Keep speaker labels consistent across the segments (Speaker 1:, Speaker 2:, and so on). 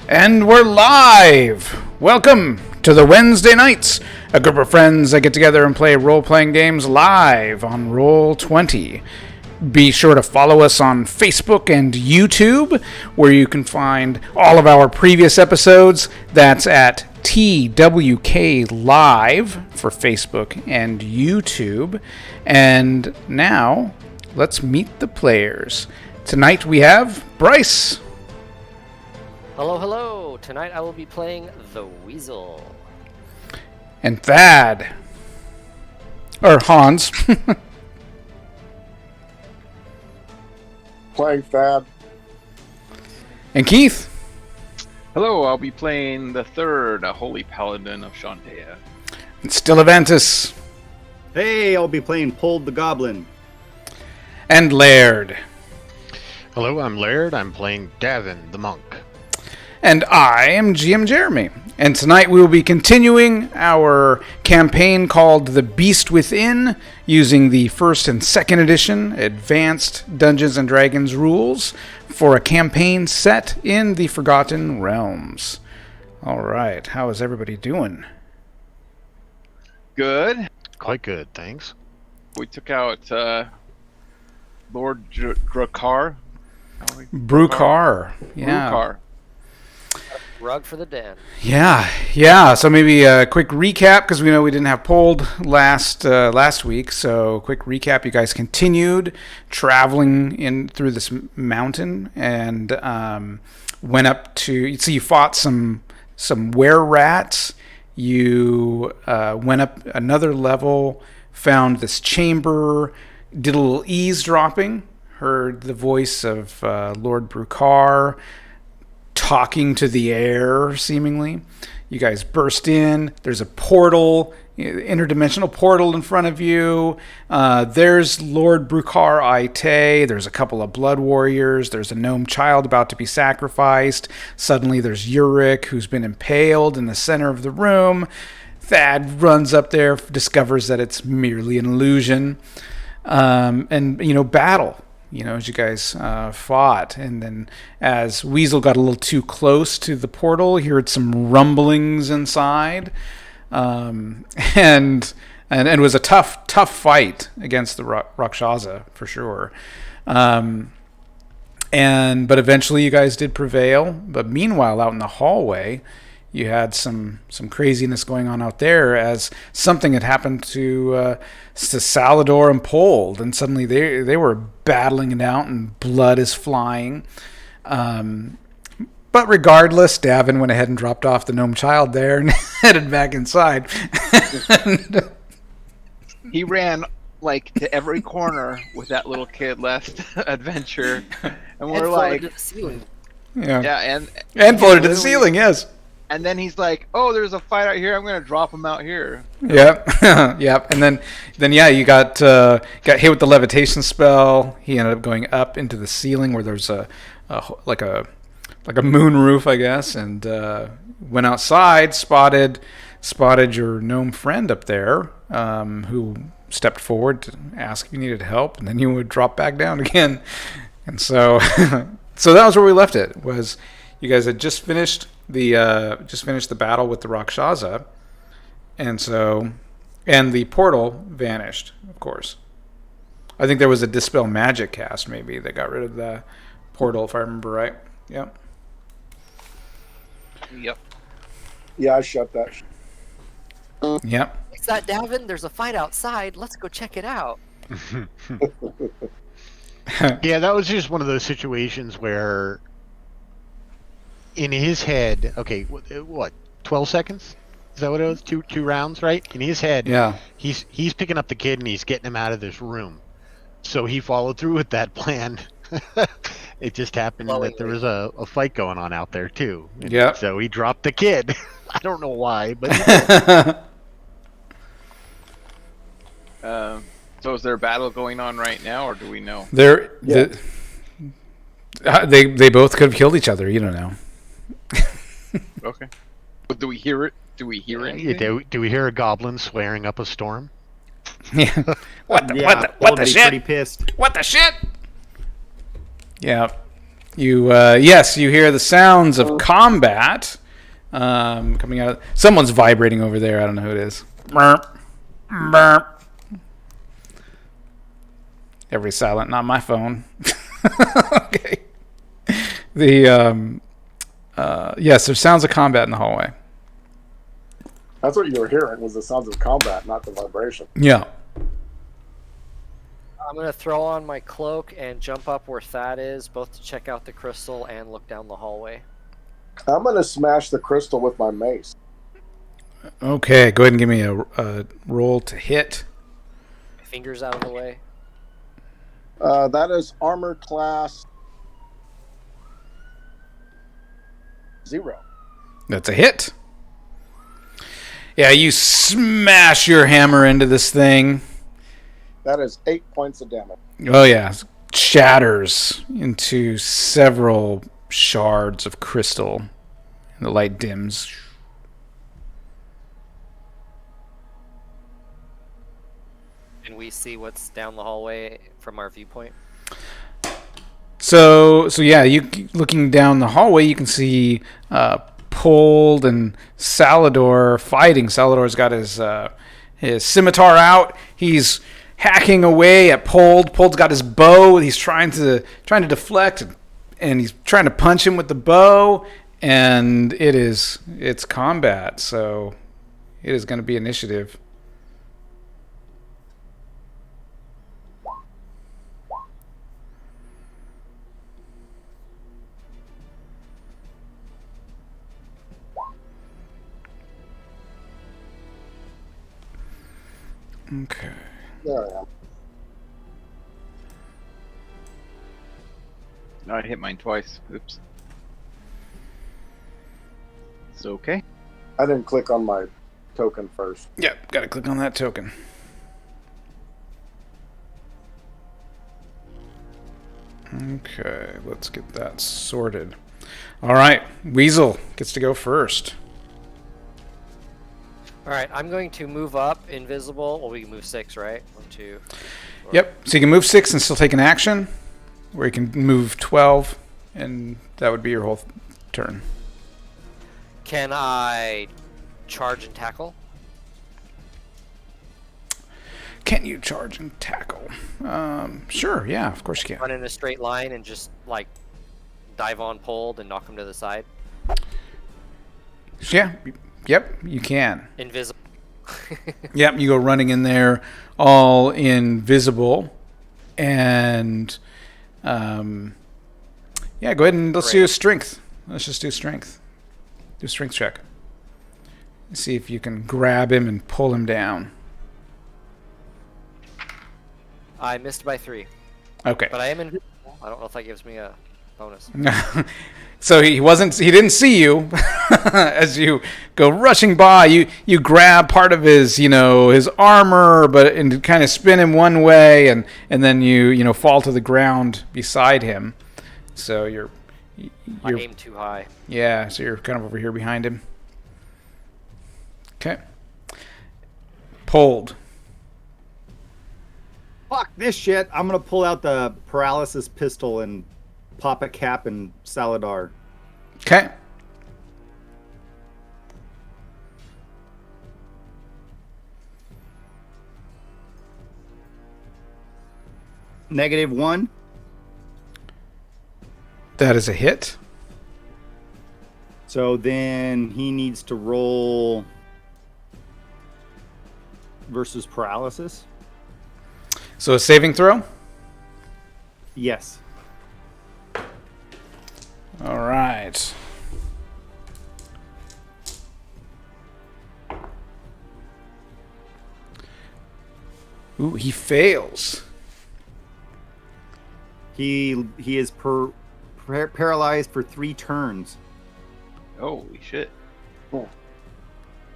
Speaker 1: And we're live! Welcome to the Wednesday nights, a group of friends that get together and play role-playing games live on Roll20. Be sure to follow us on Facebook and YouTube, where you can find all of our previous episodes. That's at TWKLive for Facebook and YouTube. And now, let's meet the players. Tonight we have Bryce.
Speaker 2: Hello, hello! Tonight I will be playing the Weasel.
Speaker 1: And Thad. Or Hans.
Speaker 3: Playing Thad.
Speaker 1: And Keith.
Speaker 4: Hello, I'll be playing the third, a Holy Paladin of Shantaea.
Speaker 1: And still Ventis.
Speaker 5: Hey, I'll be playing Pulled the Goblin.
Speaker 1: And Laird.
Speaker 6: Hello, I'm Laird. I'm playing Davin, the monk.
Speaker 1: And I am GM Jeremy. And tonight we will be continuing our campaign called The Beast Within, using the 1st and 2nd edition Advanced Dungeons & Dragons rules for a campaign set in the Forgotten Realms. Alright, how is everybody doing?
Speaker 4: Good.
Speaker 6: Quite good, thanks.
Speaker 4: We took out Lord Drakar.
Speaker 1: Brukar. Yeah.
Speaker 4: Brukar.
Speaker 2: Rug for the den.
Speaker 1: Yeah. So maybe a quick recap, because we know we didn't have polled last week. So quick recap: you guys continued traveling in through this mountain and went up to. So you fought some were rats. You went up another level, found this chamber, did a little eavesdropping, heard the voice of Lord Brukar talking to the air, seemingly. You guys burst in. There's a portal, interdimensional portal in front of you. There's Lord Brukar Aite. There's a couple of blood warriors. There's a gnome child about to be sacrificed. Suddenly there's Uric, who's been impaled in the center of the room. Thad runs up there, discovers that it's merely an illusion. And, battle. As you guys fought. And then as Weasel got a little too close to the portal, he heard some rumblings inside. And it was a tough fight against the Rakshasa, for sure. But eventually you guys did prevail. But meanwhile, out in the hallway, you had some craziness going on out there, as something had happened to Salador and Pold, and suddenly they were battling it out, and blood is flying. But regardless, Davin went ahead and dropped off the gnome child there and headed back inside.
Speaker 4: He ran to every corner with that little kid last adventure, and we're like,
Speaker 2: to the ceiling.
Speaker 1: Yeah, and floated to the ceiling. Yes.
Speaker 4: And then he's like, "Oh, there's a fight out here. I'm going to drop him out here."
Speaker 1: Yep, yep. And then you got hit with the levitation spell. He ended up going up into the ceiling where there's a moon roof, I guess, and went outside. Spotted your gnome friend up there, who stepped forward to ask if you needed help, and then you would drop back down again. And so, so that was where we left it. Was you guys had just finished the battle with the Rakshasa, and the portal vanished, of course. I think there was a Dispel Magic cast, maybe, that got rid of the portal, if I remember right. Yep.
Speaker 3: Yeah, I shut that.
Speaker 1: Yep.
Speaker 2: Is that Davin? There's a fight outside. Let's go check it out.
Speaker 6: Yeah, that was just one of those situations where in his head, okay, what, 12 seconds? Is that what it was? Two rounds, right? In his head,
Speaker 1: yeah.
Speaker 6: He's picking up the kid and he's getting him out of this room. So he followed through with that plan. It just happened that there was a fight going on out there too.
Speaker 1: Yeah.
Speaker 6: So he dropped the kid. I don't know why, but he did.
Speaker 4: So is there a battle going on right now, or do we know?
Speaker 1: They both could have killed each other. You don't know.
Speaker 4: Okay. But do we hear it? Do we hear anything?
Speaker 6: Do we hear a goblin swearing up a storm?
Speaker 1: Yeah. What the shit?
Speaker 5: Pretty pissed.
Speaker 1: What the shit? Yeah. Yes, you hear the sounds of combat coming out. Someone's vibrating over there. I don't know who it is. Burp. Burp. Everybody's silent. Not my phone. Okay. Yes, there's sounds of combat in the hallway.
Speaker 3: That's what you were hearing, was the sounds of combat, not the vibration.
Speaker 1: Yeah.
Speaker 2: I'm going to throw on my cloak and jump up where Thad is, both to check out the crystal and look down the hallway.
Speaker 3: I'm going to smash the crystal with my mace.
Speaker 1: Okay, go ahead and give me a roll to hit.
Speaker 2: Fingers out of the way.
Speaker 3: That is armor class 0.
Speaker 1: That's a hit. Yeah, you smash your hammer into this thing.
Speaker 3: That is 8 points of damage.
Speaker 1: Oh, yeah. Shatters into several shards of crystal. And the light dims.
Speaker 2: And we see what's down the hallway from our viewpoint.
Speaker 1: So yeah, you looking down the hallway, you can see Pold and Salador fighting. Salador's got his scimitar out. He's hacking away at Pold. Pold's got his bow. He's trying to deflect, and he's trying to punch him with the bow. And it's combat, so it is going to be initiative. Okay.
Speaker 3: There I am.
Speaker 4: No, I hit mine twice. Oops. It's okay.
Speaker 3: I didn't click on my token first.
Speaker 1: Yep, got to click on that token. Okay, let's get that sorted. All right, Weasel gets to go first.
Speaker 2: Alright, I'm going to move up invisible. Well, we can move 6, right? 1, 2. 4.
Speaker 1: Yep, so you can move 6 and still take an action, or you can move 12, and that would be your whole turn.
Speaker 2: Can I charge and tackle?
Speaker 1: Can you charge and tackle? Sure, yeah, of course you can.
Speaker 2: Run in a straight line and just, like, dive on Pold and knock him to the side?
Speaker 1: Yeah, yep, you can.
Speaker 2: Invisible.
Speaker 1: Yep, you go running in there, all invisible, and yeah, go ahead and let's do a strength. Let's just do strength. Do a strength check. See if you can grab him and pull him down.
Speaker 2: I missed by 3.
Speaker 1: Okay.
Speaker 2: But I am invisible. I don't know if that gives me a bonus.
Speaker 1: So he didn't see you as you go rushing by. You grab part of his, his armor, and kind of spin him one way, and then you fall to the ground beside him. So you're
Speaker 2: I aim too high.
Speaker 1: yeah, so you're kind of over here behind him. Okay. Pulled.
Speaker 5: Fuck this shit. I'm going to pull out the paralysis pistol and pop a cap and Saladar.
Speaker 1: Okay.
Speaker 5: -1.
Speaker 1: That is a hit.
Speaker 5: So then he needs to roll versus paralysis.
Speaker 1: So a saving throw?
Speaker 5: Yes.
Speaker 1: All right. Ooh, he fails.
Speaker 5: He is paralyzed for 3 turns.
Speaker 4: Holy shit.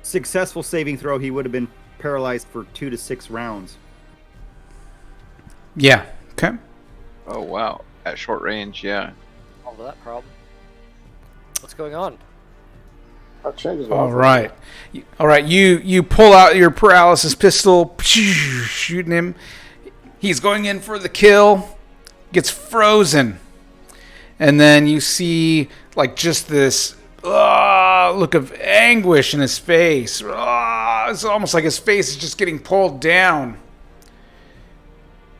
Speaker 5: Successful saving throw, he would have been paralyzed for 2 to 6 rounds.
Speaker 1: Yeah. Okay.
Speaker 4: Oh, wow. At short range, yeah.
Speaker 2: Solve that problem. What's going on?
Speaker 3: That changes.
Speaker 1: All right. All right. You pull out your paralysis pistol, shooting him. He's going in for the kill. Gets frozen, And then you see like just this look of anguish in his face. It's almost like his face is just getting pulled down.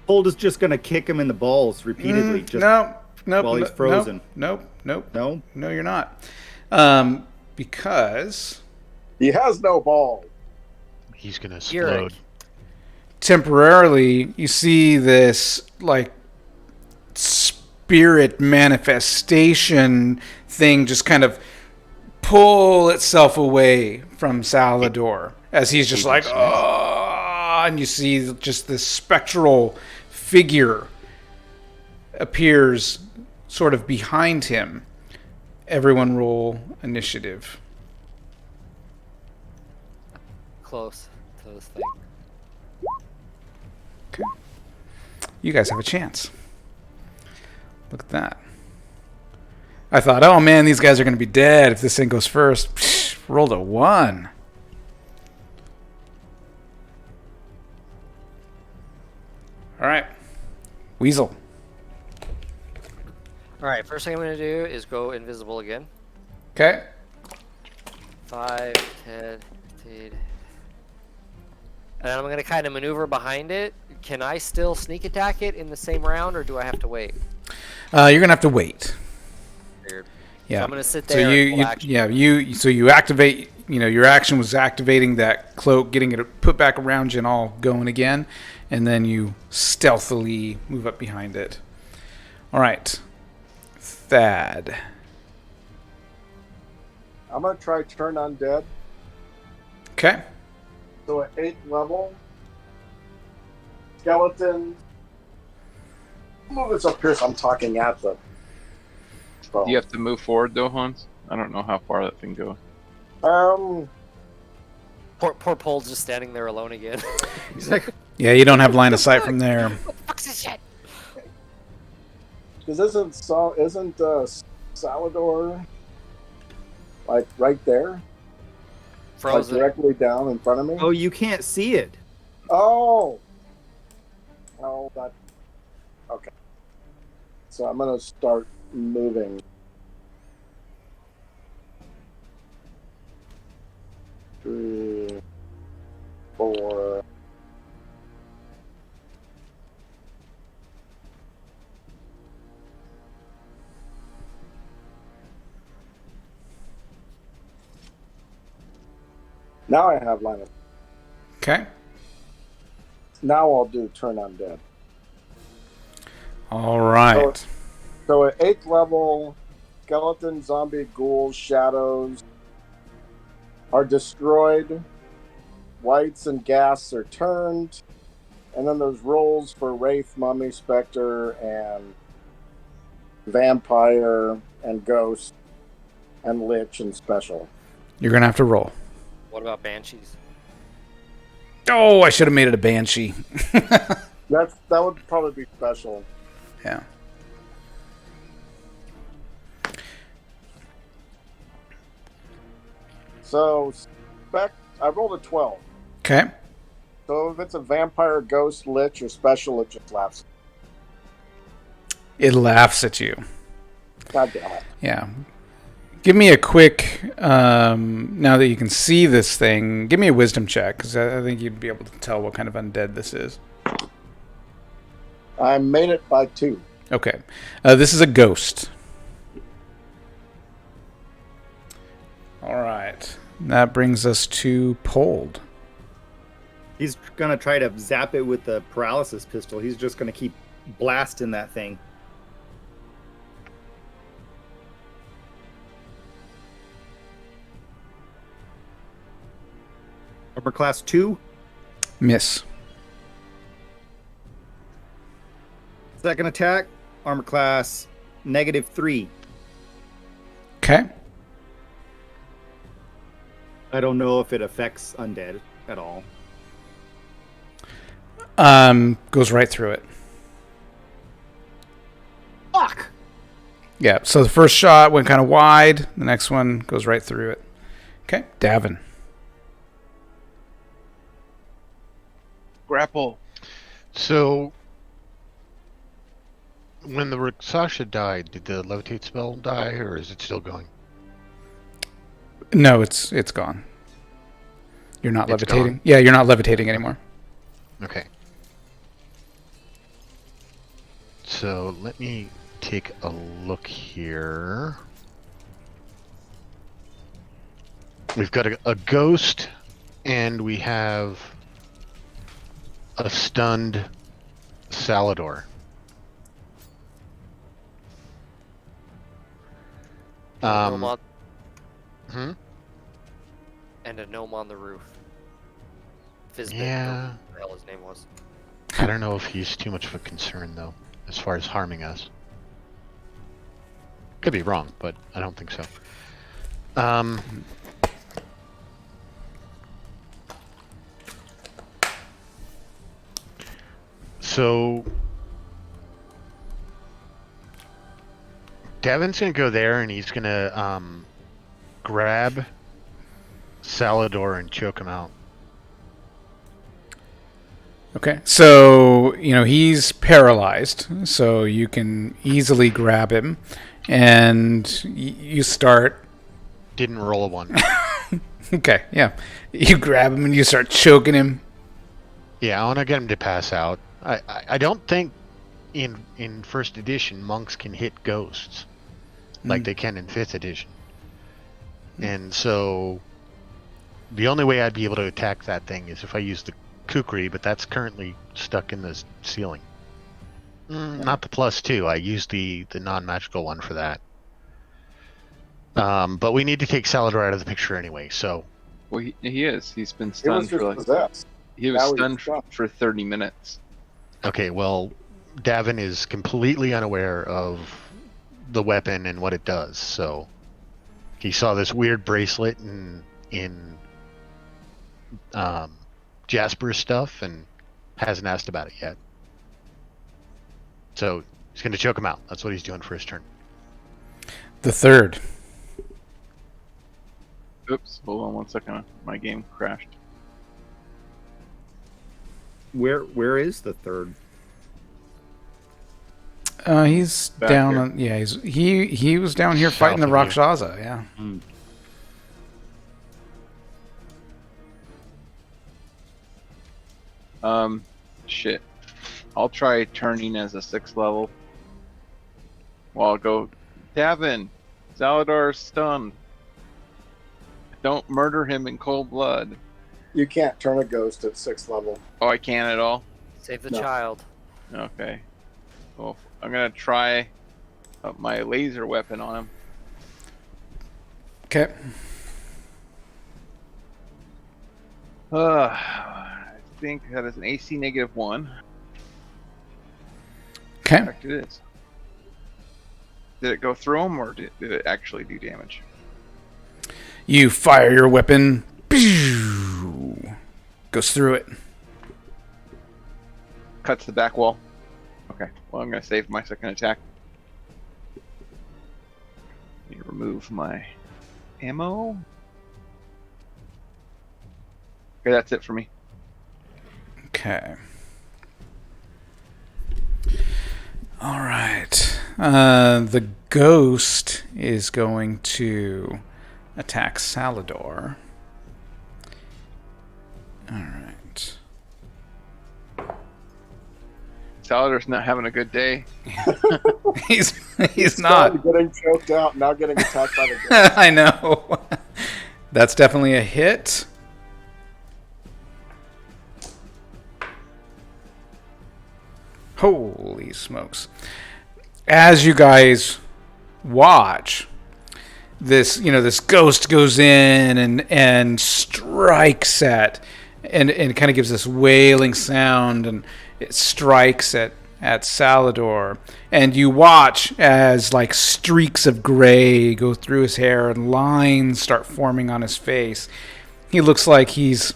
Speaker 5: Pold is just gonna kick him in the balls repeatedly.
Speaker 1: Nope,
Speaker 5: while he's frozen.
Speaker 1: Nope.
Speaker 5: No?
Speaker 1: No, you're not. Because
Speaker 3: He has no ball.
Speaker 6: He's gonna
Speaker 2: You're-
Speaker 6: explode.
Speaker 1: temporarily you see this like spirit manifestation thing just kind of pull itself away from Salvador as he's just like, oh, and you see just this spectral figure appears sort of behind him. Everyone roll initiative.
Speaker 2: Close to this thing.
Speaker 1: Okay. You guys have a chance. Look at that. I thought, oh man, these guys are going to be dead if this thing goes first. Psh, rolled a 1. All right. Weasel.
Speaker 2: All right, first thing I'm going to do is go invisible again.
Speaker 1: Okay.
Speaker 2: 5, 10, 15. And I'm going to kind of maneuver behind it. Can I still sneak attack it in the same round, or do I have to wait?
Speaker 1: You're going to have to wait.
Speaker 2: Weird.
Speaker 1: Yeah.
Speaker 2: So I'm going to sit
Speaker 1: So
Speaker 2: there.
Speaker 1: you,
Speaker 2: and full action.
Speaker 1: you activate, your action was activating that cloak, getting it put back around you and all going again, and then you stealthily move up behind it. All right. Thad.
Speaker 3: I'm gonna try turn undead.
Speaker 1: Okay.
Speaker 3: So at 8th level, skeleton. Move this up here so I'm talking at the phone.
Speaker 4: You have to move forward though, Hans. I don't know how far that thing goes.
Speaker 2: Poor Pole's just standing there alone again.
Speaker 5: He's like,
Speaker 1: Yeah, you don't have line of sight from there.
Speaker 2: Fuck's this shit?
Speaker 3: Because isn't Salvador like right there, like
Speaker 2: Frozen.
Speaker 3: directly down in front of me?
Speaker 5: oh, you can't see it.
Speaker 3: Oh, that. Okay. So I'm gonna start moving. 3, 4. Now I have line of.
Speaker 1: Okay.
Speaker 3: Now I'll do turn undead.
Speaker 1: All right.
Speaker 3: So at 8th level, skeleton, zombie, ghouls, shadows are destroyed. Whites and gas are turned. And then there's rolls for wraith, mummy, specter, and vampire, and ghost, and lich, and special.
Speaker 1: You're going to have to roll.
Speaker 2: What about banshees?
Speaker 1: Oh, I should have made it a banshee.
Speaker 3: That would probably be special.
Speaker 1: Yeah.
Speaker 3: So, I rolled a 12.
Speaker 1: Okay.
Speaker 3: So if it's a vampire, ghost, lich, or special, it just laughs.
Speaker 1: It laughs at you.
Speaker 3: God damn it.
Speaker 1: Yeah. Give me a quick, now that you can see this thing, give me a wisdom check, because I think you'd be able to tell what kind of undead this is.
Speaker 3: I made it by 2.
Speaker 1: Okay. This is a ghost. All right. That brings us to Pold.
Speaker 5: He's gonna try to zap it with the paralysis pistol. He's just gonna keep blasting that thing. Armor class 2.
Speaker 1: Miss.
Speaker 5: Second attack, armor class -3.
Speaker 1: Okay.
Speaker 5: I don't know if it affects undead at all.
Speaker 1: Goes right through it.
Speaker 5: Fuck!
Speaker 1: Yeah, so the first shot went kind of wide. The next one goes right through it. Okay, Davin.
Speaker 4: Grapple.
Speaker 6: So when the Rakshasa died, did the levitate spell die, or is it still going?
Speaker 1: No, it's gone. You're not
Speaker 6: It's
Speaker 1: levitating.
Speaker 6: gone?
Speaker 1: Yeah, you're not levitating anymore.
Speaker 6: Okay. So let me take a look here. We've got a ghost, and we have a stunned Salador.
Speaker 2: Gnome on,
Speaker 6: Hmm?
Speaker 2: and a gnome on the roof. Fizbit,
Speaker 6: Yeah.
Speaker 2: or whatever the hell his name was.
Speaker 6: I don't know if he's too much of a concern, though, as far as harming us. Could be wrong, but I don't think so. So Devin's gonna go there, and he's gonna grab Salador and choke him out.
Speaker 1: Okay. So, he's paralyzed, so you can easily grab him, and you start.
Speaker 6: Didn't roll a 1.
Speaker 1: Okay, yeah. You grab him and you start choking him.
Speaker 6: Yeah, I want to get him to pass out. I don't think in first edition monks can hit ghosts like they can in 5th edition. And so the only way I'd be able to attack that thing is if I use the kukri, but that's currently stuck in the ceiling. Not the +2. I used the non-magical one for that. But we need to take Salador out of the picture anyway, so...
Speaker 4: Well, he is. He's been
Speaker 3: He was
Speaker 4: stunned
Speaker 3: just
Speaker 4: for like...
Speaker 3: possessed.
Speaker 4: He was
Speaker 3: Now he's
Speaker 4: stunned
Speaker 3: stunned.
Speaker 4: for 30 minutes.
Speaker 6: Okay, well, Davin is completely unaware of the weapon and what it does, so... He saw this weird bracelet in Jasper's stuff and hasn't asked about it yet. So he's going to choke him out. That's what he's doing for his turn.
Speaker 1: The third.
Speaker 4: Oops, hold on one second. My game crashed.
Speaker 5: Where is the third?
Speaker 1: He's
Speaker 4: Back
Speaker 1: down
Speaker 4: here.
Speaker 1: on. Yeah, he was down here
Speaker 6: South
Speaker 1: fighting the
Speaker 6: of you.
Speaker 1: Rakshasa. Yeah.
Speaker 4: Shit. I'll try turning as a 6th level. Well, I'll go, Davin, Salador's stunned. Don't murder him in cold blood.
Speaker 3: You can't turn a ghost at 6th level.
Speaker 4: Oh, I can't at all?
Speaker 2: Save the
Speaker 3: No.
Speaker 2: child.
Speaker 4: Okay. Well, I'm gonna try my laser weapon on him.
Speaker 1: Okay.
Speaker 4: I think that is an AC -1.
Speaker 1: Okay.
Speaker 4: In fact, it is. Did it go through him, or did it actually do damage?
Speaker 1: You fire your weapon. Pew! Goes through it.
Speaker 4: Cuts the back wall. Okay. Well, I'm gonna save my second attack. Let me remove my ammo. Okay, that's it for me.
Speaker 1: Okay. All right. The ghost is going to attack Salador. All right.
Speaker 4: Salador's not having a good day.
Speaker 1: He's
Speaker 3: Started
Speaker 1: not.
Speaker 3: getting choked out, now getting attacked by the ghost.
Speaker 1: I know. That's definitely a hit. Holy smokes. As you guys watch, this ghost goes in and strikes at and it kind of gives this wailing sound, and it strikes at Salador, and you watch as like streaks of gray go through his hair and lines start forming on his face. He looks like he's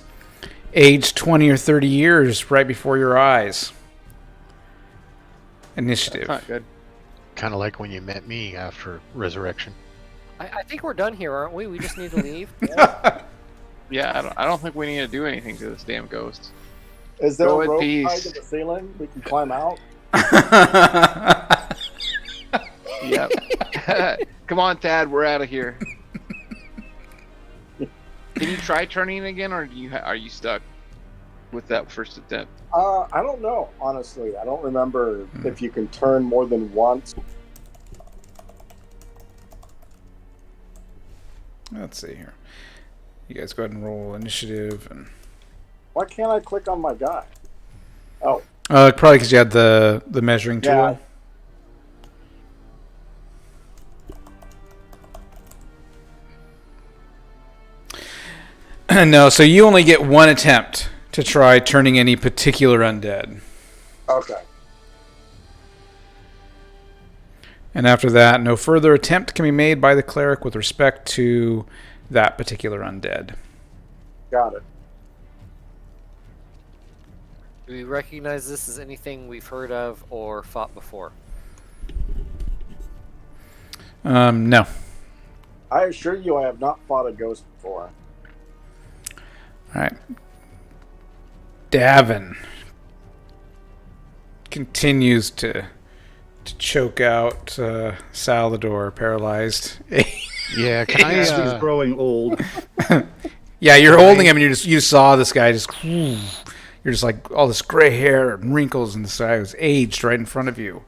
Speaker 1: aged 20 or 30 years right before your eyes. Initiative.
Speaker 4: That's not good.
Speaker 6: Kind of like when you met me after Resurrection.
Speaker 2: I think we're done here, aren't we? We just need to leave.
Speaker 4: Yeah, I don't think we need to do anything to this damn ghost.
Speaker 3: Is there
Speaker 4: Go
Speaker 3: a
Speaker 4: in
Speaker 3: rope
Speaker 4: peace.
Speaker 3: tied to the ceiling we can climb out?
Speaker 4: Yep. Come on, Thad. We're out of here. Can you try turning again, or are you stuck with that first attempt?
Speaker 3: I don't know, honestly. I don't remember if you can turn more than once.
Speaker 1: Let's see here. You guys go ahead and roll initiative. And
Speaker 3: Why can't I click on my guy? Oh,
Speaker 1: probably because you had the measuring tool.
Speaker 3: Yeah.
Speaker 1: No, so you only get one attempt to try turning any particular undead.
Speaker 3: Okay.
Speaker 1: And after that, no further attempt can be made by the cleric with respect to that particular undead.
Speaker 3: Got it.
Speaker 2: Do we recognize this as anything we've heard of or fought before?
Speaker 1: No.
Speaker 3: I assure you I have not fought a ghost before.
Speaker 1: All right. Davin continues to choke out Salvador, paralyzed.
Speaker 6: Yeah, can I?
Speaker 5: He's growing old.
Speaker 1: Yeah, you're holding him, and you saw this guy just. You're just like all this gray hair and wrinkles, and this guy was aged right in front of you.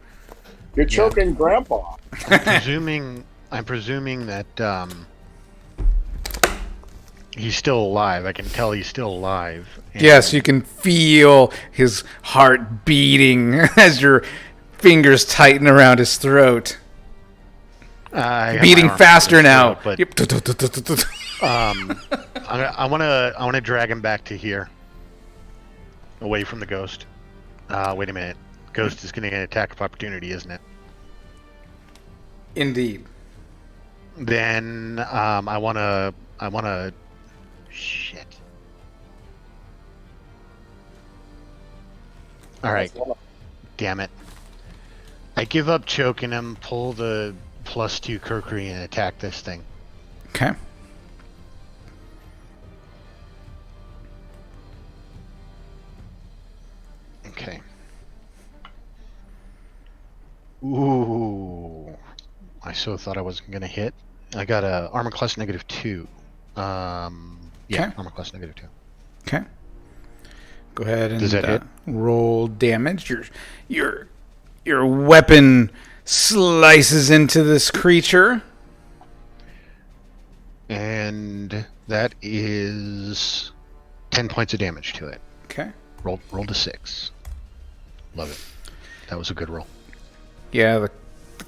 Speaker 3: You're choking Grandpa.
Speaker 6: I'm presuming that he's still alive. I can tell he's still alive. And
Speaker 1: Yes, you can feel his heart beating as your fingers tighten around his throat.
Speaker 6: I have
Speaker 1: Beating
Speaker 6: my arm
Speaker 1: faster
Speaker 6: around his
Speaker 1: now.
Speaker 6: throat,
Speaker 1: Yep.
Speaker 6: but I want to drag him back to here, away from the ghost. Wait a minute. Ghost is getting an attack of opportunity, isn't it?
Speaker 1: Indeed.
Speaker 6: Then I want to. Shit. All right. Damn it. I give up choking him, pull the +2 Kirkry, and attack this thing.
Speaker 1: Okay.
Speaker 6: Okay. Ooh. I so thought I wasn't going to hit. I got a armor class -2. Yeah,
Speaker 1: Okay.
Speaker 6: armor class -2.
Speaker 1: Okay. Go ahead and
Speaker 6: Does that hit?
Speaker 1: roll damage. Your weapon slices into this creature.
Speaker 6: And that is 10 points of damage to it.
Speaker 1: Okay.
Speaker 6: Roll to 6. Love it. That was a good roll.
Speaker 1: Yeah, the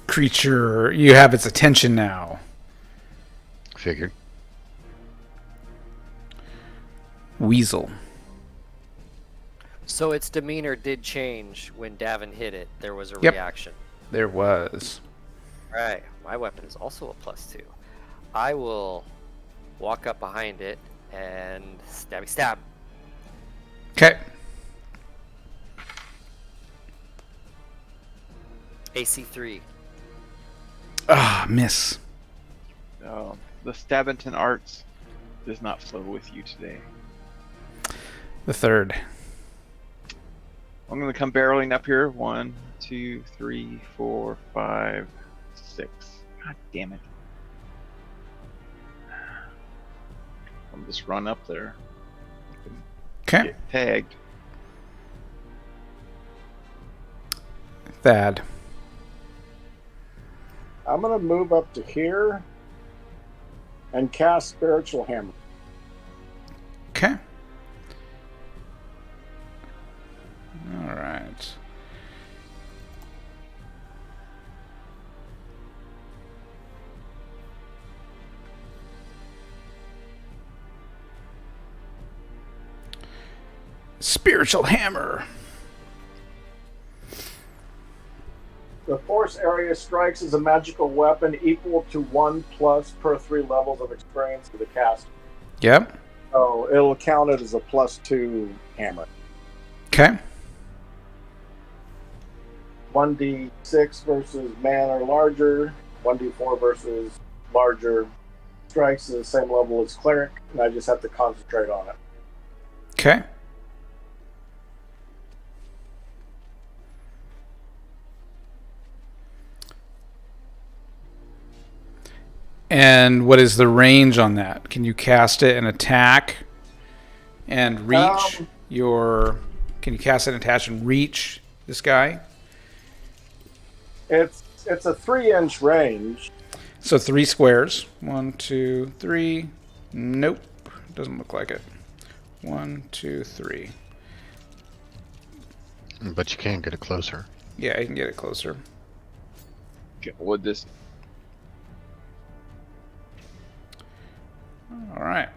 Speaker 1: creature, you have its attention now.
Speaker 6: Figured.
Speaker 1: Weasel.
Speaker 2: So its demeanor did change when Davin hit it. There was a
Speaker 1: Yep.
Speaker 2: reaction.
Speaker 1: There was.
Speaker 2: Right. My weapon is also a +2. I will walk up behind it and stab.
Speaker 1: Okay.
Speaker 2: AC 3.
Speaker 1: Ah, miss.
Speaker 4: The Stabenton arts does not flow with you today.
Speaker 1: The third.
Speaker 4: I'm going to come barreling up here. 1, 2, 3, 4, 5, 6. God damn it. I'll just run up there.
Speaker 1: Okay.
Speaker 4: Get tagged.
Speaker 1: Thad.
Speaker 3: I'm going to move up to here and cast Spiritual Hammer.
Speaker 1: Okay. All right. Spiritual hammer.
Speaker 3: The force area strikes as a magical weapon equal to 1+ per 3 levels of experience for the cast.
Speaker 1: Yep.
Speaker 3: So it'll count it as a +2 hammer.
Speaker 1: Okay.
Speaker 3: 1d6 versus man or larger. 1d4 versus larger. Strikes at the same level as cleric, and I just have to concentrate on it.
Speaker 1: Okay. And what is the range on that? Can you cast it and attack and reach your... Can you cast it and attach and reach this guy?
Speaker 3: It's a 3-inch range.
Speaker 1: So 3 squares. 1, 2, 3. Nope. Doesn't look like it. 1, 2, 3.
Speaker 6: But you can get it closer.
Speaker 1: Yeah, you can get it closer.
Speaker 4: Would this?
Speaker 1: All right.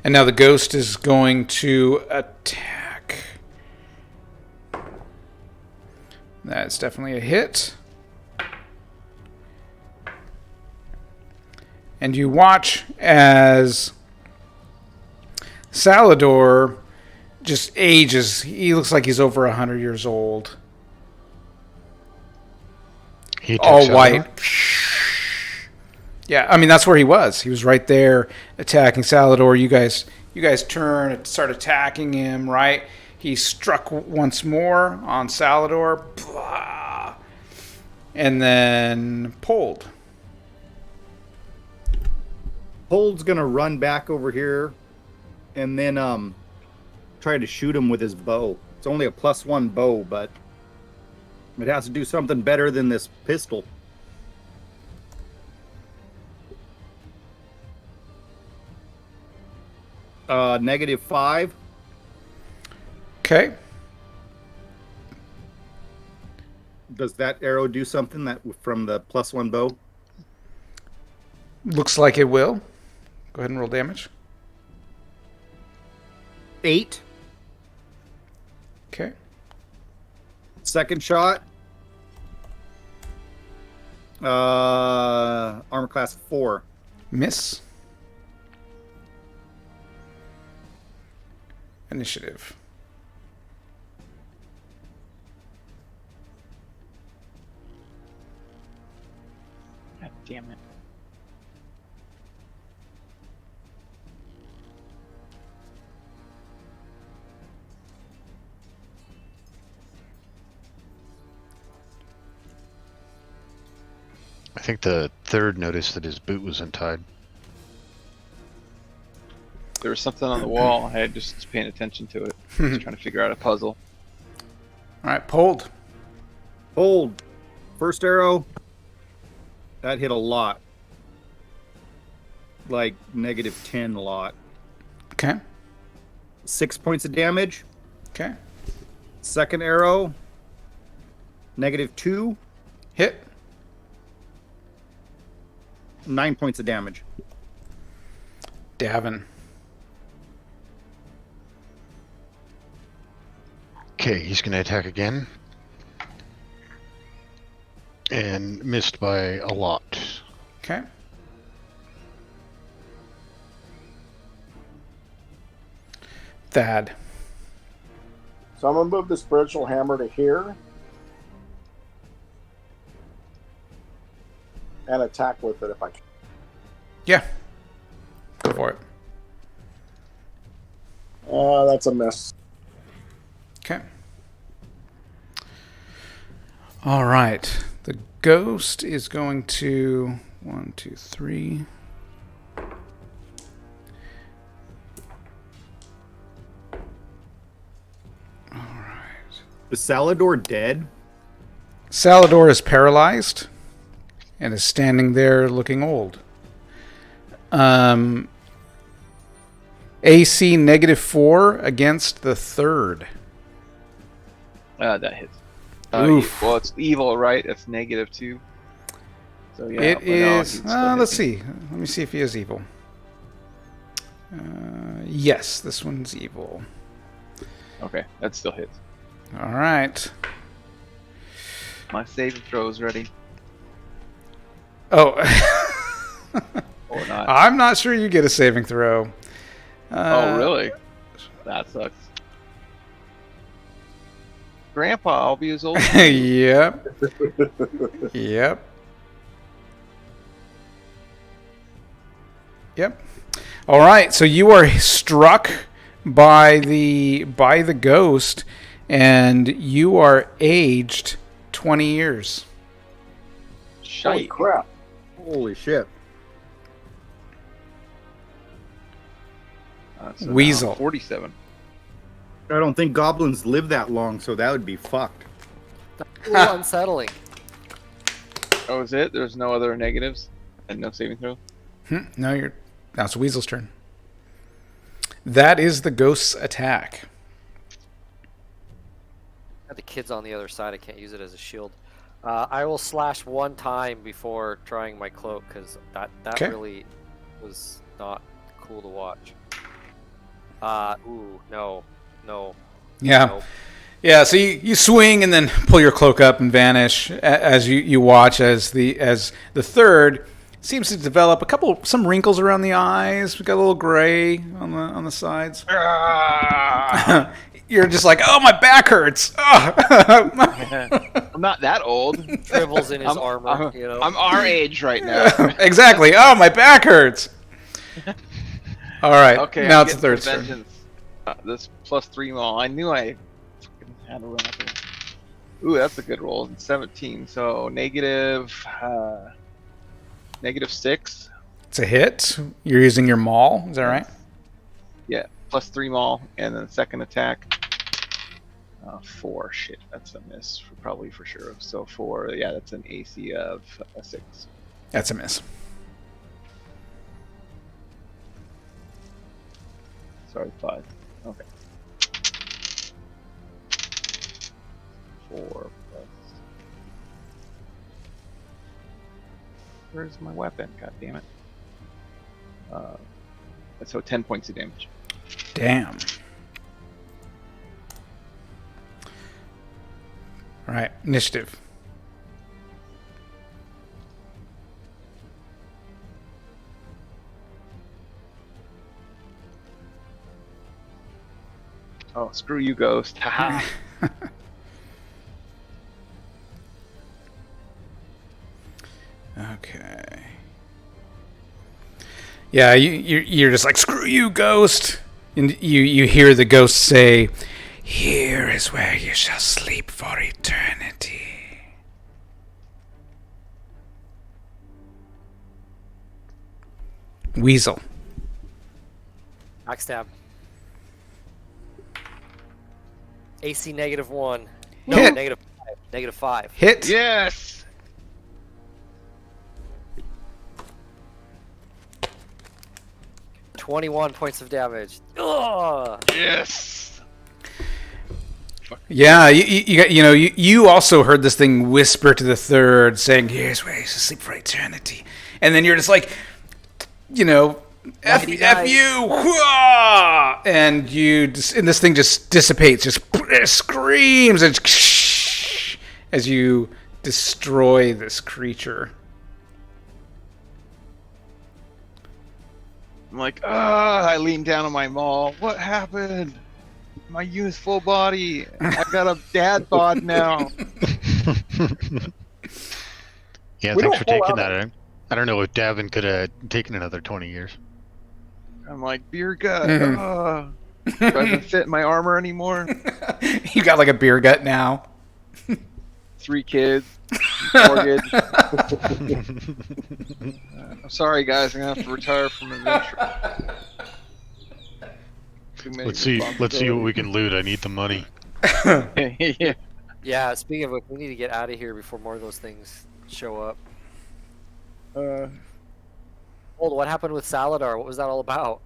Speaker 1: And now the ghost is going to attack. That's definitely a hit. And you watch as Salador just ages. He looks like he's over 100 years old.
Speaker 6: He
Speaker 1: All
Speaker 6: takes out
Speaker 1: white.
Speaker 6: him.
Speaker 1: Yeah, I mean that's where he was. He was right there attacking Salador. You guys turn and start attacking him, right? He struck once more on Salador. Blah. And then pulled.
Speaker 5: Hold's gonna run back over here and then try to shoot him with his bow. It's only a +1 bow, but it has to do something better than this pistol. -5.
Speaker 1: Okay.
Speaker 5: Does that arrow do something that from the +1 bow?
Speaker 1: Looks like it will. Go ahead and roll damage.
Speaker 5: 8.
Speaker 1: Okay.
Speaker 5: Second shot. Armor class 4.
Speaker 1: Miss. Initiative.
Speaker 4: God damn it.
Speaker 6: I think the third noticed that his boot was untied.
Speaker 4: There was something on the wall. I just was paying attention to it. Just trying to figure out a puzzle.
Speaker 1: All right, pulled.
Speaker 5: Hold. First arrow. That hit a lot. Like -10 a lot.
Speaker 1: Okay.
Speaker 5: 6 points of damage.
Speaker 1: Okay.
Speaker 5: Second arrow. -2.
Speaker 1: Hit.
Speaker 5: 9 points of damage.
Speaker 1: Davin.
Speaker 6: Okay, he's going to attack again. And missed by a lot.
Speaker 1: Okay. Thad.
Speaker 3: So I'm going to move the spiritual hammer to here. And attack with it if I can.
Speaker 1: Yeah. Go for it.
Speaker 3: That's a miss.
Speaker 1: Okay. All right. The ghost is going to 1, 2, 3. All right.
Speaker 5: Is Salador dead?
Speaker 1: Salador is paralyzed and is standing there looking old. AC -4 against the third.
Speaker 4: That hits.
Speaker 1: Oof.
Speaker 4: Well, it's evil, right? It's -2. So yeah.
Speaker 1: It
Speaker 4: but no,
Speaker 1: is.
Speaker 4: he'd still hit
Speaker 1: Let's
Speaker 4: me.
Speaker 1: see. Let me see if he is evil. Yes, this one's evil.
Speaker 4: Okay, that still hits.
Speaker 1: All right.
Speaker 4: My saving throw is ready.
Speaker 1: Oh.
Speaker 4: Or not.
Speaker 1: I'm not sure you get a saving throw.
Speaker 4: Oh, really? That sucks. Grandpa, I'll be as old as you.
Speaker 1: Yep. Yep. Yep. All right. So you are struck by the ghost, and you are aged 20 years.
Speaker 3: Holy
Speaker 4: Shite.
Speaker 3: crap.
Speaker 5: Holy shit.
Speaker 4: So now
Speaker 1: Weasel.
Speaker 4: 47.
Speaker 5: I don't think goblins live that long, so that would be fucked.
Speaker 2: A little unsettling.
Speaker 4: Oh, is it? There's no other negatives and no saving throw.
Speaker 1: No, now it's Weasel's turn. That is the ghost's attack.
Speaker 2: Got the kids on the other side. I can't use it as a shield. I will slash one time before trying my cloak because that
Speaker 1: Okay.
Speaker 2: really was not cool to watch. Ooh, no.
Speaker 1: Yeah.
Speaker 2: Nope.
Speaker 1: Yeah, so you swing and then pull your cloak up and vanish as you watch as the third seems to develop some wrinkles around the eyes. We got a little gray on the sides. You're just like, oh, my back hurts.
Speaker 4: I'm not that old.
Speaker 2: Dribbles in his armor, you know.
Speaker 4: I'm our age right now.
Speaker 1: Exactly. Oh, my back hurts. All right.
Speaker 4: Okay,
Speaker 1: now
Speaker 4: I'm
Speaker 1: it's the
Speaker 4: getting
Speaker 1: third turn.
Speaker 4: vengeance. This +3 maul. I knew I fucking had to run up there. Ooh, that's a good roll. 17. So -6.
Speaker 1: It's a hit. You're using your maul. Is that right?
Speaker 4: Yeah, +3 maul, and then second attack. 4. Shit, that's a miss, probably for sure. So 4. Yeah, that's an AC of a 6.
Speaker 1: That's a miss.
Speaker 4: Sorry, 5. Okay. 4 plus. Where's my weapon? God damn it. So 10 points of damage.
Speaker 1: Damn. All right, initiative.
Speaker 4: Oh, screw you, ghost. Haha.
Speaker 1: Okay. Yeah, you're just like, screw you, ghost. And you hear the ghost say, here is where you shall sleep for eternity. Weasel.
Speaker 2: Backstab. AC -1. No,
Speaker 1: Hit.
Speaker 2: -5. -5.
Speaker 1: Hit.
Speaker 4: Yes!
Speaker 2: 21 points of damage. Ugh!
Speaker 4: Yes!
Speaker 1: Yeah, you also heard this thing whisper to the third, saying, here's where you shall sleep for eternity. And then you're just like, F you! Whoa! And and this thing just dissipates, just screams and as you destroy this creature.
Speaker 4: I'm like, I lean down on my maul. What happened? My youthful body. I got a dad bod now.
Speaker 6: Yeah,
Speaker 3: We
Speaker 6: thanks
Speaker 3: don't
Speaker 6: for
Speaker 3: pull
Speaker 6: taking
Speaker 3: out
Speaker 6: that. I don't know if Davin could have taken another 20 years.
Speaker 4: I'm like, beer gut. Doesn't fit my armor anymore.
Speaker 1: You got like a beer gut now.
Speaker 4: 3 kids. Mortgage. I'm sorry, guys. I'm gonna have to retire from adventure. Too many
Speaker 6: Let's see what we can loot. I need the money.
Speaker 4: Yeah.
Speaker 2: Yeah, speaking of which, we need to get out of here before more of those things show up. Hold, what happened with Saladar? What was that all about?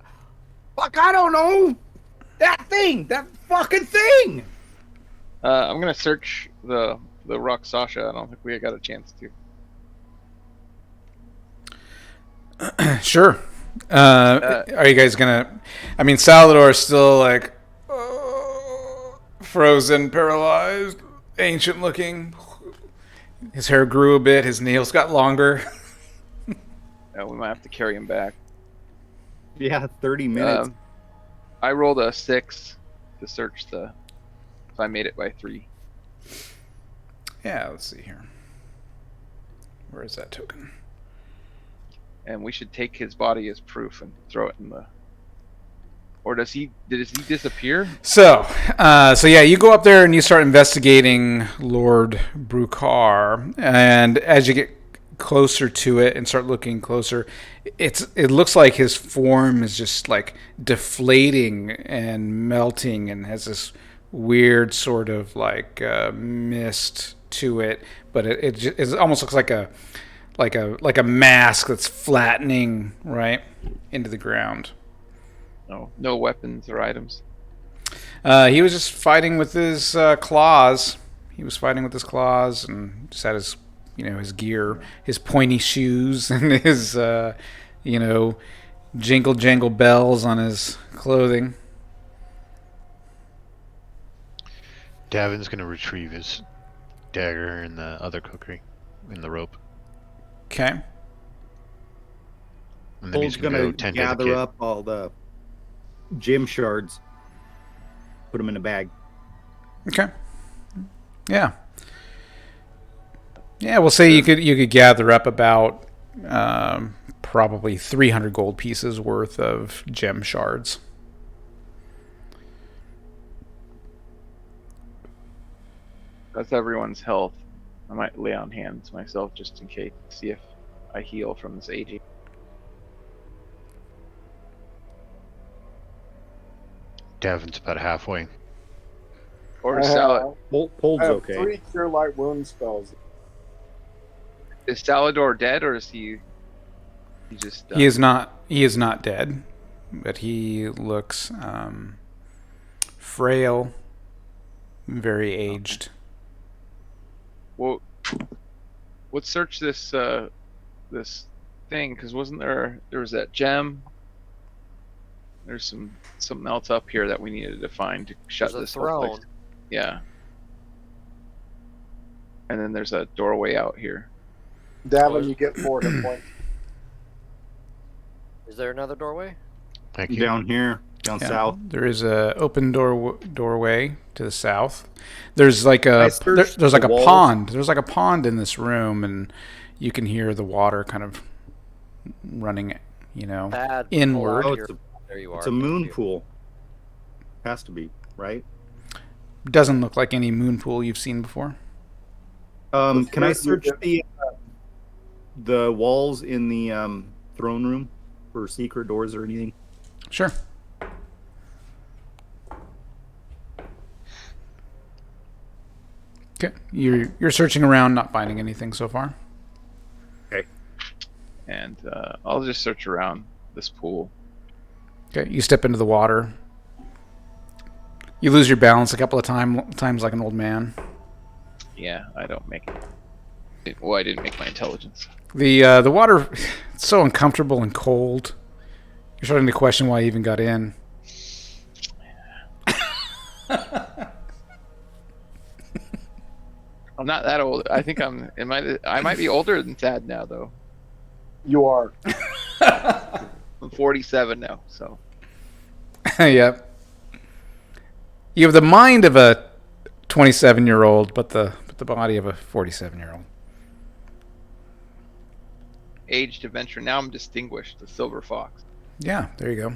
Speaker 5: Fuck, I don't know! That fucking thing!
Speaker 4: I'm gonna search the rock Sasha. I don't think we got a chance to.
Speaker 1: Sure. Are you guys gonna? I mean, Salador is still like frozen, paralyzed, ancient looking. His hair grew a bit. His nails got longer.
Speaker 4: We might have to carry him back.
Speaker 5: Yeah, 30 minutes.
Speaker 4: I rolled a 6 to search so I made it by 3.
Speaker 1: Yeah, let's see here. Where is that token?
Speaker 4: And we should take his body as proof and throw it in the. Or did he disappear?
Speaker 1: So yeah, you go up there and you start investigating Lord Brukar, and as you get closer to it and start looking closer, it looks like his form is just like deflating and melting and has this weird sort of like mist to it, but it almost looks like a mask that's flattening right into the ground.
Speaker 4: No weapons or items.
Speaker 1: He was just fighting with his claws. He was fighting with his claws and just had his, his gear, his pointy shoes, and his, jingle jangle bells on his clothing.
Speaker 6: Davin's gonna retrieve his dagger in the other cookery, in the rope.
Speaker 1: Okay.
Speaker 6: And then he's
Speaker 5: Cold's
Speaker 6: gonna go tend to the
Speaker 5: gather
Speaker 6: kid.
Speaker 5: up all the gem shards, put them in a bag.
Speaker 1: Okay. Yeah. Yeah, we'll say you could gather up about probably 300 gold pieces worth of gem shards.
Speaker 4: That's everyone's health. I might lay on hands myself just in case, see if I heal from this aging.
Speaker 6: Davin's about halfway.
Speaker 4: Or Salad.
Speaker 5: Cold's
Speaker 3: I have
Speaker 5: okay.
Speaker 3: 3 cure light wound spells.
Speaker 4: Is Salador dead, or is he just?
Speaker 1: He is not. He is not dead, but he looks frail, very aged.
Speaker 4: Well, let's search this this thing, because wasn't there was that gem? There's something else up here that we needed to find to shut
Speaker 2: There's a
Speaker 4: this whole place.
Speaker 2: throne.
Speaker 4: Yeah. And then there's a doorway out here.
Speaker 3: Davin, you get 4 hit points.
Speaker 2: Is there another doorway?
Speaker 6: Thank you.
Speaker 5: Down here, down
Speaker 1: Yeah,
Speaker 5: south.
Speaker 1: there is a open doorway to the south. There's like a
Speaker 5: I searched
Speaker 1: there's like
Speaker 5: the
Speaker 1: a
Speaker 5: walls.
Speaker 1: pond. There's like a pond in this room, and you can hear the water kind of running,
Speaker 2: Bad.
Speaker 1: inward.
Speaker 5: Oh,
Speaker 2: Here. There you are.
Speaker 5: It's a
Speaker 2: Thank
Speaker 5: moon
Speaker 2: you.
Speaker 5: pool. Has to be, right?
Speaker 1: Doesn't look like any moon pool you've seen before.
Speaker 5: Can I
Speaker 3: search
Speaker 5: search the walls in the throne room for secret doors or anything?
Speaker 1: Sure. Okay, you're searching around, not finding anything so far.
Speaker 4: And I'll just search around this pool.
Speaker 1: Okay, you step into the water. You lose your balance a couple of times like an old man.
Speaker 4: Yeah, I don't make it. Well, I didn't make my intelligence.
Speaker 1: The water, it's so uncomfortable and cold. You're starting to question why you even got in.
Speaker 4: I'm not that old. I think I might be older than Tad now, though.
Speaker 3: You are.
Speaker 4: I'm 47 now, so.
Speaker 1: Yep. You have the mind of a 27-year-old, but the body of a 47-year-old.
Speaker 4: Aged adventure. Now I'm distinguished, the silver fox.
Speaker 1: Yeah, there you go.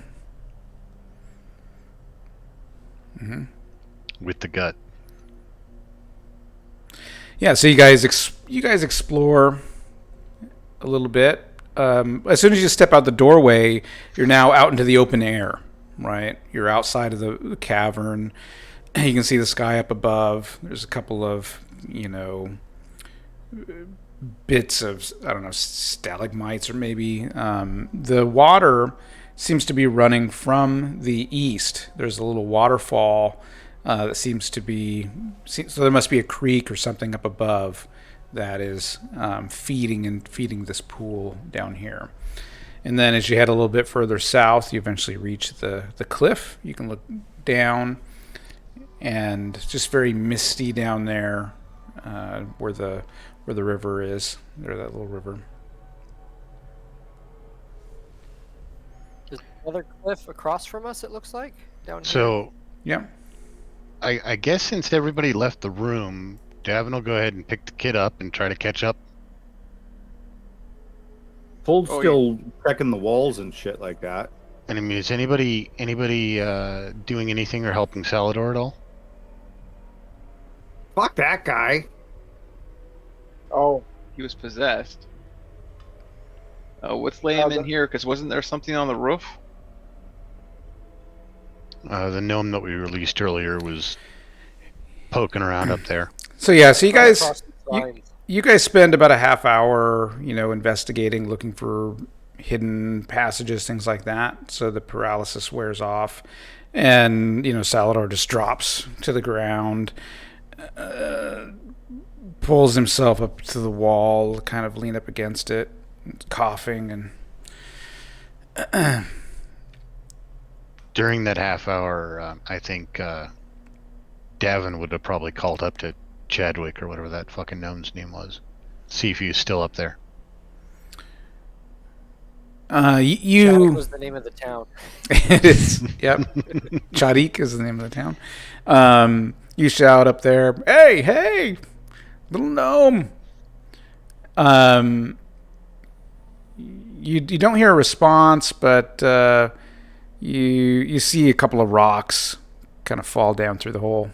Speaker 1: Mm-hmm.
Speaker 6: With the gut.
Speaker 1: Yeah, so you guys explore a little bit. As soon as you step out the doorway, you're now out into the open air, right? You're outside of the cavern. You can see the sky up above. There's a couple of, bits of, I don't know, stalagmites or maybe. The water seems to be running from the east. There's a little waterfall that seems to be, so there must be a creek or something up above that is feeding this pool down here. And then as you head a little bit further south, you eventually reach the cliff. You can look down, and it's just very misty down there where the river is. There's that little river.
Speaker 2: Is there another cliff across from us? It looks like down here.
Speaker 6: So
Speaker 1: Yeah.
Speaker 6: I guess since everybody left the room, Davin will go ahead and pick the kid up and try to catch up.
Speaker 5: Cold's
Speaker 4: Oh,
Speaker 5: still checking the walls and shit like that.
Speaker 6: And I mean, is anybody doing anything or helping Salador at all?
Speaker 5: Fuck that guy.
Speaker 3: Oh,
Speaker 4: He was possessed. Let's lay him in here, because wasn't there something on the roof?
Speaker 6: The gnome that we released earlier was poking around up there.
Speaker 1: So yeah, so you guys,
Speaker 2: Across the signs.
Speaker 1: you guys spend about a half hour, investigating, looking for hidden passages, things like that. So the paralysis wears off, and Salvador just drops to the ground, pulls himself up to the wall, kind of lean up against it, coughing, and
Speaker 6: During that half hour, I think Davin would have probably called up to Chadwick or whatever that fucking gnome's name was. See if he was still up there.
Speaker 2: Chadwick was the name of the town.
Speaker 1: It is. Yep. Chadik is the name of the town. You shout up there, hey, little gnome. You don't hear a response, but you see a couple of rocks kind of fall down through the hole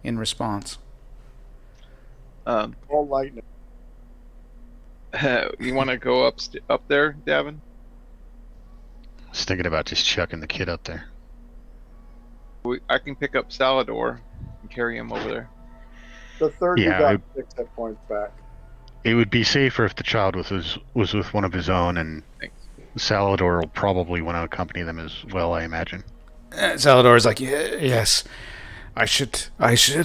Speaker 1: in response.
Speaker 3: All lightning.
Speaker 4: You want to go up there, Davin?
Speaker 6: I was thinking about just chucking the kid up there.
Speaker 4: I can pick up Salvador and carry him over there.
Speaker 3: The third
Speaker 6: Yeah,
Speaker 3: got 6 hit points back.
Speaker 6: It would be safer if the child was with one of his own, and
Speaker 4: Thanks.
Speaker 6: Salvador will probably want to accompany them as well, I imagine.
Speaker 1: Salvador's like, yes, I should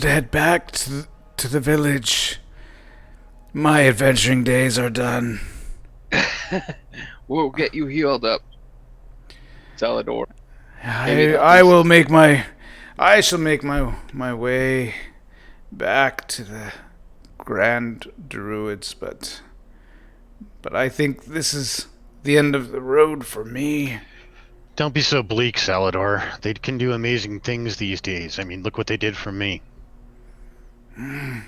Speaker 1: head back to the village. My adventuring days are done.
Speaker 4: We'll get you healed up, Salvador.
Speaker 1: I shall make my way back to the Grand Druids, but I think this is the end of the road for me.
Speaker 6: Don't be so bleak, Salvador. They can do amazing things these days. I mean, look what they did for me.
Speaker 1: You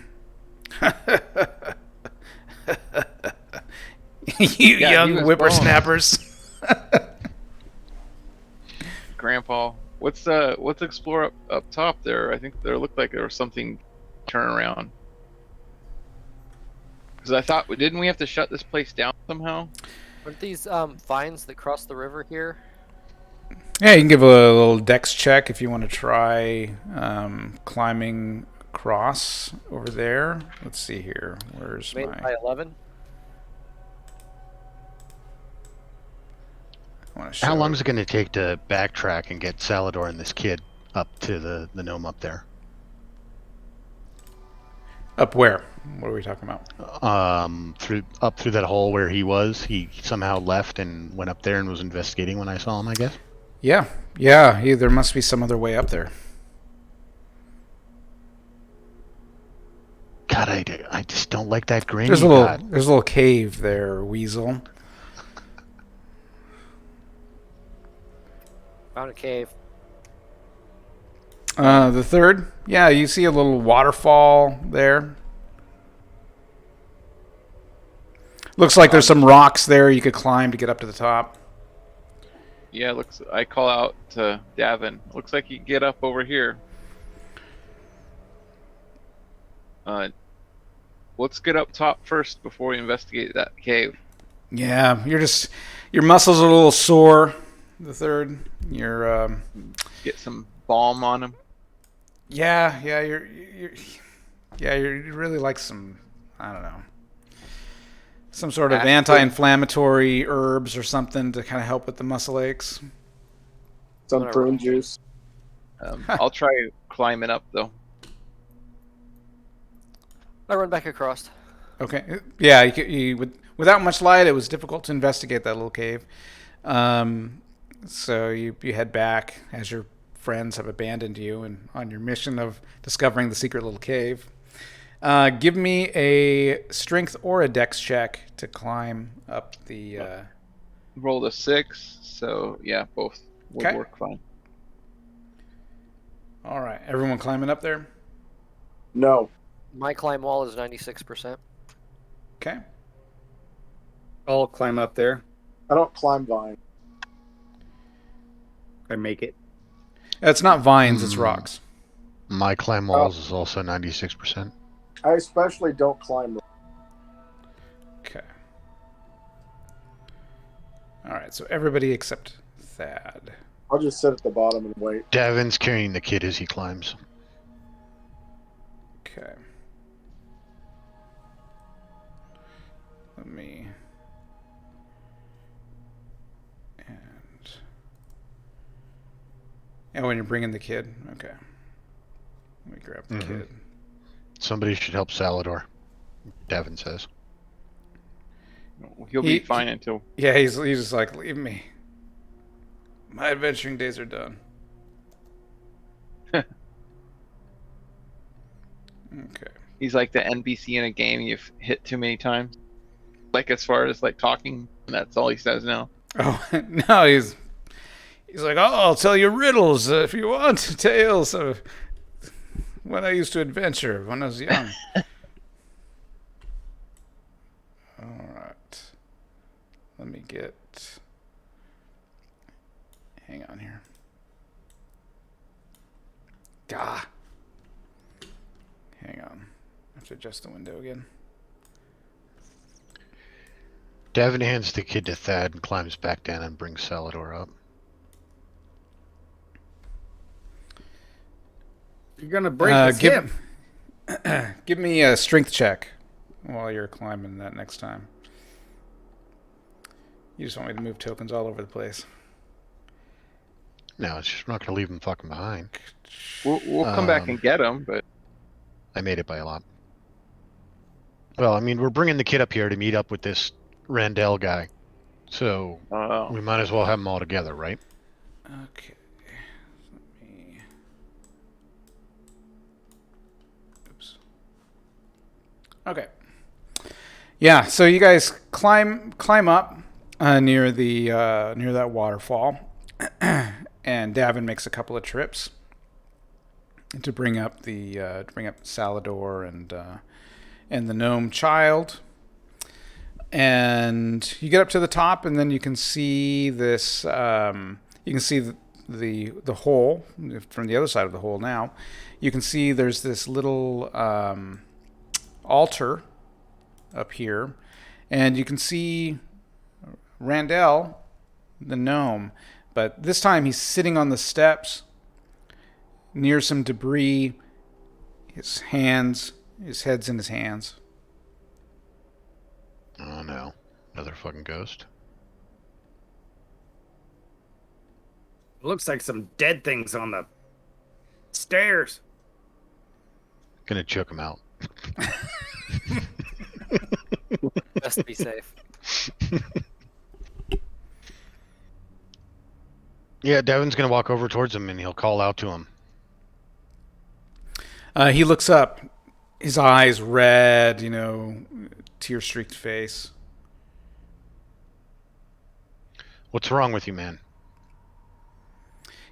Speaker 4: Yeah, he
Speaker 1: young
Speaker 4: was
Speaker 1: whippersnappers.
Speaker 4: Grandpa, let's explore up top there. I think there looked like there was something turn around. Because I thought, didn't we have to shut this place down somehow?
Speaker 2: Aren't these vines that cross the river here?
Speaker 1: Yeah, you can give a little dex check if you want to try climbing across over there. Let's see here. Where's
Speaker 2: Made
Speaker 1: my...
Speaker 2: by 11.
Speaker 1: I wanna show
Speaker 6: How long is it going to take to backtrack and get Salvador and this kid up to the gnome up there?
Speaker 1: Up where? What are we talking about?
Speaker 6: Through that hole where he was. He somehow left and went up there and was investigating when I saw him, I guess.
Speaker 1: Yeah, there must be some other way up there.
Speaker 6: God, I just don't like that grin.
Speaker 1: There's
Speaker 6: you got.
Speaker 1: a little cave there, Weasel.
Speaker 2: Found a cave.
Speaker 1: The third, yeah, you see a little waterfall there. Looks like there's some rocks there you could climb to get up to the top.
Speaker 4: Yeah, I call out to Davin. Looks like you can get up over here. Let's get up top first before we investigate that cave.
Speaker 1: Yeah, your muscles are a little sore. The third, you're
Speaker 4: Get some balm on him.
Speaker 1: you really like some, I don't know, some sort of anti-inflammatory herbs or something to kind of help with the muscle aches.
Speaker 3: Some prune juice.
Speaker 4: I'll try climbing up though.
Speaker 2: I run back across.
Speaker 1: Okay, yeah, without much light, it was difficult to investigate that little cave. So you head back as your friends have abandoned you and on your mission of discovering the secret little cave. Give me a strength or a dex check to climb up the...
Speaker 4: Rolled a 6, so yeah, both would
Speaker 1: Okay.
Speaker 4: work fine.
Speaker 1: All right, everyone climbing up there?
Speaker 3: No.
Speaker 2: My climb wall is 96%.
Speaker 1: Okay.
Speaker 5: I'll climb up there.
Speaker 3: I don't climb vine.
Speaker 5: I make it.
Speaker 1: It's not vines, it's rocks.
Speaker 6: My climb walls is also 96%.
Speaker 3: I especially don't climb.
Speaker 1: Okay. All right, so everybody except Thad.
Speaker 3: I'll just sit at the bottom and wait.
Speaker 6: Davin's carrying the kid as he climbs.
Speaker 1: Okay. Let me... And when you're bringing the kid? Okay. Let me grab the kid.
Speaker 6: Somebody should help Salador, Davin says.
Speaker 4: He'll be fine until...
Speaker 1: Yeah, he's just like, leave me. My adventuring days are done. Okay.
Speaker 4: He's like the NPC in a game you've hit too many times. Like as far as like talking, that's all he says now.
Speaker 1: Oh, no, he's like, oh, I'll tell you riddles if you want, tales of when I used to adventure when I was young. All right. Let me get... Hang on here. Gah. Hang on. I have to adjust the window again.
Speaker 6: Davin hands the kid to Thad and climbs back down and brings Salador up.
Speaker 5: You're gonna break his hip.
Speaker 1: Give me a strength check while you're climbing that next time. You just want me to move tokens all over the place.
Speaker 6: No, it's just not going to leave him fucking behind.
Speaker 4: We'll come back and get him, but...
Speaker 6: I made it by a lot. Well, I mean, we're bringing the kid up here to meet up with this Randell guy. So, we might as well have them all together, right?
Speaker 1: Okay. Let me... Oops. Okay. Yeah, so you guys climb up near that waterfall. And Davin makes a couple of trips to bring up Salador and the gnome child. And you get up to the top, and then you can see this. You can see the hole from the other side of the hole. Now, you can see there's this little altar up here, and you can see Randell, the gnome. But this time he's sitting on the steps near some debris. His head's in his hands.
Speaker 6: Oh no. Another fucking ghost.
Speaker 5: Looks like some dead things on the stairs.
Speaker 6: Gonna choke him out.
Speaker 2: Best to be safe.
Speaker 6: Yeah, Devin's gonna walk over towards him and he'll call out to him.
Speaker 1: He looks up, his eyes red, tear-streaked face.
Speaker 6: What's wrong with you, man?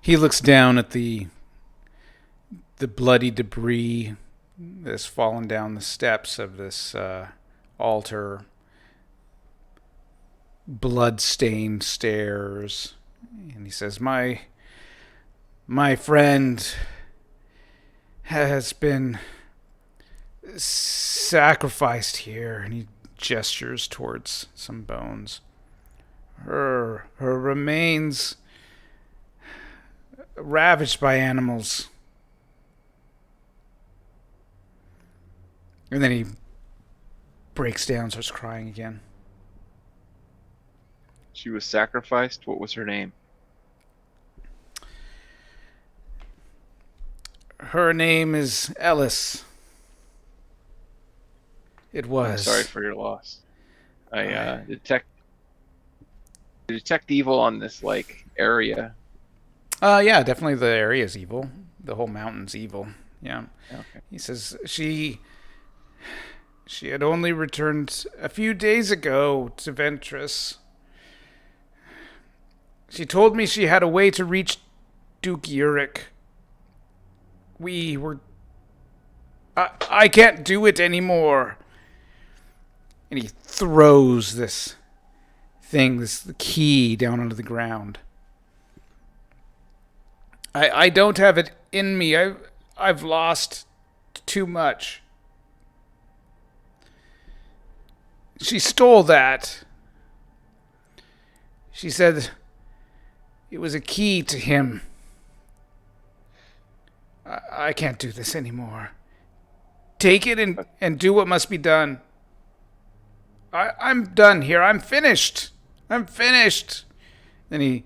Speaker 1: He looks down at the bloody debris that's fallen down the steps of this altar. Blood-stained stairs. And he says, My friend has been sacrificed here. And he gestures towards some bones. Her remains ravaged by animals. And then he breaks down, starts crying again.
Speaker 4: She was sacrificed. What was her name?
Speaker 1: Her name is Ellis. It was.
Speaker 4: I'm sorry for your loss. I detect evil on this area.
Speaker 1: Yeah, definitely the area is evil. The whole mountain's evil. Yeah.
Speaker 4: Okay.
Speaker 1: He says she had only returned a few days ago to Ventris. She told me she had a way to reach Duke Uric. I can't do it anymore. And he throws this key down onto the ground. I don't have it in me. I've lost too much. She stole that. She said it was a key to him. I can't do this anymore. Take it and do what must be done. I'm done here. I'm finished. I'm finished. Then he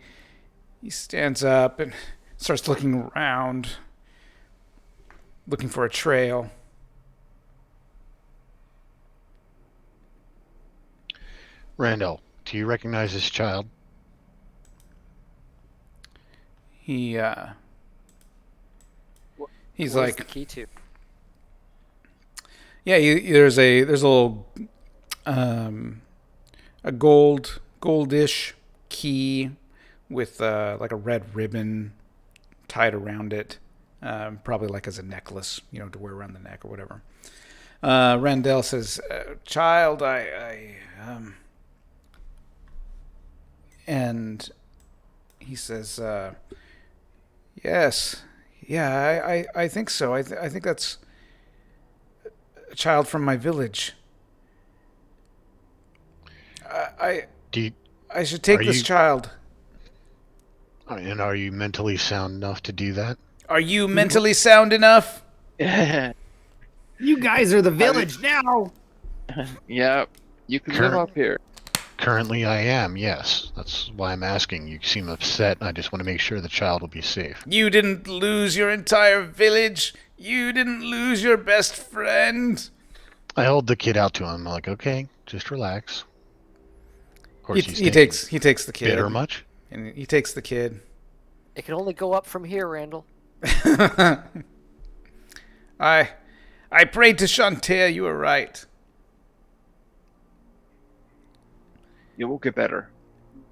Speaker 1: stands up and starts looking around, looking for a trail.
Speaker 6: Randall, do you recognize this child?
Speaker 1: He's
Speaker 2: Where's
Speaker 1: like,
Speaker 2: the key to?
Speaker 1: yeah. There's a little a goldish key with like a red ribbon tied around it, probably like as a necklace, to wear around the neck or whatever. Randall says, "Child, and he says, yes, yeah, I think so. I think that's a child from my village. I should take this child."
Speaker 6: And are you mentally sound enough to do that?
Speaker 1: Are you mentally sound enough?
Speaker 5: You guys are the village now.
Speaker 4: Yeah, you can live up here.
Speaker 6: Currently, I am, yes. That's why I'm asking. You seem upset, and I just want to make sure the child will be safe.
Speaker 1: You didn't lose your entire village. You didn't lose your best friend.
Speaker 6: I hold the kid out to him. I'm like, okay, just relax. Of course,
Speaker 1: He takes the kid.
Speaker 6: Bitter much?
Speaker 1: And he takes the kid.
Speaker 2: It can only go up from here, Randall.
Speaker 1: I prayed to Shantae. You were right.
Speaker 4: You will get better.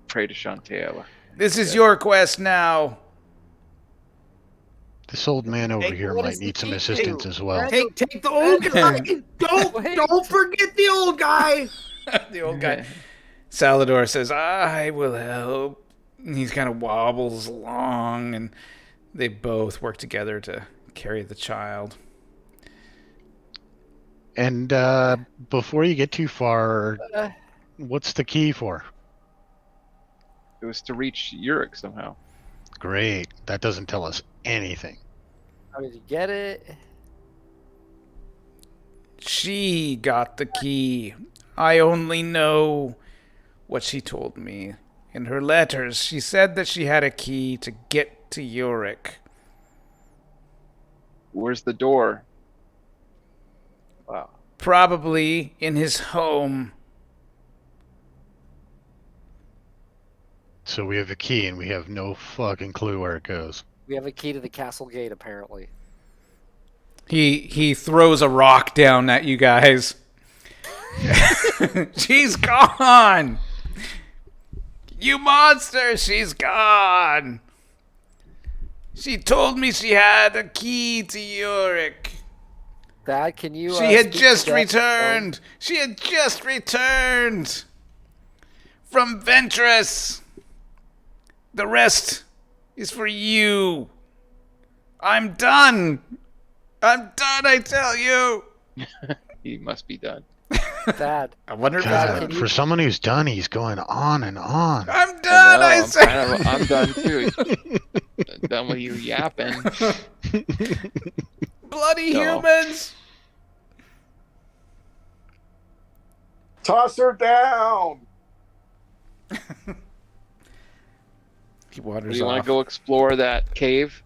Speaker 4: Pray to Shantae.
Speaker 1: This is your quest now.
Speaker 6: This old man over here
Speaker 5: what
Speaker 6: might
Speaker 5: does the
Speaker 6: need some
Speaker 5: key
Speaker 6: assistance
Speaker 5: do?
Speaker 6: as well.
Speaker 5: Take the old guy. Don't forget the old guy.
Speaker 1: The old guy. Salador says, "I will help." And he kind of wobbles along, and they both work together to carry the child.
Speaker 6: And before you get too far, what's the key for?
Speaker 4: It was to reach Yurik somehow.
Speaker 6: Great. That doesn't tell us anything.
Speaker 2: How did you get it?
Speaker 1: She got the key. I only know what she told me. In her letters, she said that she had a key to get to Yurik.
Speaker 4: Where's the door? Wow.
Speaker 1: Probably in his home.
Speaker 6: So we have a key, and we have no fucking clue where it goes.
Speaker 2: We have a key to the castle gate, apparently.
Speaker 1: He throws a rock down at you guys. She's gone! You monster, she's gone! She told me she had a key to Yurik.
Speaker 2: Thad, can you...
Speaker 1: She had
Speaker 2: speak
Speaker 1: just
Speaker 2: to that?
Speaker 1: returned! She had just returned! From Ventris! The rest is for you. I'm done! I'm done, I tell you!
Speaker 4: He must be done.
Speaker 2: Thad.
Speaker 1: I wonder if
Speaker 6: God, for someone who's done, he's going on and on.
Speaker 1: I'm done, I said!
Speaker 4: I'm done too. Done with you yapping.
Speaker 1: Bloody
Speaker 4: No.
Speaker 1: humans!
Speaker 3: Toss her down.
Speaker 1: He wanders
Speaker 4: Do you want
Speaker 1: off.
Speaker 4: to go explore that cave?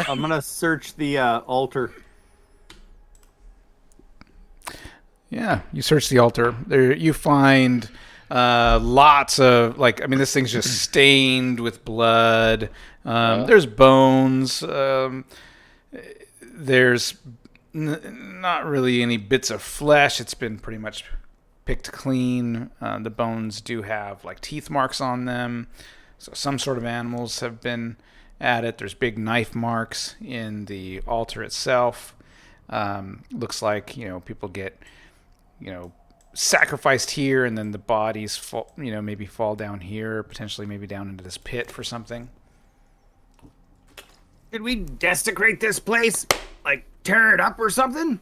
Speaker 5: I'm gonna search the altar.
Speaker 1: Yeah, you search the altar. There, you find lots of this thing's just stained with blood. There's bones. There's not really any bits of flesh. It's been pretty much picked clean. The bones do have teeth marks on them, so some sort of animals have been at it. There's big knife marks in the altar itself. Looks like people get sacrificed here, and then the bodies fall, maybe fall down here, potentially maybe down into this pit for something.
Speaker 5: Did we desecrate this place? Like tear it up or something?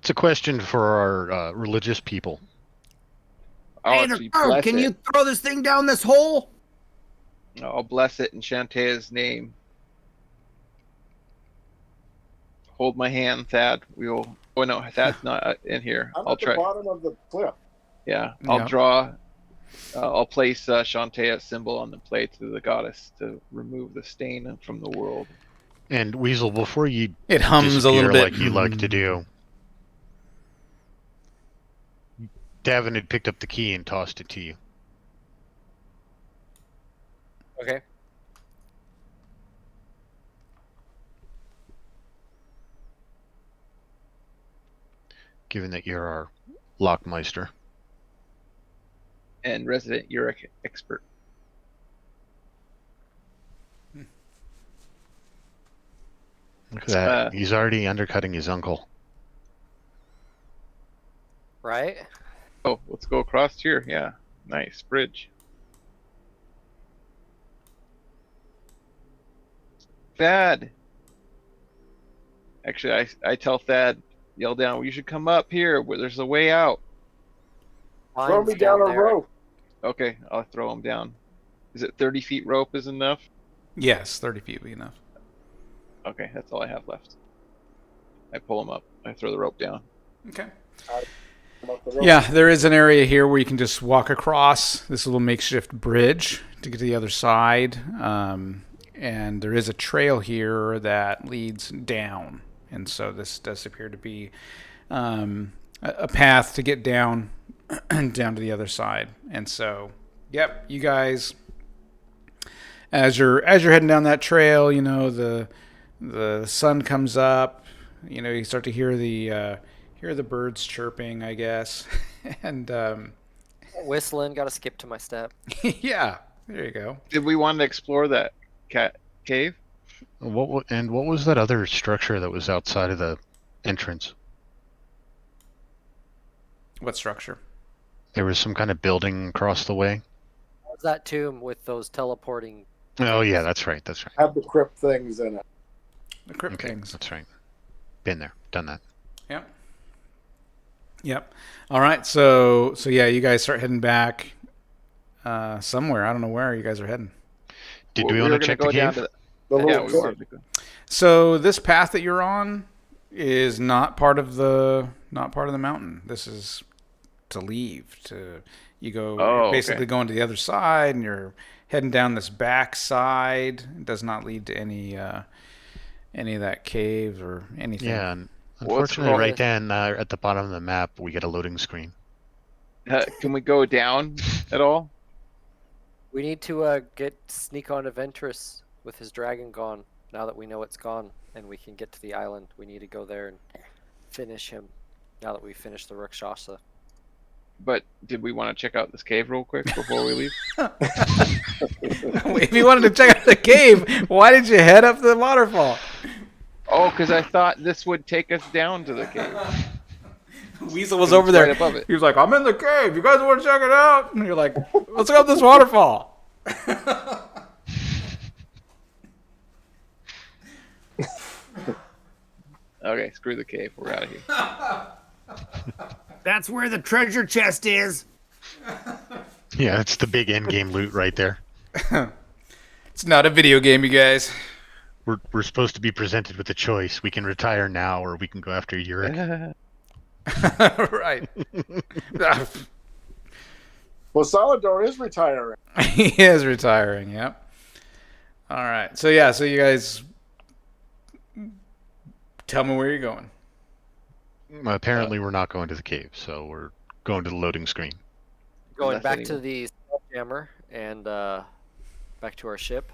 Speaker 6: It's a question for our religious people.
Speaker 4: I'll
Speaker 5: Hey,
Speaker 4: actually
Speaker 5: Nerf,
Speaker 4: bless
Speaker 5: can
Speaker 4: it.
Speaker 5: you throw this thing down this hole?
Speaker 4: I'll bless it in Shantaea's name. Hold my hand, Thad. We'll. Oh no, Thad's not in here.
Speaker 3: I'm
Speaker 4: I'll
Speaker 3: at the
Speaker 4: try.
Speaker 3: bottom of the cliff.
Speaker 4: Yeah, I'll
Speaker 1: Yeah.
Speaker 4: draw. I'll place Shantaea's symbol on the plate to the goddess to remove the stain from the world.
Speaker 6: And Weasel, before you
Speaker 1: It hums a little
Speaker 6: disappear
Speaker 1: bit.
Speaker 6: like you like to do, Davin had picked up the key and tossed it to you.
Speaker 2: Okay.
Speaker 6: Given that you're our lockmeister.
Speaker 4: And resident Uric expert.
Speaker 6: Look at that. He's already undercutting his uncle.
Speaker 2: Right?
Speaker 4: Oh, let's go across here. Yeah, nice bridge. Thad. Actually, I tell Thad, yell down. You should come up here. Where there's a way out.
Speaker 3: Throw
Speaker 2: Mine's
Speaker 3: me down a
Speaker 2: there.
Speaker 3: rope.
Speaker 4: Okay, I'll throw him down. Is it 30 feet rope is enough?
Speaker 1: Yes, 30 feet would be enough.
Speaker 4: Okay, that's all I have left. I pull him up. I throw the rope down.
Speaker 1: Okay.
Speaker 3: Come up the rope.
Speaker 1: Yeah, there is an area here where you can just walk across this little makeshift bridge to get to the other side. And there is a trail here that leads down. And so this does appear to be a path to get down down to the other side. And so, yep, you guys, as you're heading down that trail, you know, the sun comes up. You know, you start to hear the birds chirping, I guess, and
Speaker 2: Whistling, gotta skip to my step.
Speaker 1: yeah, there you go.
Speaker 4: Did we want to explore that cat cave?
Speaker 6: What was that other structure that was outside of the entrance?
Speaker 1: What structure?
Speaker 6: There was some kind of building across the way.
Speaker 2: How's that tomb with those teleporting?
Speaker 6: Oh yeah, that's right. That's right.
Speaker 3: Have the crypt things in it.
Speaker 1: The crypt
Speaker 6: Okay,
Speaker 1: things.
Speaker 6: that's right. Been there, done that.
Speaker 1: Yep. Yep. All right. So yeah, you guys start heading back somewhere. I don't know where you guys are heading.
Speaker 6: Did
Speaker 4: Well,
Speaker 6: we
Speaker 4: were
Speaker 6: want to
Speaker 4: gonna
Speaker 6: check the
Speaker 4: go down
Speaker 6: cave?
Speaker 4: to
Speaker 3: The
Speaker 4: yeah,
Speaker 3: little
Speaker 4: we
Speaker 3: crypt.
Speaker 4: wanted to go.
Speaker 1: So this path that you're on is not part of the mountain. This is to leave. You go
Speaker 4: Oh,
Speaker 1: basically
Speaker 4: okay.
Speaker 1: going to the other side, and you're heading down this back side. It does not lead to any of that cave or anything.
Speaker 6: Yeah, and
Speaker 4: Well, let's
Speaker 6: unfortunately,
Speaker 4: roll
Speaker 6: right
Speaker 2: it.
Speaker 6: then at the bottom of the map, we get a loading screen.
Speaker 4: Can we go down at all?
Speaker 2: We need to sneak onto Ventris with his dragon gone. Now that we know it's gone and we can get to the island, we need to go there and finish him. Now that we finished the Rakshasa.
Speaker 4: But did we want to check out this cave real quick before we leave?
Speaker 1: If you wanted to check out the cave, why did you head up the waterfall?
Speaker 4: Oh, because I thought this would take us down to the cave.
Speaker 1: Weasel was
Speaker 4: It's
Speaker 1: over there.
Speaker 4: right above it.
Speaker 1: He was like, "I'm in the cave. You guys want to check it out?" And you're like, "Let's go up this waterfall."
Speaker 4: Okay, screw the cave. We're out of here.
Speaker 5: That's where the treasure chest is.
Speaker 6: Yeah, it's the big end game loot right there.
Speaker 1: It's not a video game, you guys.
Speaker 6: We're supposed to be presented with a choice. We can retire now, or we can go after Uric.
Speaker 1: Right.
Speaker 3: Well, Salador is retiring.
Speaker 1: He is retiring. Yep. All right. So yeah. So you guys, tell me where you're going.
Speaker 6: Apparently, we're not going to the cave, so we're going to the loading screen.
Speaker 2: Going
Speaker 4: Unless
Speaker 2: back to
Speaker 4: anyone-
Speaker 2: the Spelljammer and back to our ship.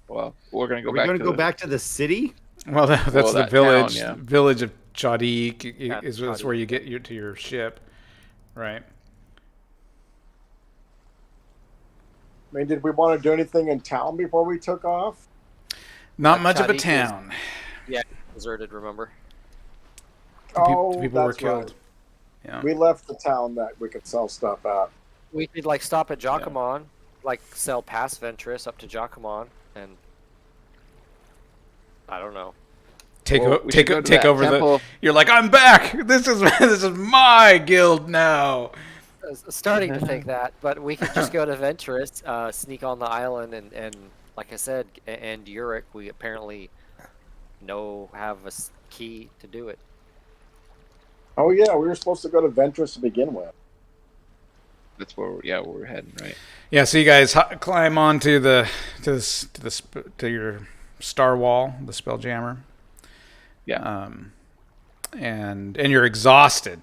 Speaker 4: Well, we're gonna go
Speaker 5: Are we
Speaker 4: back
Speaker 5: going
Speaker 4: to
Speaker 5: to go
Speaker 4: the,
Speaker 5: back to the city?
Speaker 1: Well, that's
Speaker 4: Well,
Speaker 1: the
Speaker 4: that
Speaker 1: village.
Speaker 4: town, yeah.
Speaker 1: Village of Chaudik
Speaker 2: Yeah,
Speaker 1: is
Speaker 2: Chaudik.
Speaker 1: where you get to your ship, right?
Speaker 3: I mean, did we want to do anything in town before we took off?
Speaker 1: Not much of a
Speaker 2: Chaudik is-
Speaker 1: town.
Speaker 2: Deserted, remember?
Speaker 3: Oh,
Speaker 1: People were
Speaker 3: that's
Speaker 1: killed.
Speaker 3: right.
Speaker 1: Yeah.
Speaker 3: We left the town that we could sell stuff at.
Speaker 2: We could like stop at Jacquemont, like sell past Ventris up to Jacquemont, and I don't know.
Speaker 1: take
Speaker 4: Well, we should go to
Speaker 1: take
Speaker 4: that
Speaker 1: over
Speaker 4: temple.
Speaker 1: You're like, I'm back. This is my guild now.
Speaker 2: I was starting to think that, but we could just go to Ventris, sneak on the island, and like I said, and Uric, we apparently have a key to do it.
Speaker 3: Oh yeah, we were supposed to go to Ventris to begin with.
Speaker 4: That's where we're heading, right?
Speaker 1: Yeah, so you guys climb onto to your star wall, the Spelljammer.
Speaker 4: Yeah.
Speaker 1: And you're exhausted.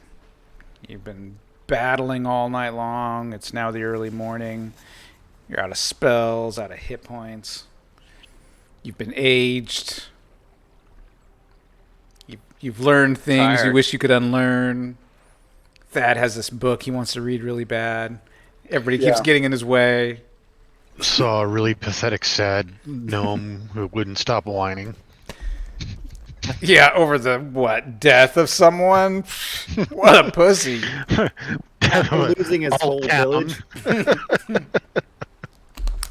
Speaker 1: You've been battling all night long. It's now the early morning. You're out of spells, out of hit points. You've been aged. You've learned things you wish you could unlearn. Thad has this book he wants to read really bad. Everybody keeps getting in his way.
Speaker 6: Saw a really pathetic, sad gnome who wouldn't stop whining.
Speaker 1: Yeah, over the death of someone? What a pussy.
Speaker 5: After losing his whole village.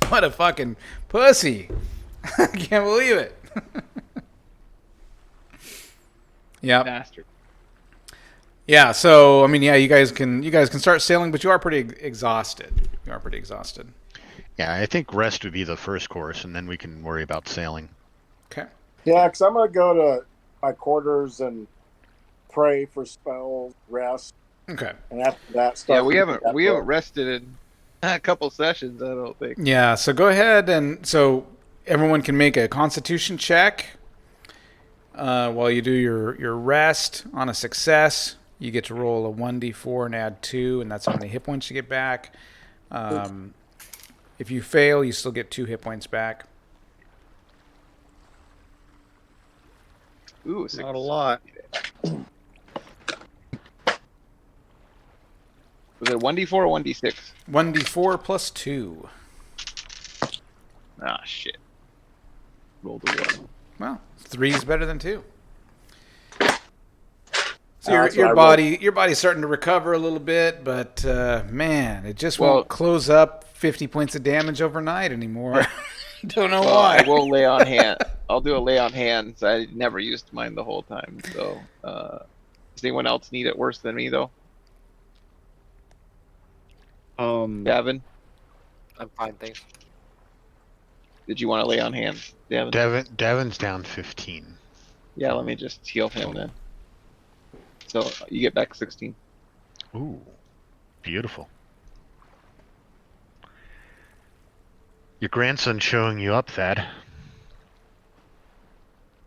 Speaker 1: What a fucking pussy. I can't believe it. Yeah.
Speaker 4: Bastard.
Speaker 1: Yeah, so I mean, yeah, you guys can start sailing, but you are pretty exhausted.
Speaker 6: Yeah, I think rest would be the first course, and then we can worry about sailing.
Speaker 1: Okay.
Speaker 3: Yeah, because I'm going to go to my quarters and pray for spells, rest,
Speaker 1: Okay.
Speaker 3: and after that, start.
Speaker 4: Yeah, we haven't rested in a couple sessions, I don't think.
Speaker 1: Yeah, so go ahead and so everyone can make a Constitution check while you do your rest. On a success, you get to roll a 1d4 and add 2, and that's how many hit points you get back. If you fail, you still get 2 hit points back.
Speaker 4: Ooh,
Speaker 5: Not a lot.
Speaker 4: Was it 1d4 or 1d6?
Speaker 1: 1d4 plus 2.
Speaker 4: Ah, shit. Rolled a 1.
Speaker 1: Well, 3 is better than 2. So
Speaker 3: That's
Speaker 1: your
Speaker 3: what I
Speaker 1: body's starting to recover a little bit, but man, it just
Speaker 4: Well-
Speaker 1: won't close up 50 points of damage overnight anymore. Don't know
Speaker 4: Well,
Speaker 1: why.
Speaker 4: I will lay on hand. I'll do a lay on hands. I never used mine the whole time. So, does anyone else need it worse than me, though? Davin,
Speaker 2: I'm fine, thanks.
Speaker 4: did you want to lay on hands, Davin?
Speaker 6: Devin's down 15.
Speaker 4: Yeah, let me just heal him then. So you get back 16.
Speaker 6: Ooh, beautiful. Your grandson's showing you up, Thad.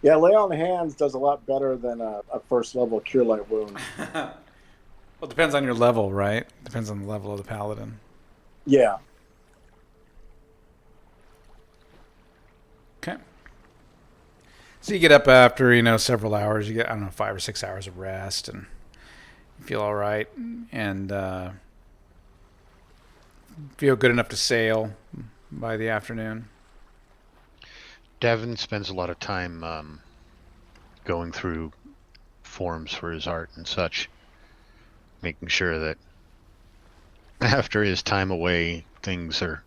Speaker 3: Yeah, lay on hands does a lot better than a first level cure light wound.
Speaker 1: Well, it depends on your level, right? Depends on the level of the paladin.
Speaker 3: Yeah.
Speaker 1: Okay. So you get up after, several hours. You get, 5 or 6 hours of rest, and you feel all right, and feel good enough to sail by the afternoon.
Speaker 6: Devin spends a lot of time going through forms for his art and such, making sure that after his time away, things are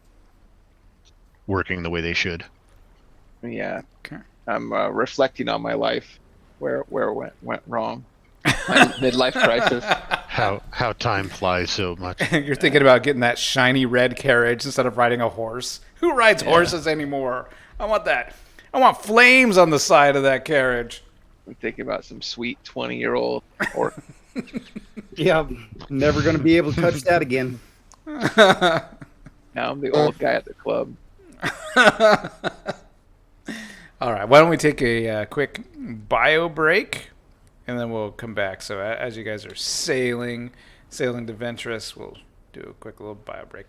Speaker 6: working the way they should.
Speaker 4: Yeah.
Speaker 1: Okay.
Speaker 4: I'm reflecting on my life, where it went wrong. My midlife crisis.
Speaker 6: How time flies so much.
Speaker 1: You're thinking about getting that shiny red carriage instead of riding a horse. Who rides horses anymore? I want that. I want flames on the side of that carriage.
Speaker 4: I'm thinking about some sweet 20-year-old or
Speaker 5: Yeah, I'm never going to be able to touch that again.
Speaker 4: now I'm the old guy at the club.
Speaker 1: All right, why don't we take a quick bio break, and then we'll come back. So as you guys are sailing to Ventris, we'll do a quick little bio break.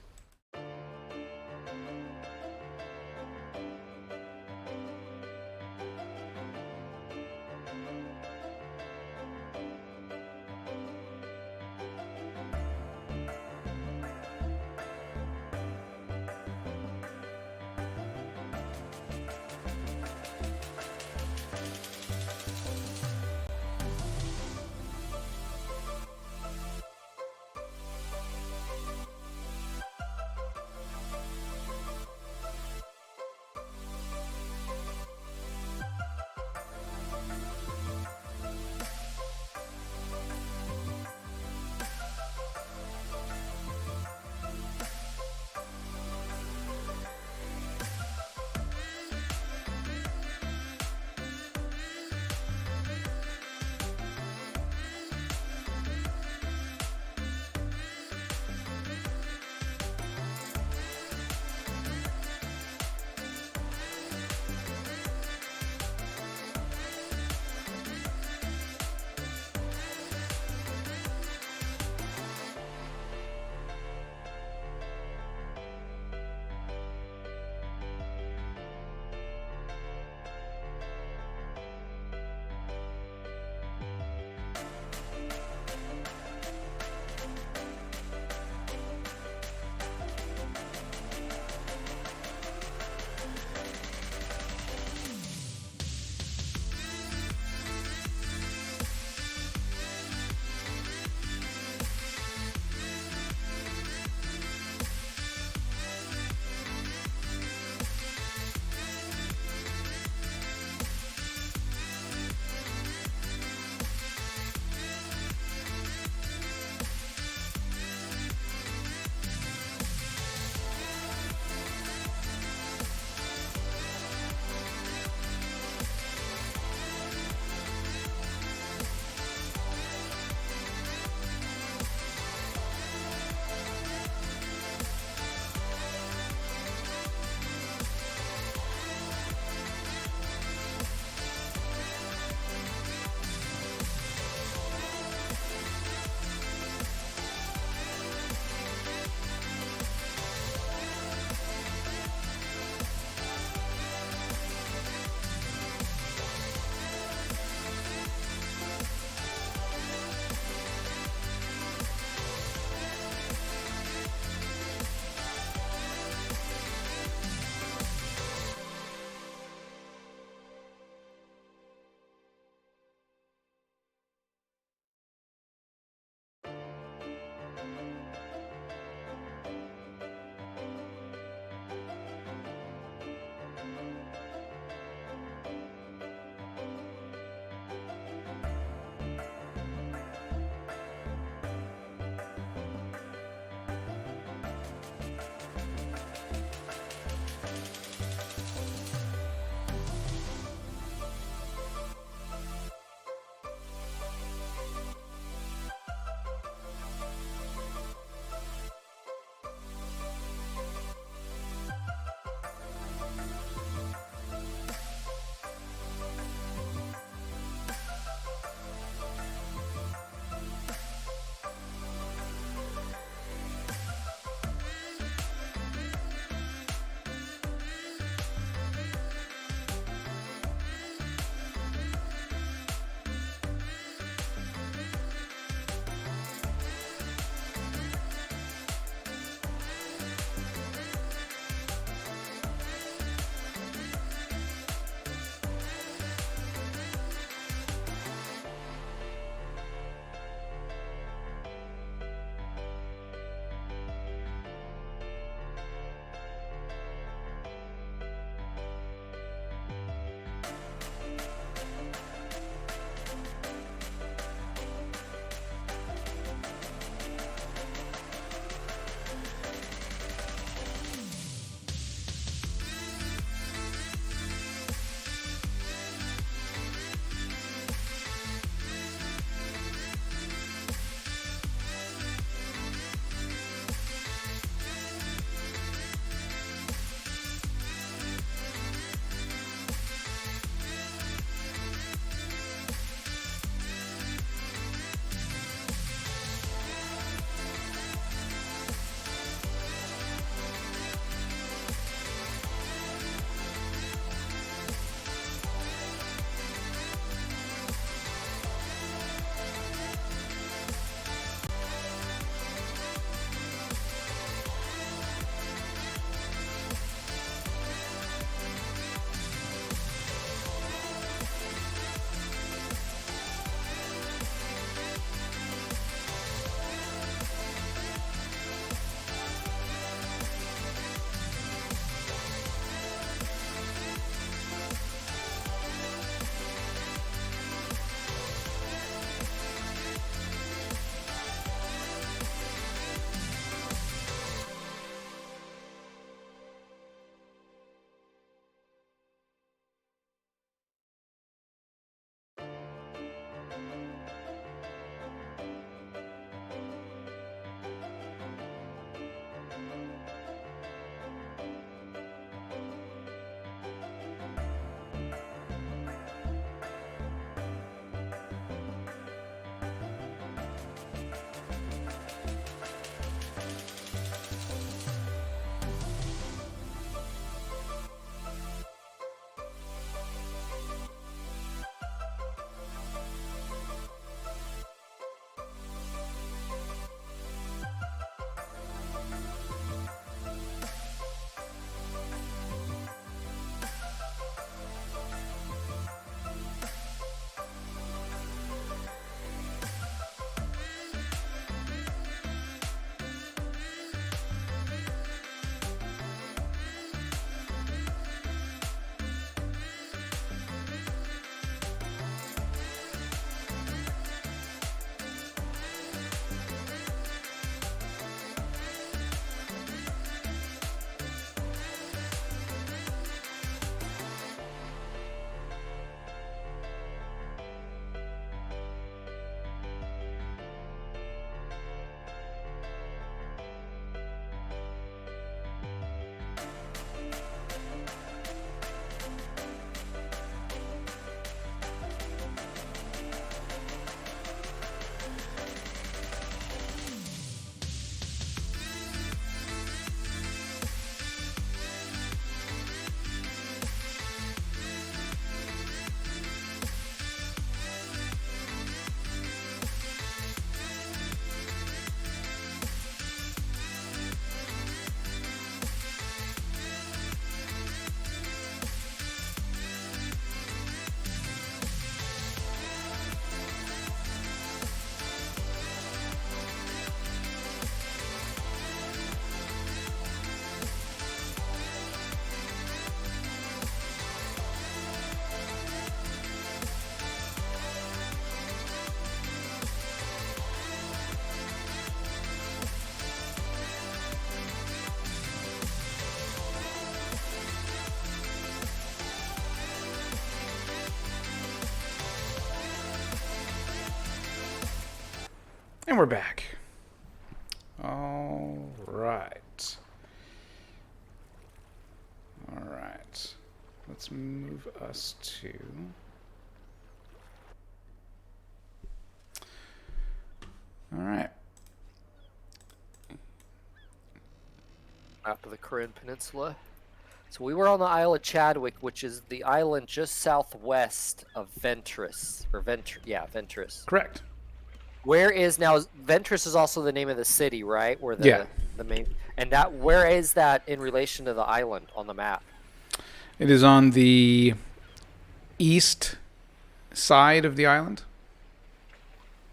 Speaker 1: And we're back. All right. All right. Let's move us to... All right.
Speaker 2: Map of the Corinne Peninsula. So we were on the Isle of Chadwick, which is the island just southwest of Ventris. Ventris.
Speaker 1: Correct.
Speaker 2: Where is now Ventris is also the name of the city, right? Where the main and that where is that in relation to the island on the map?
Speaker 1: It is on the east side of the island.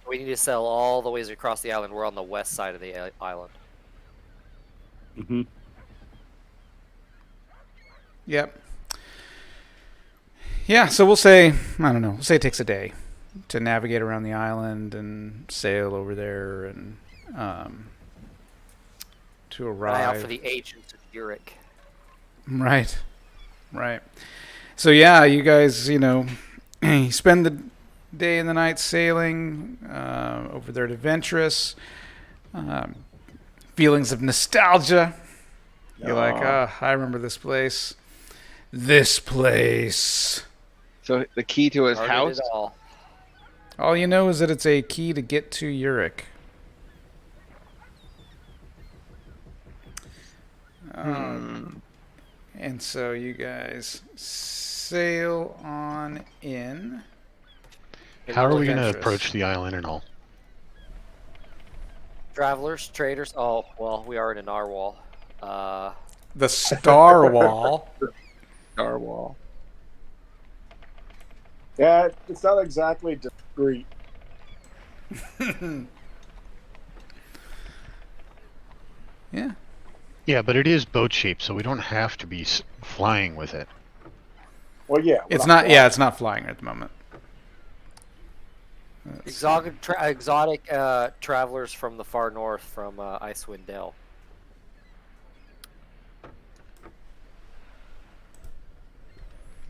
Speaker 2: We need to sail all the ways across the island. We're on the west side of the island.
Speaker 5: Mm-hmm.
Speaker 1: Yep. Yeah, so we'll say, I don't know, we'll say it takes a day to navigate around the island and sail over there and to arrive.
Speaker 2: Eye out for the agents of Uric.
Speaker 1: Right. So yeah, you guys, you spend the day and the night sailing over there to Ventris. Feelings of nostalgia. You're like, I remember this place. This place.
Speaker 4: So the key to his
Speaker 2: Started
Speaker 4: house.
Speaker 2: it all.
Speaker 1: All you know is that it's a key to get to Uric. And so you guys sail on in.
Speaker 6: How are we going to
Speaker 1: Ventris.
Speaker 6: approach the island and all?
Speaker 2: Travelers, traders. Oh, well, we are in a narwhal.
Speaker 1: The Star Wall.
Speaker 4: Star Wall.
Speaker 3: Yeah, it's not exactly discreet.
Speaker 1: Yeah.
Speaker 6: Yeah, but it is boat shaped, so we don't have to be flying with it.
Speaker 3: Well, yeah.
Speaker 1: It's not. Yeah, it's not flying at the moment.
Speaker 2: Exotic travelers from the far north from Icewind Dale.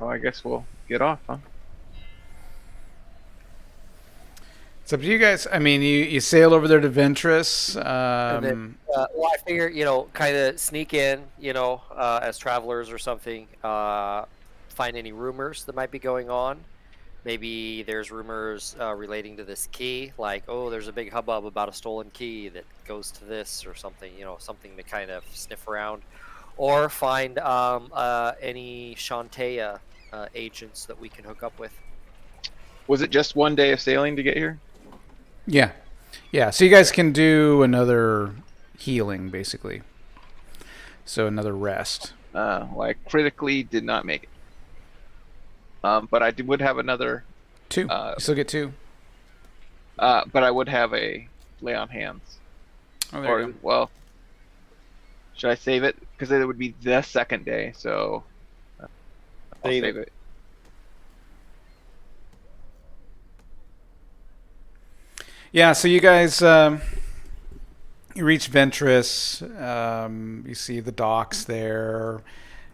Speaker 4: Oh, I guess we'll get off, huh?
Speaker 1: It's up to you guys. I mean, you sail over there to Ventris.
Speaker 2: And then, well, I figure, kind of sneak in, as travelers or something, find any rumors that might be going on. Maybe there's rumors relating to this key, like, oh, there's a big hubbub about a stolen key that goes to this or something, something to kind of sniff around. Or find any Shantaea agents that we can hook up with.
Speaker 4: Was it just one day of sailing to get here?
Speaker 1: Yeah. So you guys can do another healing, basically. So another rest.
Speaker 4: Well, I critically did not make it. But I would have another.
Speaker 1: 2. You still get 2.
Speaker 4: But I would have a lay on hands.
Speaker 1: Oh, there you go.
Speaker 4: Well, should I save it? Because it would be the second day, so I'll
Speaker 5: Save
Speaker 4: save
Speaker 5: it.
Speaker 4: it.
Speaker 1: Yeah, so you guys, you reach Ventris. You see the docks there.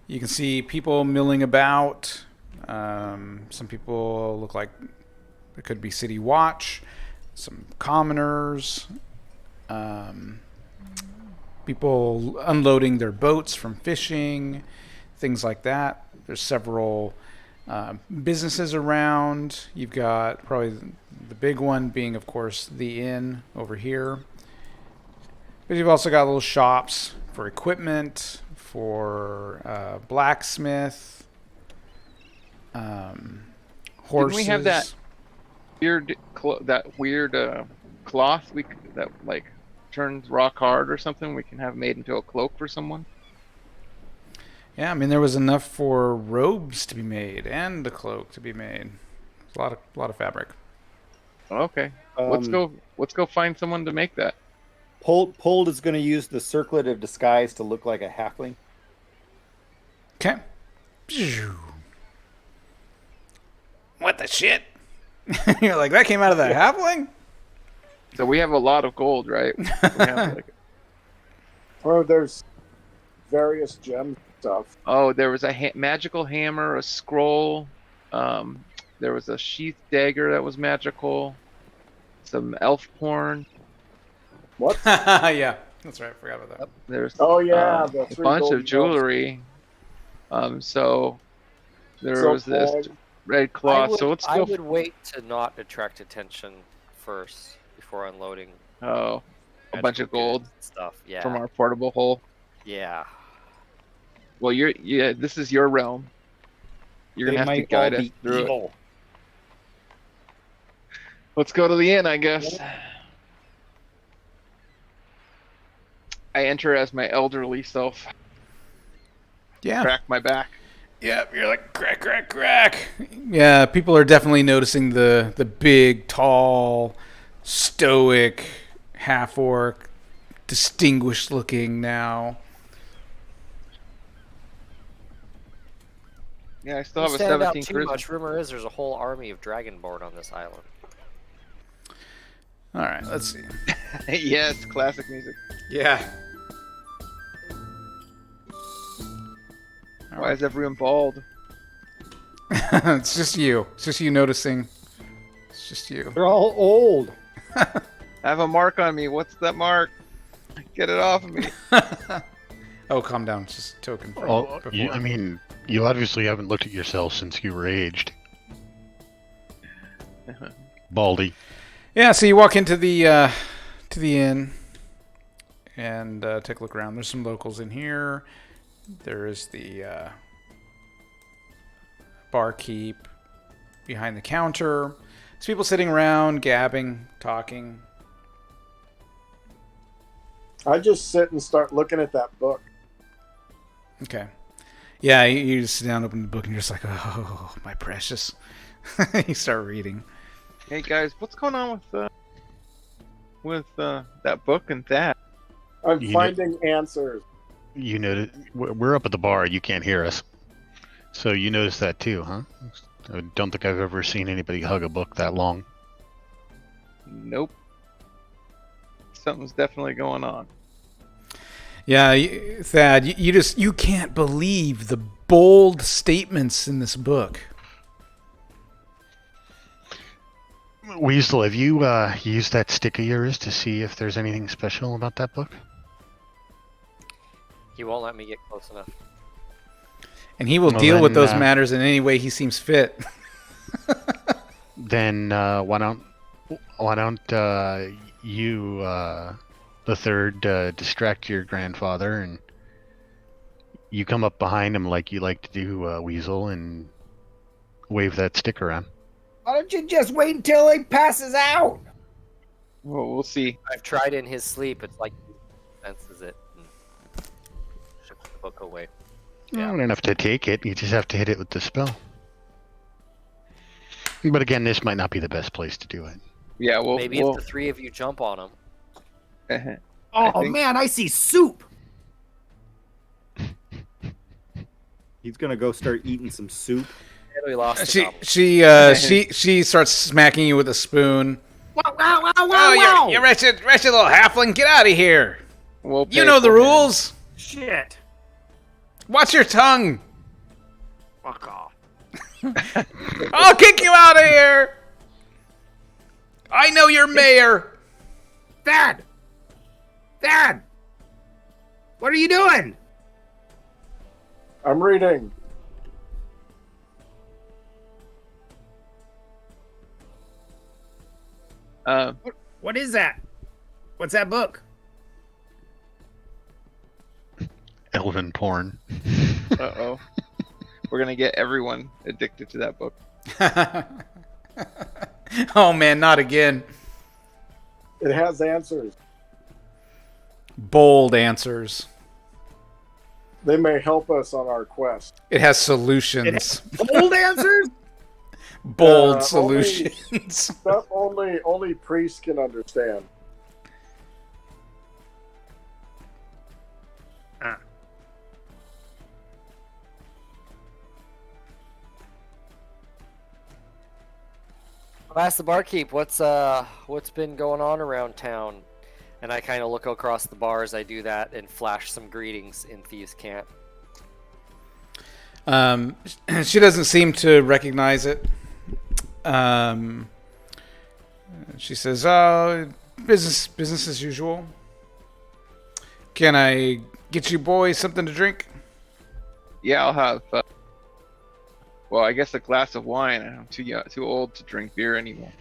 Speaker 1: You can see people milling about. Some people look like it could be City Watch. Some commoners. People unloading their boats from fishing. Things like that. There's several businesses around. You've got probably the big one being, of course, the inn over here. But you've also got little shops for equipment, for blacksmith, horses.
Speaker 4: Didn't we have that weird cloth that like turns rock hard or something? We can have made into a cloak for someone.
Speaker 1: Yeah, I mean there was enough for robes to be made and a cloak to be made. It's a lot of fabric.
Speaker 4: Okay, let's go find someone to make that.
Speaker 5: Pold is going to use the circlet of disguise to look like a halfling.
Speaker 1: Okay. What the shit? You're like, that came out of the halfling?
Speaker 4: So we have a lot of gold, right? We have, like,
Speaker 3: Or there's various gem stuff.
Speaker 4: oh, there was a magical hammer, a scroll. There was a sheath dagger that was magical. Some elf porn.
Speaker 3: What?
Speaker 1: Yeah, that's right. I forgot about that.
Speaker 4: There's
Speaker 3: Oh, yeah, the
Speaker 4: a
Speaker 3: 3
Speaker 4: bunch
Speaker 3: golden
Speaker 4: of jewelry. So there
Speaker 3: So
Speaker 4: was this
Speaker 3: bag.
Speaker 4: red
Speaker 2: I
Speaker 4: cloth.
Speaker 2: would,
Speaker 4: So let's
Speaker 2: I
Speaker 4: go.
Speaker 2: would wait to not attract attention first before unloading
Speaker 4: Oh, a bunch of
Speaker 2: magical
Speaker 4: gold
Speaker 2: goods and stuff. Yeah.
Speaker 4: from our portable hole.
Speaker 2: Yeah.
Speaker 4: Well, this is your realm. You're
Speaker 5: They
Speaker 4: gonna have to
Speaker 5: might all
Speaker 4: guide us
Speaker 5: be
Speaker 4: through it.
Speaker 5: evil.
Speaker 4: Let's go to the inn, I guess. I enter as my elderly self.
Speaker 1: Yeah.
Speaker 4: Crack my back.
Speaker 1: Yeah, you're like crack, crack, crack. Yeah, people are definitely noticing the big, tall, stoic half orc, distinguished looking now.
Speaker 4: Yeah, I still
Speaker 2: Don't
Speaker 4: have a
Speaker 2: stand out
Speaker 4: 17
Speaker 2: too
Speaker 4: charisma.
Speaker 2: much. Rumor is there's a whole army of dragonborn on this island.
Speaker 1: All right, let's see.
Speaker 4: Yes, classic music.
Speaker 1: Yeah.
Speaker 4: Why is everyone bald?
Speaker 1: It's just you. It's just you noticing. It's just you.
Speaker 5: They're all old.
Speaker 4: I have a mark on me. What's that mark? Get it off of me.
Speaker 1: Oh, calm down. It's just a token from
Speaker 6: Oh,
Speaker 1: before.
Speaker 6: I mean, you obviously haven't looked at yourself since you were aged. Baldy.
Speaker 1: Yeah, so you walk into the inn and take a look around. There's some locals in here. There is the barkeep behind the counter. There's people sitting around, gabbing, talking.
Speaker 3: I just sit and start looking at that book.
Speaker 1: Okay. Yeah, you just sit down, open the book, and you're just like, oh, my precious. You start reading.
Speaker 4: Hey guys, what's going on with that book and that?
Speaker 3: I'm
Speaker 6: You
Speaker 3: finding answers.
Speaker 6: You notice we're up at the bar. You can't hear us, so you noticed that too, huh? I don't think I've ever seen anybody hug a book that long.
Speaker 4: Nope. Something's definitely going on.
Speaker 1: Yeah, Thad, you can't believe the bold statements in this book.
Speaker 6: Weasel, have you used that stick of yours to see if there's anything special about that book?
Speaker 2: He won't let me get close enough.
Speaker 1: And he will
Speaker 6: Well,
Speaker 1: deal with
Speaker 6: then,
Speaker 1: those matters in any way he seems fit.
Speaker 6: Then why don't you, the third, distract your grandfather, and you come up behind him like you like to do, Weasel, and wave that stick around.
Speaker 5: Why don't you just wait until he passes out?
Speaker 4: Well, we'll see.
Speaker 2: I've tried in his sleep. It's like he senses it and shifts the book away.
Speaker 6: You don't have to take it. You just have to hit it with the spell. But again, this might not be the best place to do it.
Speaker 4: Yeah,
Speaker 2: Maybe if the three of you jump on him.
Speaker 5: Oh
Speaker 4: think-
Speaker 5: man, I see soup. He's gonna go start eating some soup.
Speaker 2: We lost the
Speaker 1: She starts smacking you with a spoon.
Speaker 5: Wow, wow, wow, wow,
Speaker 1: Oh,
Speaker 5: wow!
Speaker 1: you wretched little halfling! Get out of here!
Speaker 4: We'll
Speaker 1: You
Speaker 4: pay
Speaker 1: know the
Speaker 4: for him.
Speaker 1: rules.
Speaker 5: Shit!
Speaker 1: Watch your tongue.
Speaker 5: Fuck off!
Speaker 1: I'll kick you out of here. I know your mayor.
Speaker 5: Dad! Dad! What are you doing?
Speaker 3: I'm reading.
Speaker 5: What is that? What's that book?
Speaker 6: Elven porn.
Speaker 4: Uh-oh. We're gonna get everyone addicted to that book.
Speaker 1: Oh man, not again.
Speaker 3: It has answers.
Speaker 1: Bold answers.
Speaker 3: They may help us on our quest.
Speaker 1: It has solutions.
Speaker 5: Old answers?
Speaker 1: Bold
Speaker 3: only-
Speaker 1: solutions.
Speaker 3: Stuff only priests can understand.
Speaker 2: I'll ask the barkeep what's been going on around town, and I kind of look across the bar as I do that and flash some greetings in Thieves' Cant.
Speaker 1: She doesn't seem to recognize it. She says, "Oh, business as usual. Can I get you boys something to drink?
Speaker 4: Yeah, I'll have. Well, I guess a glass of wine. I'm too old to drink beer anymore.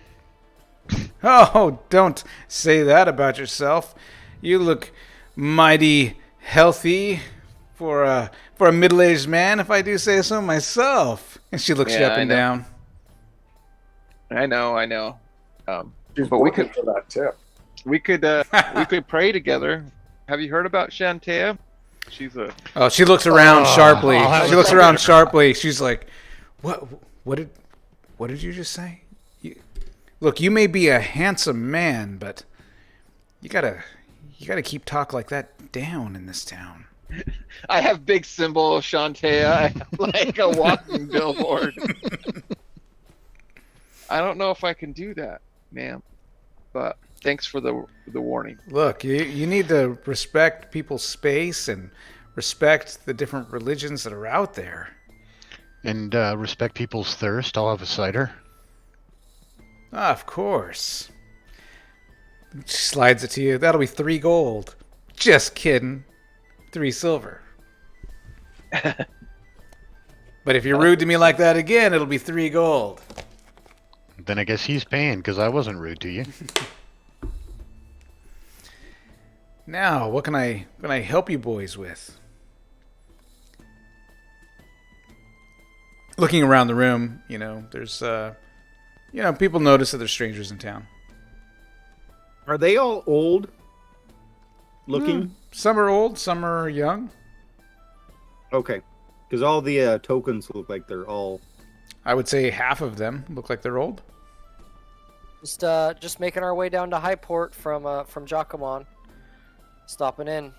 Speaker 1: Oh, don't say that about yourself. You look mighty healthy for a middle-aged man, if I do say so myself. And she looks you
Speaker 4: Yeah,
Speaker 1: up
Speaker 4: I
Speaker 1: and
Speaker 4: know.
Speaker 1: down.
Speaker 4: I know.
Speaker 3: She's
Speaker 4: But we
Speaker 3: working
Speaker 4: could-
Speaker 3: for that tip.
Speaker 4: We could pray together. Have you heard about Shantea? She's a.
Speaker 1: Oh, she looks around sharply.
Speaker 6: I'll have
Speaker 1: She
Speaker 6: a
Speaker 1: looks
Speaker 6: second.
Speaker 1: around sharply. She's like, What did you just say? Look, you may be a handsome man, but you gotta keep talk like that down in this town.
Speaker 4: I have big symbol of Shantea, like a walking billboard. I don't know if I can do that, ma'am. But thanks for the warning.
Speaker 1: Look, you need to respect people's space and respect the different religions that are out there.
Speaker 6: And respect people's thirst. I'll have a cider.
Speaker 1: Of course. She slides it to you. That'll be 3 gold. Just kidding. 3 silver. But if you're rude to me like that again, it'll be 3 gold.
Speaker 6: Then I guess he's paying because I wasn't rude to you.
Speaker 1: Now, what can I help you boys with? Looking around the room, there's people notice that there's strangers in town.
Speaker 5: Are they all old looking?
Speaker 1: Some are old, some are young.
Speaker 5: Okay. Because all the tokens look like they're all...
Speaker 1: I would say half of them look like they're old.
Speaker 2: Just making our way down to Highport from Jacquemont. Stopping in.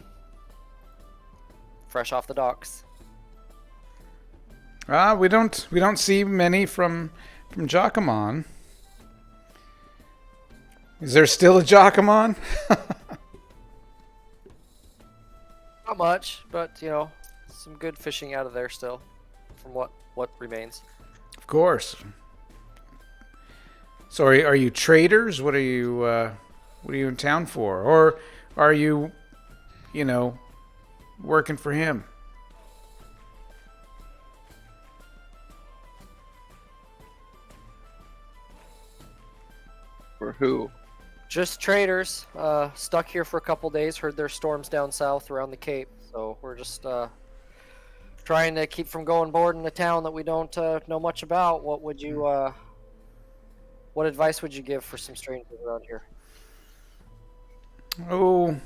Speaker 2: Fresh off the docks.
Speaker 1: We don't see many from Jacquemont. Is there still a Jacquemont?
Speaker 2: Not much, but some good fishing out of there still, from what remains.
Speaker 1: Of course. So are you traders? What are you in town for? Or are you, working for him?
Speaker 4: For who?
Speaker 2: Just traders. Stuck here for a couple days. Heard there's storms down south around the Cape, so we're just trying to keep from going boarding a town that we don't know much about. What advice would you give for some strangers around here?
Speaker 1: Oh,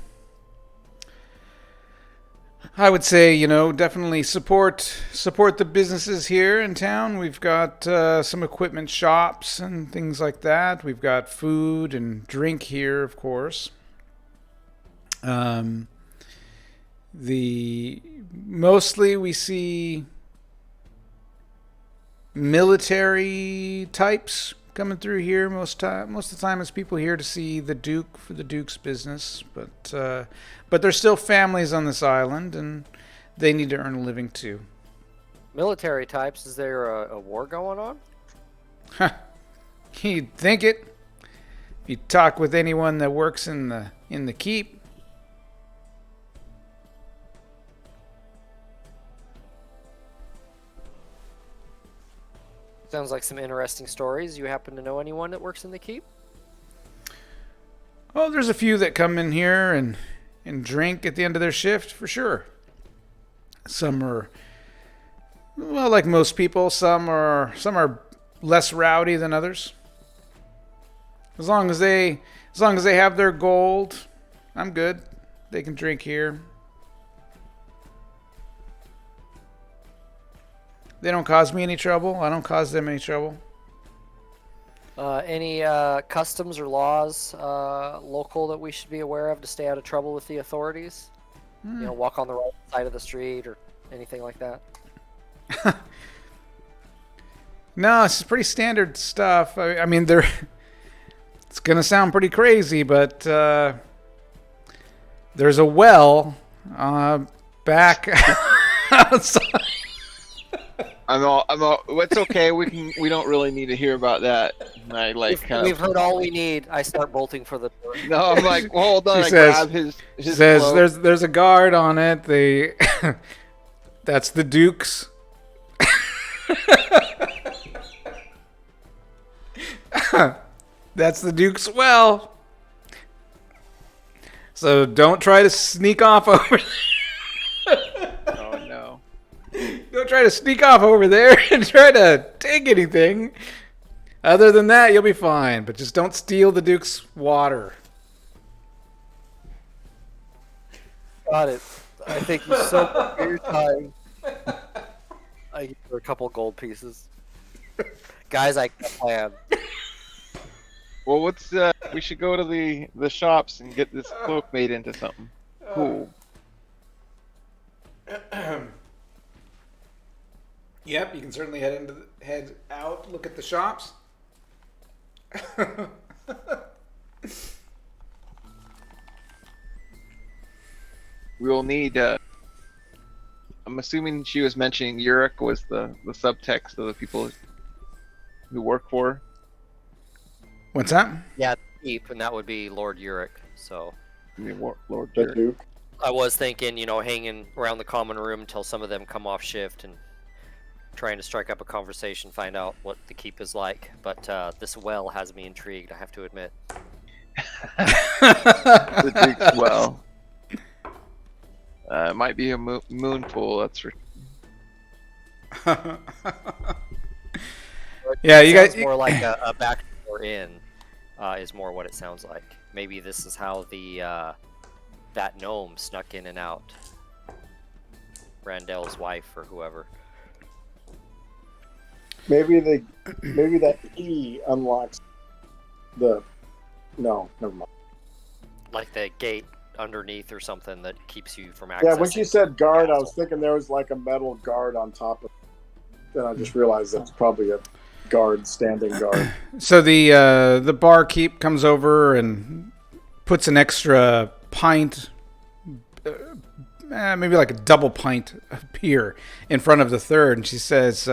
Speaker 1: I would say, definitely support the businesses here in town. We've got some equipment shops and things like that. We've got food and drink here, of course. Mostly we see military types coming through here. Most of the time, it's people here to see the Duke for the Duke's business, but there's still families on this island, and they need to earn a living too.
Speaker 2: Military types. Is there a war going on?
Speaker 1: You'd think it. If you talk with anyone that works in the keep.
Speaker 2: Sounds like some interesting stories. You happen to know anyone that works in the keep?
Speaker 1: Oh, there's a few that come in here and drink at the end of their shift, for sure. Some are, well, like most people. Some are less rowdy than others. As long as they have their gold, I'm good. They can drink here. They don't cause me any trouble. I don't cause them any trouble.
Speaker 2: Any customs or laws local that we should be aware of to stay out of trouble with the authorities? Walk on the right side of the street or anything like that?
Speaker 1: No, it's pretty standard stuff. I mean, it's going to sound pretty crazy, but there's a well back outside.
Speaker 4: I'm all. It's okay. We don't really need to hear about that. I like kind
Speaker 2: We've heard all we need. I start bolting for the door.
Speaker 4: No, I'm like, hold on.
Speaker 1: She
Speaker 4: I
Speaker 1: says-
Speaker 4: grab his
Speaker 1: She says,
Speaker 4: cloak.
Speaker 1: "There's a guard on it. They, that's the Duke's." That's the Duke's well. So don't try to sneak off over.
Speaker 4: Oh no.
Speaker 1: Don't try to sneak off over there and try to take anything. Other than that, you'll be fine. But just don't steal the Duke's water.
Speaker 2: Got it. I thank you so much for your time. I give her a couple gold pieces. Guys, I got a plan.
Speaker 4: Well, what's we should go to the shops and get this cloak made into something cool.
Speaker 1: Yep, you can certainly head out, look at the shops.
Speaker 4: We will need. I'm assuming she was mentioning Yurik was the subtext of the people who work for her.
Speaker 1: What's that?
Speaker 2: Yeah, keep, and that would be Lord Yurik. So
Speaker 4: I mean, Lord
Speaker 3: The
Speaker 4: Yurik.
Speaker 3: Duke.
Speaker 2: I was thinking, hanging around the common room until some of them come off shift and trying to strike up a conversation, find out what the keep is like. But this well has me intrigued, I have to admit.
Speaker 4: The Duke's well. It might be a moon pool. That's for.
Speaker 1: Yeah, you
Speaker 2: Sounds
Speaker 1: guys.
Speaker 2: more like a backdoor inn is more what it sounds like. Maybe this is how the that gnome snuck in and out. Randell's wife or whoever.
Speaker 3: Maybe that E unlocks the. No, never mind.
Speaker 2: Like the gate underneath or something that keeps you from accessing.
Speaker 3: Yeah, when she said guard, I was
Speaker 2: castle.
Speaker 3: thinking there was like a metal guard on top of. Then I just realized that's probably a guard, standing guard.
Speaker 1: So the barkeep comes over and puts an extra pint, maybe like a double pint of beer in front of the third, and she says,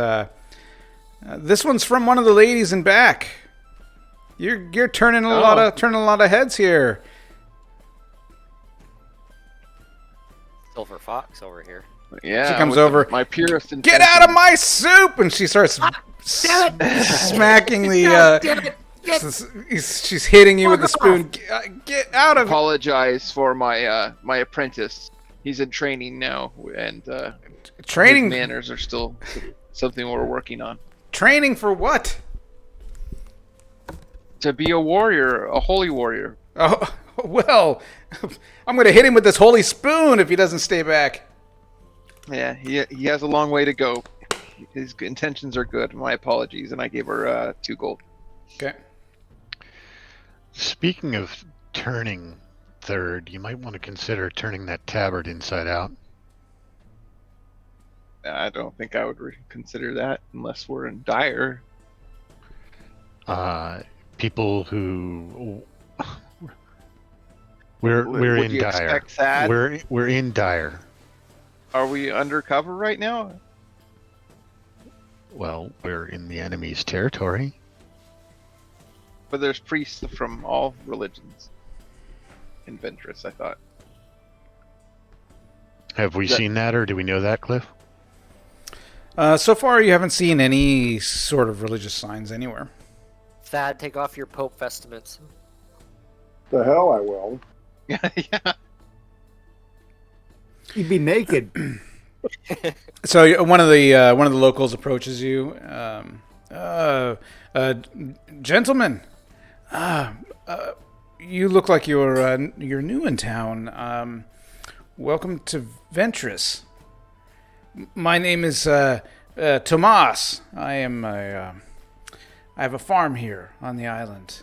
Speaker 1: "This one's from one of the ladies in back. You're turning a lot of heads here."
Speaker 2: Silver Fox over here.
Speaker 4: Yeah.
Speaker 1: She comes
Speaker 4: with
Speaker 1: over.
Speaker 4: My purest
Speaker 1: Get
Speaker 4: intentions.
Speaker 1: out of my soup! And she starts smacking the. She's hitting you with a spoon. Get out of!
Speaker 4: Apologize for my my apprentice. He's in training now, and
Speaker 1: Training.
Speaker 4: his manners are still something we're working on.
Speaker 1: Training for what?
Speaker 4: To be a warrior, a holy warrior.
Speaker 1: Oh well, I'm gonna hit him with this holy spoon if he doesn't stay back.
Speaker 4: Yeah, he has a long way to go. His intentions are good. My apologies, and I gave her 2 gold.
Speaker 1: Okay.
Speaker 6: Speaking of turning third, you might want to consider turning that tabard inside out.
Speaker 4: I don't think I would consider that unless we're in dire.
Speaker 6: People who we're
Speaker 4: Would
Speaker 6: in
Speaker 4: you
Speaker 6: dire.
Speaker 4: expect that?
Speaker 6: We're in dire.
Speaker 4: Are we undercover right now?
Speaker 6: Well, we're in the enemy's territory.
Speaker 4: But there's priests from all religions in Ventris, I thought.
Speaker 6: Have we seen that, or do we know that, Cliff?
Speaker 1: So far, you haven't seen any sort of religious signs anywhere.
Speaker 2: Thad, take off your Pope vestments.
Speaker 3: The hell I will.
Speaker 4: Yeah.
Speaker 5: He'd be naked.
Speaker 1: So one of the locals approaches you. Gentlemen, you look like you're new in town. Welcome to Ventris. My name is Tomas. I have a farm here on the island.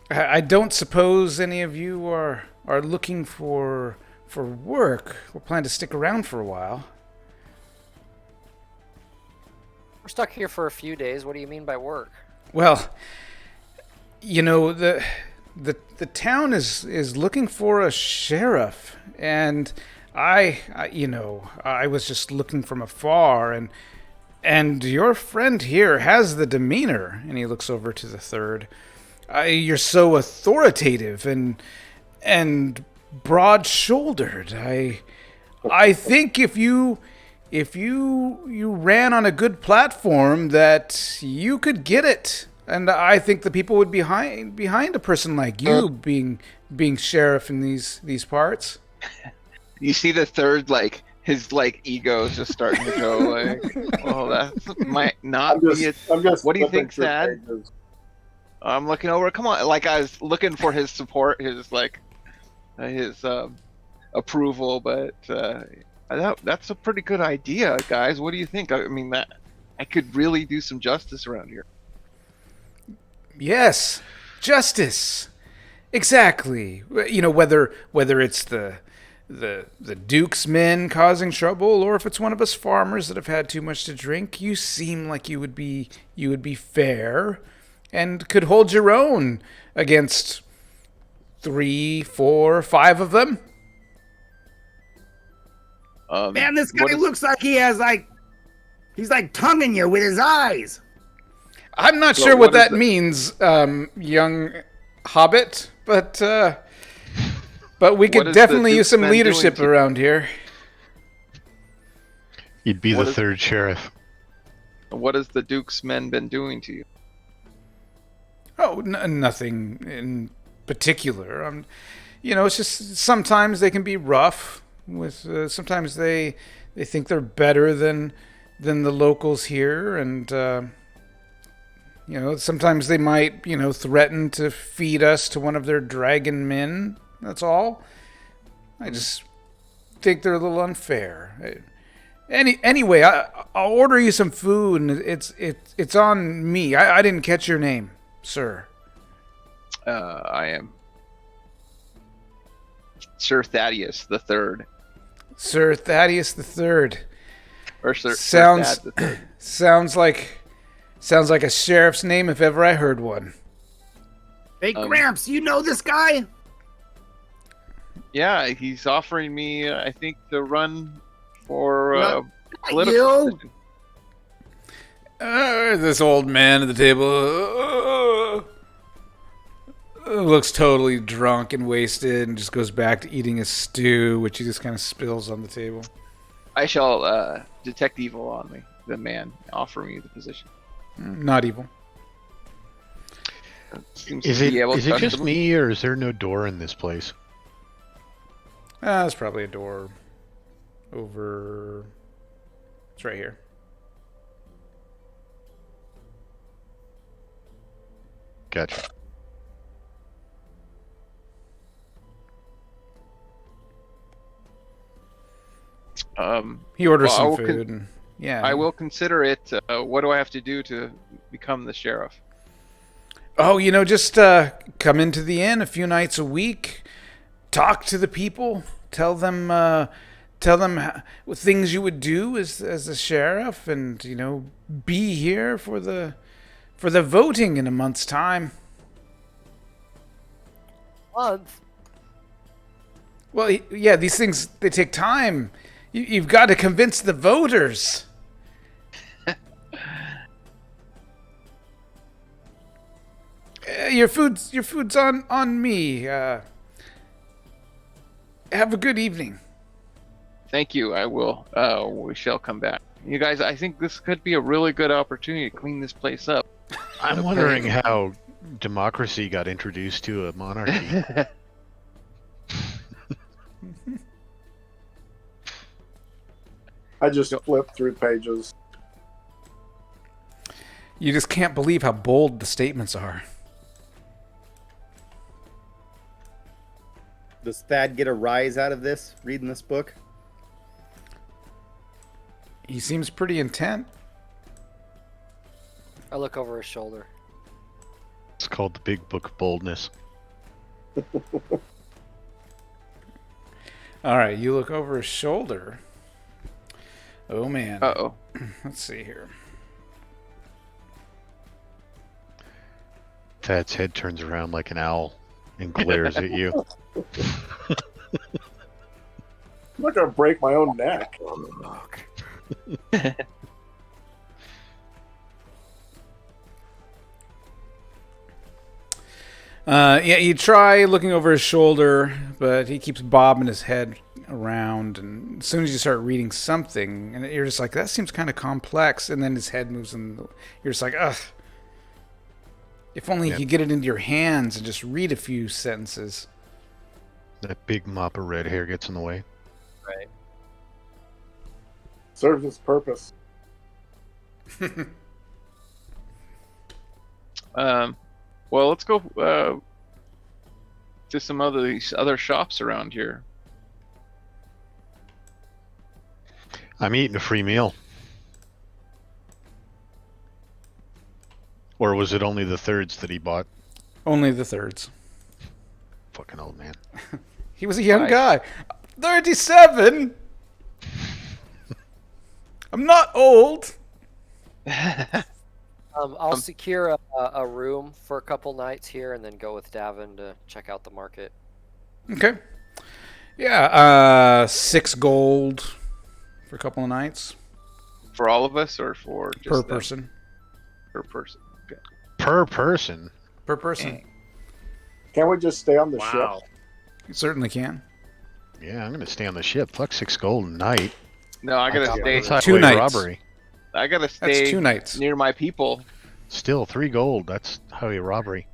Speaker 1: I don't suppose any of you are looking for work or plan to stick around for a while.
Speaker 2: We're stuck here for a few days. What do you mean by work?
Speaker 1: Well, the town is looking for a sheriff, and I was just looking from afar, and And your friend here has the demeanor, and he looks over to the third. You're so authoritative and broad-shouldered. I think if you ran on a good platform, that you could get it. And I think the people would be behind a person like you being sheriff in these parts.
Speaker 4: You see the third, like, his, like, ego is just starting to go, like, oh, that might not be it.
Speaker 3: I'm just
Speaker 4: What do you
Speaker 3: flipping
Speaker 4: think,
Speaker 3: through
Speaker 4: Thad?
Speaker 3: pages.
Speaker 4: I'm looking over. Come on. Like, I was looking for his support, his, like, his approval, but that's a pretty good idea, guys. What do you think? I mean, that I could really do some justice around here.
Speaker 1: Yes, justice. Exactly. You know, whether it's the Duke's men causing trouble, or if it's one of us farmers that have had too much to drink, you seem like you would be fair, and could hold your own against 3, 4, 5 of them.
Speaker 5: Man, this guy looks like he's like tonguing you with his eyes.
Speaker 1: I'm not sure what that means, young hobbit, but we could definitely use some leadership around here.
Speaker 6: You'd be the third sheriff.
Speaker 4: What has the Duke's men been doing to you?
Speaker 1: Oh, nothing in particular. You know, it's just sometimes they can be rough. With sometimes they think they're better than the locals here, and you know, sometimes they might, you know, threaten to feed us to one of their dragon men. That's all. I just think they're a little unfair. Anyway, I'll order you some food, and it's on me. I didn't catch your name, sir.
Speaker 4: I am Sir Thaddeus the Third.
Speaker 1: Sir Thaddeus the Third.
Speaker 4: Or Sir
Speaker 1: sounds
Speaker 4: Thad the Third.
Speaker 1: sounds like a sheriff's name if ever I heard one.
Speaker 5: Hey, Gramps, you know this guy?
Speaker 4: Yeah, he's offering me, I think, to run for political position.
Speaker 1: This old man at the table looks totally drunk and wasted, and just goes back to eating his stew, which he just kind of spills on the table.
Speaker 4: I shall detect evil on me, the man offering me the position.
Speaker 1: Not evil.
Speaker 6: Is it just me, or is there no door in this place?
Speaker 1: There's probably a door over. It's right here.
Speaker 6: Gotcha.
Speaker 1: He orders some food. And, yeah.
Speaker 4: I will consider it. What do I have to do to become the sheriff?
Speaker 1: Oh, you know, just come into the inn a few nights a week, talk to the people, tell them what things you would do as the sheriff, and, you know, be here for the voting in a month's time.
Speaker 2: Month?
Speaker 1: Well, yeah, these things, they take time. You've got to convince the voters. Your food's on me. Have a good evening.
Speaker 4: Thank you. I will. We shall come back. You guys, I think this could be a really good opportunity to clean this place up.
Speaker 6: I'm wondering how democracy got introduced to a monarchy.
Speaker 3: I just flipped through pages.
Speaker 1: You just can't believe how bold the statements are.
Speaker 5: Does Thad get a rise out of this, reading this book?
Speaker 1: He seems pretty intent.
Speaker 2: I look over his shoulder.
Speaker 6: It's called the Big Book of Boldness.
Speaker 1: All right, you look over his shoulder. Oh, man.
Speaker 4: Uh-oh.
Speaker 1: Let's see here.
Speaker 6: Thad's head turns around like an owl and glares at you.
Speaker 3: I'm not going to break my own neck.
Speaker 1: Yeah, you try looking over his shoulder, but he keeps bobbing his head around. And as soon as you start reading something, and you're just like, that seems kind of complex. And then his head moves, and you're just like, ugh. If only you could get it into your hands and just read a few sentences.
Speaker 6: That big mop of red hair gets in the way.
Speaker 2: Right.
Speaker 3: Serves its purpose.
Speaker 4: Well, let's go to some other shops around here.
Speaker 6: I'm eating a free meal. Or was it only the thirds that he bought?
Speaker 1: Only the thirds.
Speaker 6: Fucking old man.
Speaker 1: He was a young
Speaker 4: Nice.
Speaker 1: guy. 37? I'm not old.
Speaker 2: I'll secure a room for a couple nights here, and then go with Davin to check out the market.
Speaker 1: Okay. Yeah, 6 gold for a couple of nights.
Speaker 4: For all of us, or for just
Speaker 1: Per
Speaker 4: them?
Speaker 1: person.
Speaker 4: Per person. Okay.
Speaker 6: Per person?
Speaker 1: Per person.
Speaker 3: Can't we just stay on the
Speaker 5: Wow.
Speaker 3: ship?
Speaker 1: You certainly can.
Speaker 6: Yeah, I'm gonna stay on the ship. Fuck 6 gold a night.
Speaker 4: No, I gotta stay.
Speaker 6: That's
Speaker 1: Two
Speaker 6: highway
Speaker 1: nights.
Speaker 6: robbery.
Speaker 4: I gotta
Speaker 1: That's
Speaker 4: stay
Speaker 1: 2 nights.
Speaker 4: near my people.
Speaker 6: Still 3 gold. That's highway robbery.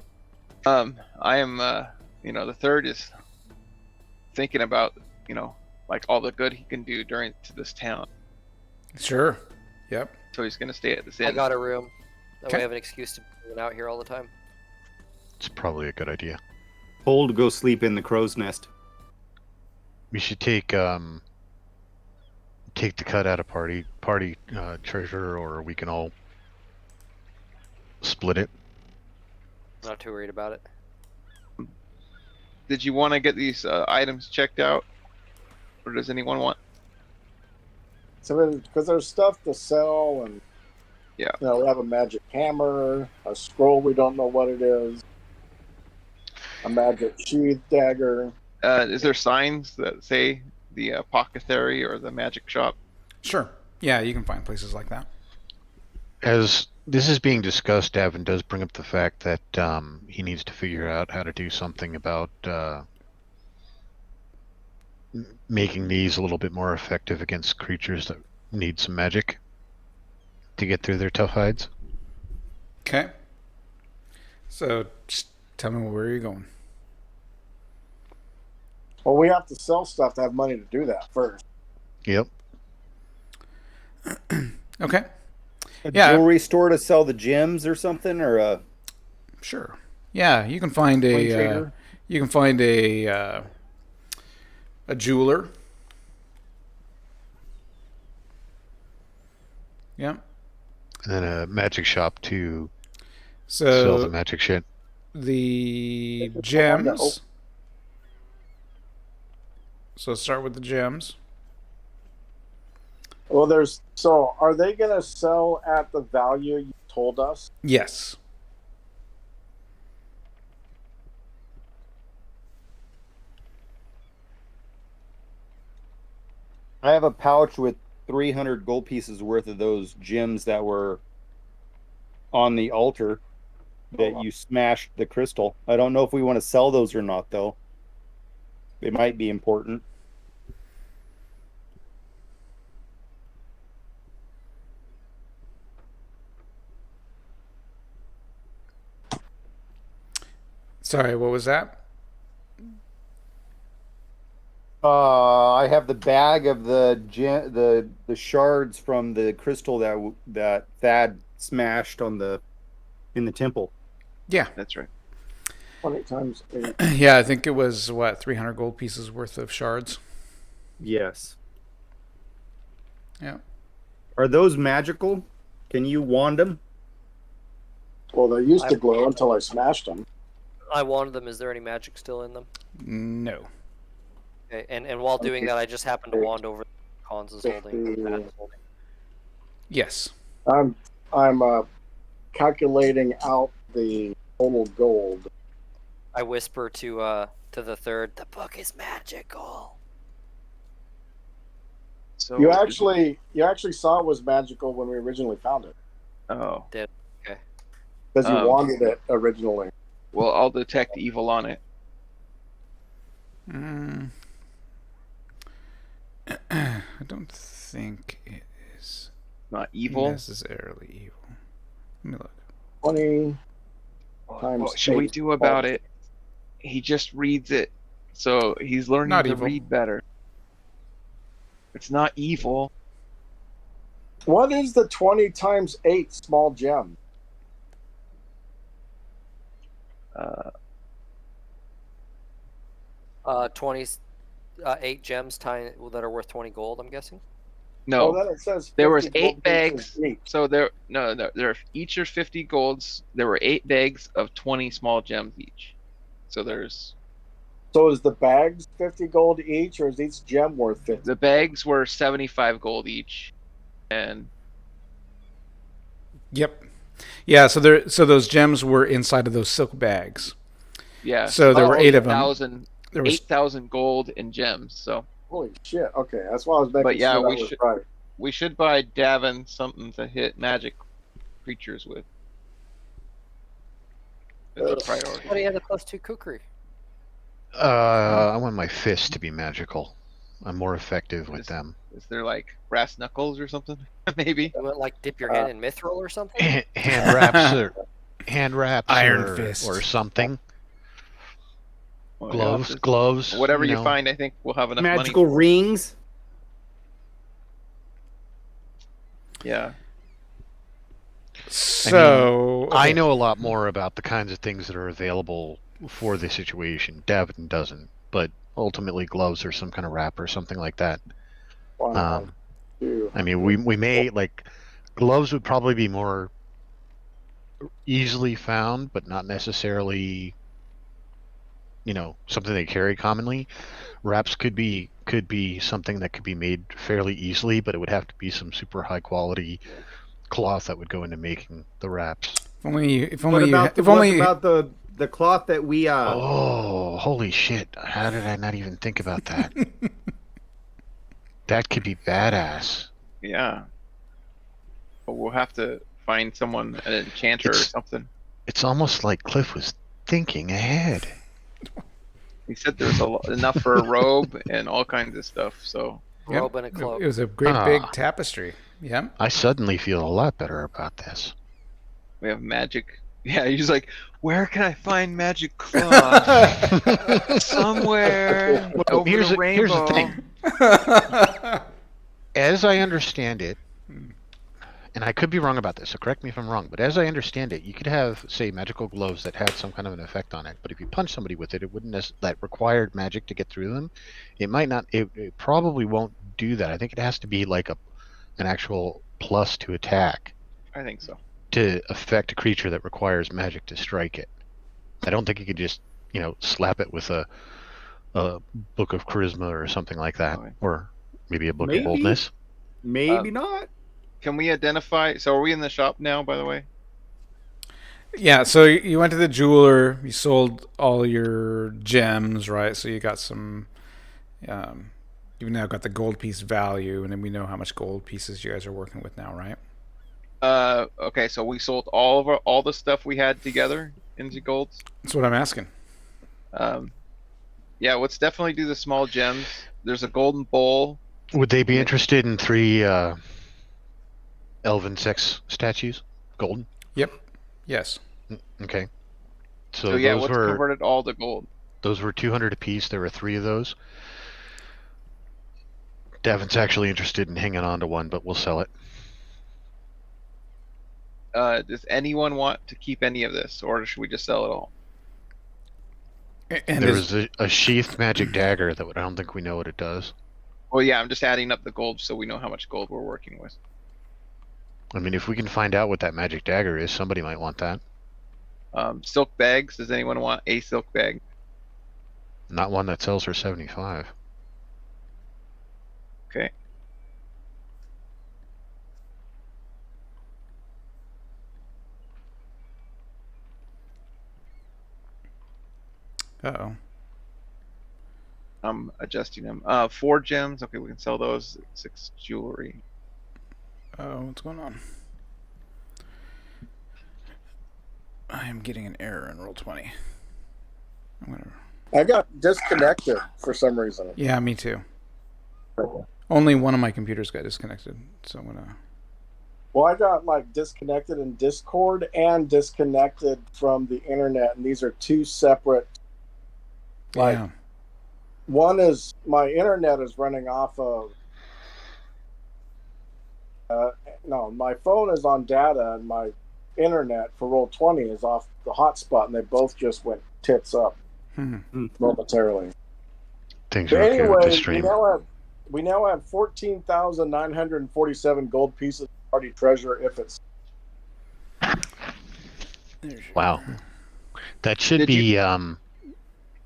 Speaker 4: I am, the third is thinking about, like all the good he can do to this town.
Speaker 1: Sure. Yep.
Speaker 4: So he's gonna stay at this
Speaker 2: I
Speaker 4: inn.
Speaker 2: got a room. That
Speaker 1: Okay.
Speaker 2: we have an excuse to be out here all the time.
Speaker 6: It's probably a good idea.
Speaker 5: Hold, go sleep in the crow's nest.
Speaker 6: We should take the cut out of party treasure, or we can all split it.
Speaker 2: Not too worried about it.
Speaker 4: Did you want to get these items checked out, or does anyone want?
Speaker 3: So because there's stuff to sell, and
Speaker 4: Yeah.
Speaker 3: we have a magic hammer, a scroll we don't know what it is, a magic sheath dagger.
Speaker 4: Is there signs that say the apothecary or the magic shop?
Speaker 1: Sure. Yeah, you can find places like that.
Speaker 6: As this is being discussed, Davin does bring up the fact that he needs to figure out how to do something about making these a little bit more effective against creatures that need some magic to get through their tough hides.
Speaker 1: Okay. So just tell me where you're going.
Speaker 3: Well, we have to sell stuff to have money to do that first.
Speaker 6: Yep.
Speaker 1: Okay.
Speaker 5: A
Speaker 1: Yeah.
Speaker 5: jewelry store to sell the gems or something, or a
Speaker 1: Sure. Yeah, you can find
Speaker 5: coin
Speaker 1: a
Speaker 5: trader?
Speaker 1: a jeweler. Yeah.
Speaker 6: And then a magic shop to sell the
Speaker 1: So
Speaker 6: magic shit.
Speaker 1: the
Speaker 3: It's the one that
Speaker 1: gems. So start with the gems.
Speaker 3: Well, are they going to sell at the value you told us?
Speaker 1: Yes.
Speaker 5: I have a pouch with 300 gold pieces worth of those gems that were on the altar that you smashed the crystal. I don't know if we want to sell those or not, though. They might be important.
Speaker 1: Sorry, what was that?
Speaker 5: I have the bag of the shards from the crystal that Thad smashed in the temple.
Speaker 1: Yeah.
Speaker 4: That's right.
Speaker 3: 20 times 8.
Speaker 1: Yeah, I think it was 300 gold pieces worth of shards.
Speaker 5: Yes.
Speaker 1: Yeah.
Speaker 5: Are those magical? Can you wand them?
Speaker 3: Well, they used to glow until I smashed them.
Speaker 2: I wanted them. Is there any magic still in them?
Speaker 1: No.
Speaker 2: Okay. And while doing that, I just happened to wand over Cons is holding. Thad is holding.
Speaker 1: Yes.
Speaker 3: I'm calculating out the total gold.
Speaker 2: I whisper to the third, the book is magical.
Speaker 4: So
Speaker 3: You actually saw it was magical when we originally found it
Speaker 4: Oh.
Speaker 3: because you
Speaker 4: Um,
Speaker 3: wanted it originally.
Speaker 4: Well, I'll detect evil on it.
Speaker 1: I don't think it is
Speaker 4: Not evil.
Speaker 1: necessarily evil. Let me look.
Speaker 3: 20 times
Speaker 4: What should we
Speaker 3: 8
Speaker 4: do about it? He just reads it, so he's learning
Speaker 1: Not
Speaker 4: to
Speaker 1: evil.
Speaker 4: read better. It's not evil.
Speaker 3: What is the 20 times 8 small gem?
Speaker 2: 8 gems that are worth 20 gold, I'm guessing.
Speaker 4: No,
Speaker 3: Oh, then it says
Speaker 4: there was
Speaker 3: 50
Speaker 4: 8
Speaker 3: gold
Speaker 4: bags.
Speaker 3: pieces each.
Speaker 4: So there each are 50 golds. There were 8 bags of 20 small gems each. So there's
Speaker 3: So is the bags 50 gold each, or is each gem worth 50?
Speaker 4: the bags were 75 gold each, and
Speaker 1: Yep. Yeah. So those gems were inside of those silk bags.
Speaker 4: yeah.
Speaker 1: So there were 8 of them.
Speaker 4: 8,000
Speaker 1: There was
Speaker 4: 8,000 gold in gems. So,
Speaker 3: Holy shit. Okay, that's why I was making
Speaker 4: but yeah,
Speaker 3: sure that
Speaker 4: we
Speaker 3: was
Speaker 4: should
Speaker 3: right.
Speaker 4: we should buy Davin something to hit magic creatures with. It's a priority.
Speaker 2: What do you have the +2 kukri?
Speaker 6: I want my fists to be magical. I'm more effective with them.
Speaker 4: Is there like brass knuckles or something? Maybe.
Speaker 2: You want like dip your hand in mithril or something?
Speaker 6: Hand wraps,
Speaker 1: Iron
Speaker 6: or,
Speaker 1: fist.
Speaker 6: or something.
Speaker 4: Well,
Speaker 6: Gloves,
Speaker 4: yeah,
Speaker 6: gloves.
Speaker 4: whatever you
Speaker 6: know.
Speaker 4: find, I think we'll have enough
Speaker 5: Magical
Speaker 4: money.
Speaker 5: rings.
Speaker 4: Yeah.
Speaker 1: so.
Speaker 6: I
Speaker 1: okay.
Speaker 6: know a lot more about the kinds of things that are available for the situation. Davin doesn't, but ultimately gloves or some kind of wrap or something like that.
Speaker 3: Wow.
Speaker 6: I mean, we may like gloves would probably be more easily found, but not necessarily, something they carry commonly. Wraps could be something that could be made fairly easily, but it would have to be some super high quality cloth that would go into making the wraps.
Speaker 1: If
Speaker 5: What
Speaker 1: only
Speaker 5: about the cloth that we
Speaker 6: Oh, holy shit! How did I not even think about that? That could be badass.
Speaker 4: Yeah. But we'll have to find someone, an enchanter or something.
Speaker 6: It's almost like Cliff was thinking ahead.
Speaker 4: He said there's enough for a robe and all kinds of stuff. So
Speaker 1: Yep.
Speaker 2: Robe and a cloak.
Speaker 1: It was a great big tapestry. Yep.
Speaker 6: I suddenly feel a lot better about this.
Speaker 4: we have magic. Yeah, he's like, where can I find magic cloth? Somewhere over
Speaker 6: here's
Speaker 4: the
Speaker 6: the-
Speaker 4: rainbow.
Speaker 6: here's the thing. As I understand it, and I could be wrong about this, so correct me if I'm wrong, but as I understand it, you could have, say, magical gloves that had some kind of an effect on it, but if you punch somebody with it, it wouldn't that required magic to get through them. It might not, it probably won't do that. I think it has to be like an actual plus to attack
Speaker 4: I think so.
Speaker 6: to affect a creature that requires magic to strike it. I don't think you could just, slap it with a book of charisma or something like that,
Speaker 4: Okay.
Speaker 6: or maybe a book
Speaker 5: Maybe.
Speaker 6: of boldness.
Speaker 5: maybe not.
Speaker 4: Can we identify? So are we in the shop now, by the way?
Speaker 1: Yeah, so you went to the jeweler, you sold all your gems, right? So you got some, you've now got the gold piece value, and then we know how much gold pieces you guys are working with now, right?
Speaker 4: Okay, so we sold all the stuff we had together into golds.
Speaker 1: That's what I'm asking.
Speaker 4: Yeah, let's definitely do the small gems. There's a golden bowl.
Speaker 6: Would they be interested in 3 elven sex statues? Golden?
Speaker 1: Yep. Yes.
Speaker 6: Okay.
Speaker 4: So yeah,
Speaker 6: those
Speaker 4: let's
Speaker 6: were
Speaker 4: convert it all to gold.
Speaker 6: those were 200 apiece. There were 3 of those. Davin's actually interested in hanging on to one, but we'll sell it.
Speaker 4: Does anyone want to keep any of this, or should we just sell it all?
Speaker 1: And
Speaker 6: There
Speaker 1: is,
Speaker 6: was a sheathed magic dagger that I don't think we know what it does.
Speaker 4: Well, yeah, I'm just adding up the gold so we know how much gold we're working with.
Speaker 6: I mean, if we can find out what that magic dagger is, somebody might want that.
Speaker 4: Silk bags. Does anyone want a silk bag?
Speaker 6: Not one that sells for 75.
Speaker 4: Okay.
Speaker 1: uh-oh.
Speaker 4: I'm adjusting them. 4 gems. Okay, we can sell those. 6 jewelry.
Speaker 1: Oh, what's going on? I am getting an error in Roll20. I'm gonna.
Speaker 3: I got disconnected for some reason.
Speaker 1: Yeah, me too. Only one of my computers got disconnected, so I'm gonna.
Speaker 3: Well, I got like disconnected in Discord and disconnected from the internet, and these are two separate. Like,
Speaker 1: Yeah.
Speaker 3: one is my internet is running off of. No, my phone is on data, and my internet for Roll20 is off the hotspot, and they both just went tits up momentarily.
Speaker 6: Things
Speaker 3: But
Speaker 6: are okay with the
Speaker 3: anyway,
Speaker 6: stream.
Speaker 3: we now have 14,947 gold pieces of party treasure if it's.
Speaker 6: Wow. That should
Speaker 4: Did
Speaker 6: be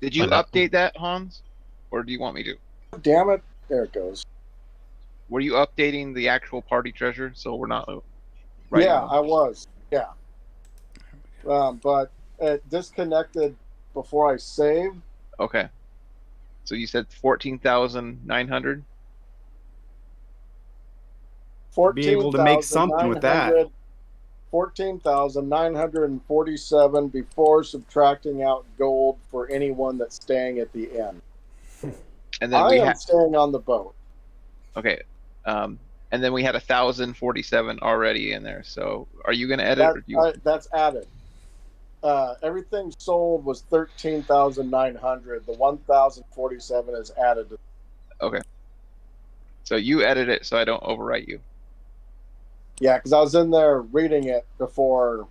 Speaker 4: Did you
Speaker 6: enough.
Speaker 4: update that, Hans? Or do you want me to?
Speaker 3: Damn it! There it goes.
Speaker 4: Were you updating the actual party treasure so we're not
Speaker 3: Yeah, I was. Yeah. But it disconnected before I saved.
Speaker 4: Okay. So you said 14,900?
Speaker 5: Be able to make something with that.
Speaker 3: 14,947 before subtracting out gold for anyone that's staying at the end.
Speaker 4: And then
Speaker 3: I
Speaker 4: we
Speaker 3: am
Speaker 4: had
Speaker 3: staying on the boat.
Speaker 4: okay. And then we had 1,047 already in there. So are you gonna edit or do you
Speaker 3: That's added. Everything sold was 13,900. The 1,047 is added.
Speaker 4: Okay. So you edit it so I don't overwrite you.
Speaker 3: Yeah, because I was in there reading it before.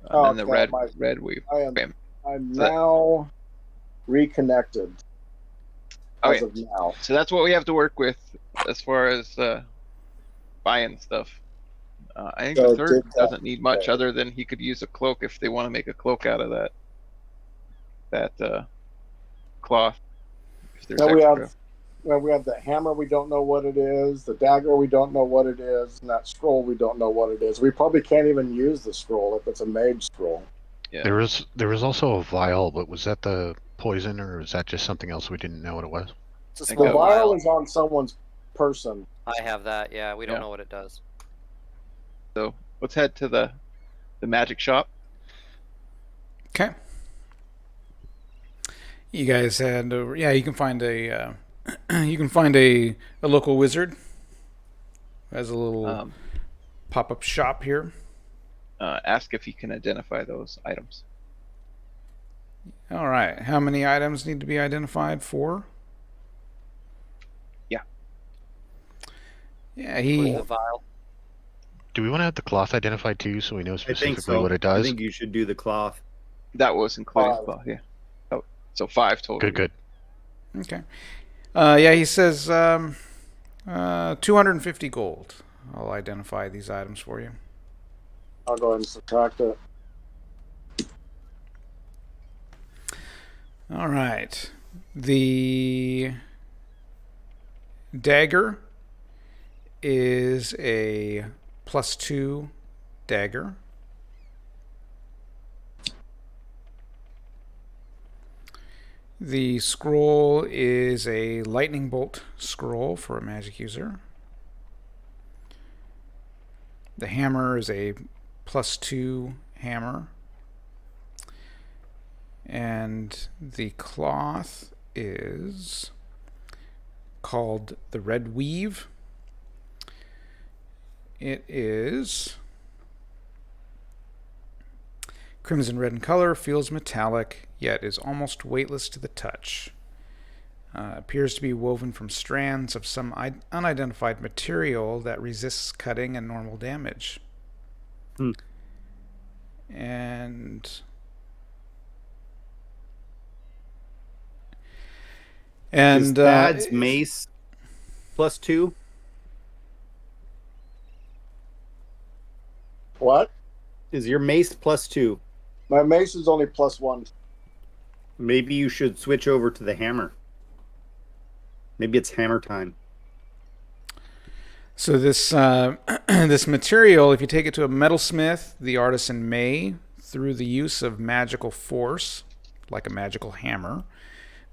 Speaker 4: And then the
Speaker 3: okay,
Speaker 4: red weave.
Speaker 3: I'm
Speaker 4: Bam. So
Speaker 3: now reconnected. As
Speaker 4: Okay.
Speaker 3: of now.
Speaker 4: So that's what we have to work with as far as buying stuff. I think
Speaker 3: So
Speaker 4: the third
Speaker 3: did that-
Speaker 4: doesn't need much
Speaker 3: okay.
Speaker 4: other than he could use a cloak if they want to make a cloak out of that cloth. If there's
Speaker 3: Now we
Speaker 4: extra.
Speaker 3: we have the hammer, we don't know what it is. The dagger, we don't know what it is. And that scroll, we don't know what it is. We probably can't even use the scroll if it's a mage scroll.
Speaker 4: Yeah.
Speaker 6: There was also a vial, but was that the poison or was that just something else we didn't know what it was?
Speaker 2: It's a
Speaker 4: Think
Speaker 3: The
Speaker 2: small
Speaker 4: of-
Speaker 3: vial
Speaker 2: vial.
Speaker 3: is on someone's person.
Speaker 2: I have that. Yeah, we don't
Speaker 4: Yeah.
Speaker 2: know what it does.
Speaker 4: So let's head to the magic shop.
Speaker 1: Okay. You guys head over. Yeah, you can find a local wizard who has a little pop-up shop here.
Speaker 4: Ask if he can identify those items.
Speaker 1: All right. How many items need to be identified? 4?
Speaker 4: Yeah.
Speaker 1: Yeah,
Speaker 2: Including
Speaker 1: he.
Speaker 2: the vial.
Speaker 6: Do we want to have the cloth identified too, so we know
Speaker 5: I think
Speaker 6: specifically
Speaker 5: so.
Speaker 6: what it
Speaker 5: I
Speaker 6: does?
Speaker 5: think you should do the cloth.
Speaker 4: That was included.
Speaker 3: 5.
Speaker 4: Well, yeah. Oh, so 5 total.
Speaker 6: Good.
Speaker 1: Okay. Yeah, he says 250 gold. I'll identify these items for you.
Speaker 3: I'll go ahead and subtract it.
Speaker 1: All right. The dagger is a +2 dagger. The scroll is a lightning bolt scroll for a magic user. The hammer is a +2 hammer. And the cloth is called the Red Weave. It is crimson red in color, feels metallic, yet is almost weightless to the touch. Appears to be woven from strands of some unidentified material that resists cutting and normal damage. And
Speaker 5: Is Thad's mace +2?
Speaker 3: What?
Speaker 5: Is your mace +2?
Speaker 3: My mace is only +1.
Speaker 5: Maybe you should switch over to the hammer. Maybe it's hammer time.
Speaker 1: So this this material, if you take it to a metalsmith, the artisan may, through the use of magical force, like a magical hammer,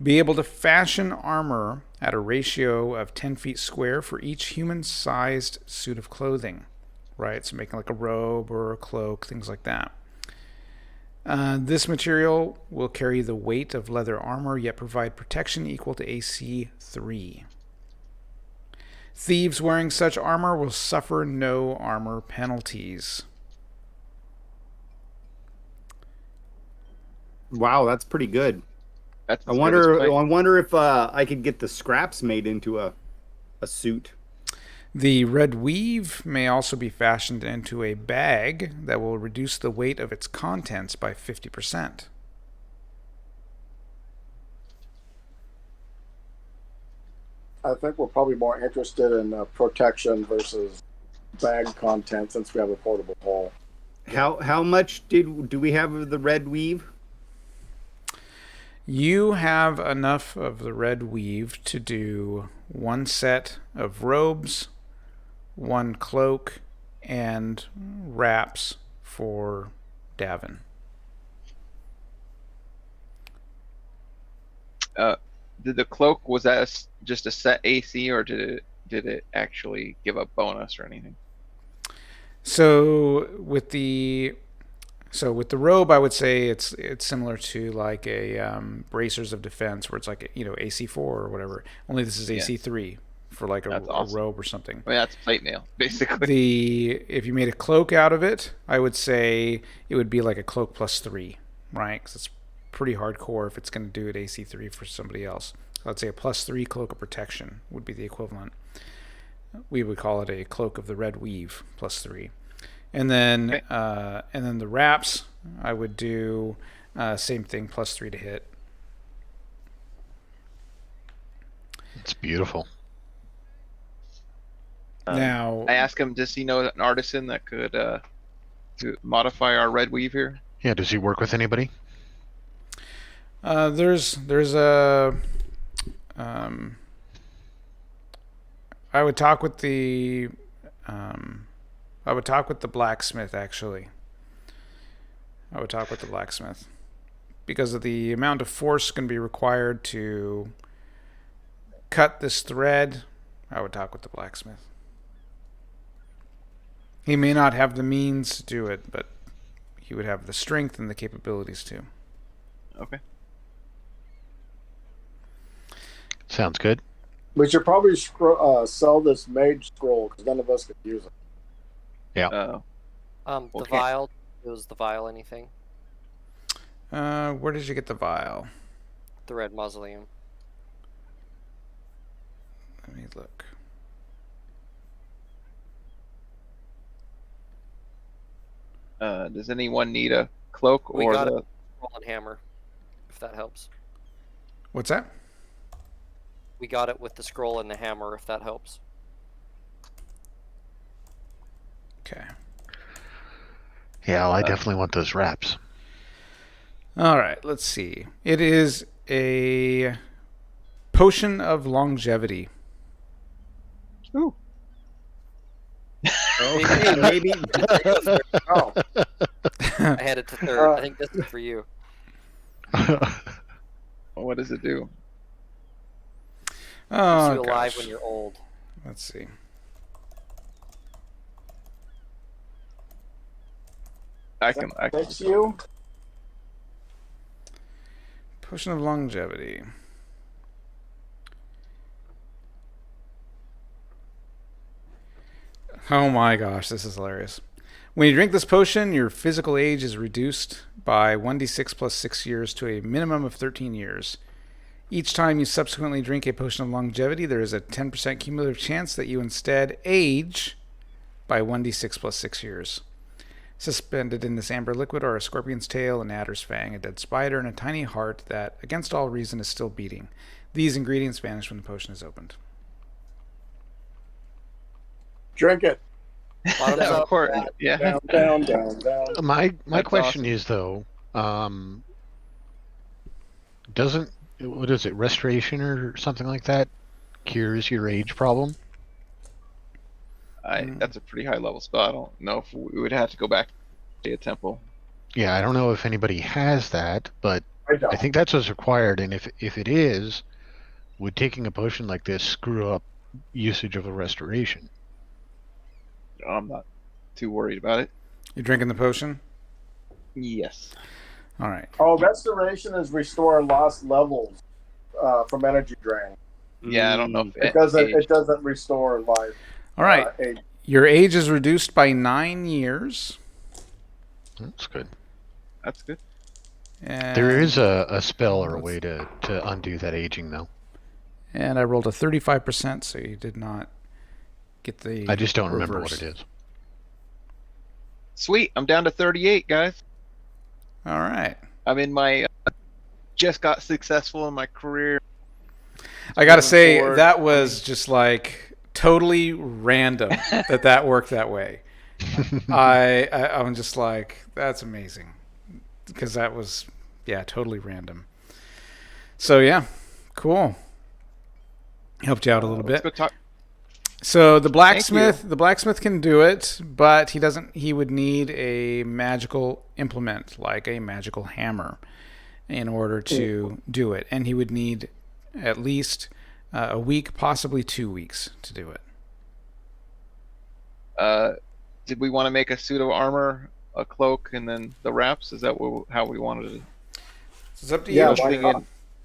Speaker 1: be able to fashion armor at a ratio of 10 feet square for each human-sized suit of clothing. Right? So making like a robe or a cloak, things like that. This material will carry the weight of leather armor, yet provide protection equal to AC 3. Thieves wearing such armor will suffer no armor penalties.
Speaker 5: Wow, that's pretty good.
Speaker 4: That's
Speaker 5: I
Speaker 4: as good as
Speaker 5: wonder.
Speaker 4: play.
Speaker 5: I wonder if I could get the scraps made into a suit.
Speaker 1: The red weave may also be fashioned into a bag that will reduce the weight of its contents by 50%.
Speaker 3: I think we're probably more interested in protection versus bag content since we have a portable hull.
Speaker 5: How much do we have of the red weave?
Speaker 1: You have enough of the red weave to do 1 set of robes, 1 cloak, and wraps for Davin.
Speaker 4: Did the cloak, was that just a set AC, or did it actually give a bonus or anything?
Speaker 1: So with the robe, I would say it's similar to like a bracers of defense, where it's like AC 4 or whatever. Only this is AC 3 for like a
Speaker 4: awesome.
Speaker 1: robe or something.
Speaker 4: I mean, that's plate mail, basically.
Speaker 1: If you made a cloak out of it, I would say it would be like a cloak plus 3, right? Because it's pretty hardcore if it's going to do it AC 3 for somebody else. I'd say a plus 3 cloak of protection would be the equivalent. We would call it a cloak of the red weave plus 3. And then the wraps, I would do same thing, plus 3 to hit.
Speaker 6: It's beautiful.
Speaker 1: Now
Speaker 4: I asked him, does he know an artisan that could to modify our red weave here?
Speaker 6: Yeah, does he work with anybody?
Speaker 1: there's a I would talk with the blacksmith, actually. I would talk with the blacksmith. Because of the amount of force going to be required to cut this thread, I would talk with the blacksmith. He may not have the means to do it, but he would have the strength and the capabilities to.
Speaker 4: Okay.
Speaker 6: Sounds good.
Speaker 3: We should probably sell this mage scroll because none of us could use it.
Speaker 6: Yeah.
Speaker 2: The
Speaker 4: Okay.
Speaker 2: vial. Was the vial anything?
Speaker 1: Where did you get the vial?
Speaker 2: The red mausoleum.
Speaker 1: Let me look.
Speaker 4: Does anyone need a cloak
Speaker 2: We
Speaker 4: or
Speaker 2: got
Speaker 4: the?
Speaker 2: it. Roll and hammer, if that helps.
Speaker 1: What's that?
Speaker 2: We got it with the scroll and the hammer, if that helps.
Speaker 1: Okay.
Speaker 6: Yeah, well, I definitely want those wraps.
Speaker 1: All right, let's see. It is a potion of longevity.
Speaker 4: Ooh.
Speaker 5: Okay, maybe.
Speaker 3: Oh,
Speaker 2: I had it to third. I think this is for you.
Speaker 4: What does it do?
Speaker 1: Oh,
Speaker 2: Keeps you alive
Speaker 1: gosh.
Speaker 2: when you're old.
Speaker 1: Let's see.
Speaker 4: I can.
Speaker 3: thanks you.
Speaker 1: Potion of longevity. Oh my gosh, this is hilarious. When you drink this potion, your physical age is reduced by 1d6 plus 6 years to a minimum of 13 years. Each time you subsequently drink a potion of longevity, there is a 10% cumulative chance that you instead age by 1d6 plus 6 years. Suspended in this amber liquid are a scorpion's tail, an adder's fang, a dead spider, and a tiny heart that, against all reason, is still beating. These ingredients vanish when the potion is opened.
Speaker 3: Drink it.
Speaker 2: Bottoms
Speaker 4: Of
Speaker 2: up.
Speaker 4: course. Yeah.
Speaker 3: Down, down, down, down.
Speaker 6: My
Speaker 4: That's
Speaker 6: question
Speaker 4: awesome.
Speaker 6: is though, doesn't what is it, restoration or something like that, cures your age problem?
Speaker 4: That's a pretty high level spell. I don't know if we would have to go back to a temple.
Speaker 6: Yeah, I don't know if anybody has that, but
Speaker 3: I don't.
Speaker 6: I think that's what's required. And if it is, would taking a potion like this screw up usage of a restoration?
Speaker 4: I'm not too worried about it.
Speaker 1: You're drinking the potion?
Speaker 4: Yes.
Speaker 1: All right.
Speaker 3: Oh, restoration is restore lost levels from energy drain.
Speaker 4: Yeah, I don't know if
Speaker 3: It doesn't restore life.
Speaker 1: All right.
Speaker 3: Age.
Speaker 1: Your age is reduced by 9 years.
Speaker 6: That's good.
Speaker 4: That's good.
Speaker 1: And
Speaker 6: There is a spell or a way to undo that aging, though.
Speaker 1: And I rolled a 35%, so you did not get the
Speaker 6: I just don't remember what
Speaker 1: reverse.
Speaker 6: it is.
Speaker 4: Sweet. I'm down to 38, guys.
Speaker 1: All right.
Speaker 4: I'm in my just got successful in my career.
Speaker 1: I got to
Speaker 4: Moving
Speaker 1: say,
Speaker 4: forward,
Speaker 1: that was just like totally random that worked that way. I'm just like, that's amazing. Because that was, totally random. So, yeah, cool. Helped you out a little
Speaker 4: Let's
Speaker 1: bit.
Speaker 4: go talk.
Speaker 1: So the blacksmith can do it, but he would need a magical implement, like a magical hammer, in order to do it. And he would need at least a week, possibly 2 weeks to do it.
Speaker 4: Did we want to make a suit of armor, a cloak, and then the wraps? Is that how we wanted it?
Speaker 1: So it's up to
Speaker 3: Yeah,
Speaker 1: you.
Speaker 3: why not?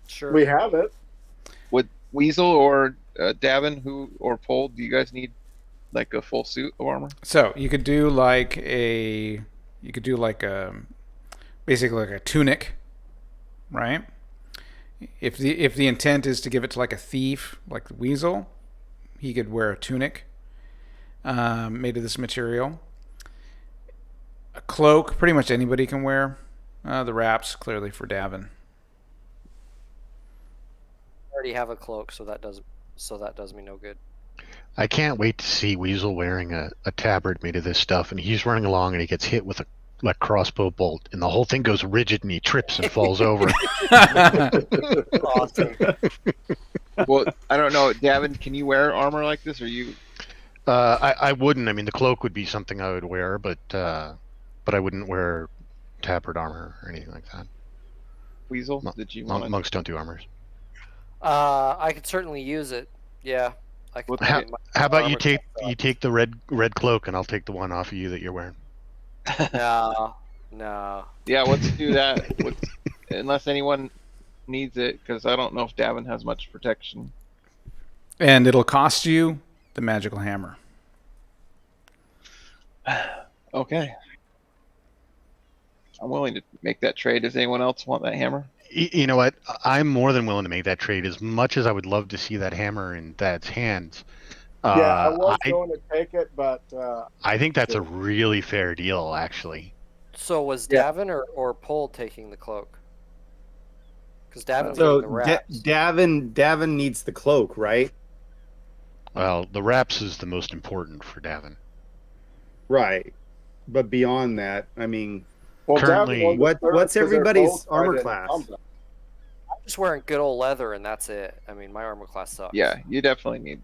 Speaker 2: Sure.
Speaker 3: We have it.
Speaker 4: Would Weasel or Davin or Pole, do you guys need like a full suit of armor?
Speaker 1: So you could do basically like a tunic, right? If the intent is to give it to like a thief, like the Weasel, he could wear a tunic made of this material. A cloak, pretty much anybody can wear. The wraps, clearly for Davin.
Speaker 2: I already have a cloak, so that does me no good.
Speaker 6: I can't wait to see Weasel wearing a tabard made of this stuff, and he's running along and he gets hit with a crossbow bolt, and the whole thing goes rigid and he trips and falls over.
Speaker 2: Awesome.
Speaker 4: Well, I don't know, Davin, can you wear armor like this, or you?
Speaker 6: I wouldn't. I mean, the cloak would be something I would wear, but I wouldn't wear tabard armor or anything like that.
Speaker 4: Weasel, did you want
Speaker 6: Monks don't do armors.
Speaker 2: I could certainly use it. Yeah. I could.
Speaker 6: How about you take the red cloak, and I'll take the one off of you that you're wearing.
Speaker 2: No.
Speaker 4: Yeah, let's do that. Unless anyone needs it, because I don't know if Davin has much protection.
Speaker 1: And it'll cost you the magical hammer.
Speaker 4: Okay. I'm willing to make that trade. Does anyone else want that hammer?
Speaker 6: You know what? I'm more than willing to make that trade. As much as I would love to see that hammer in Dad's hands.
Speaker 3: I was going to take it, but
Speaker 6: I think that's a really fair deal, actually.
Speaker 2: So was Davin or Pole taking the cloak? Because Davin's getting the wraps.
Speaker 5: Davin needs the cloak, right?
Speaker 6: Well, the wraps is the most important for Davin.
Speaker 5: Right. But beyond that, I mean,
Speaker 6: currently,
Speaker 5: what's everybody's armor class?
Speaker 2: I'm just wearing good old leather, and that's it. I mean, my armor class sucks.
Speaker 4: Yeah, you definitely need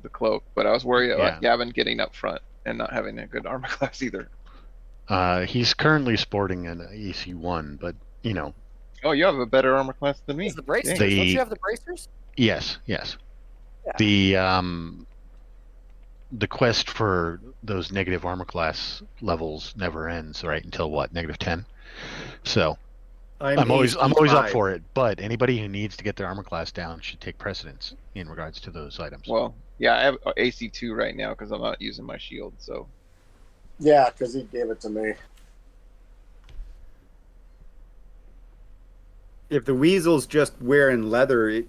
Speaker 4: the cloak, but I was worried about Gavin getting up front and not having a good armor class either.
Speaker 6: He's currently sporting an AC1, but you know.
Speaker 4: Oh, you have a better armor class than me.
Speaker 2: The bracers? Don't you have the bracers?
Speaker 6: Yes. Yeah. The quest for those negative armor class levels never ends, right? Until what? -10. So I'm always up for it. But anybody who needs to get their armor class down should take precedence in regards to those items.
Speaker 4: Well, yeah, I have AC2 right now because I'm not using my shield. So
Speaker 3: yeah, because he gave it to me.
Speaker 5: If the Weasel's just wearing leather,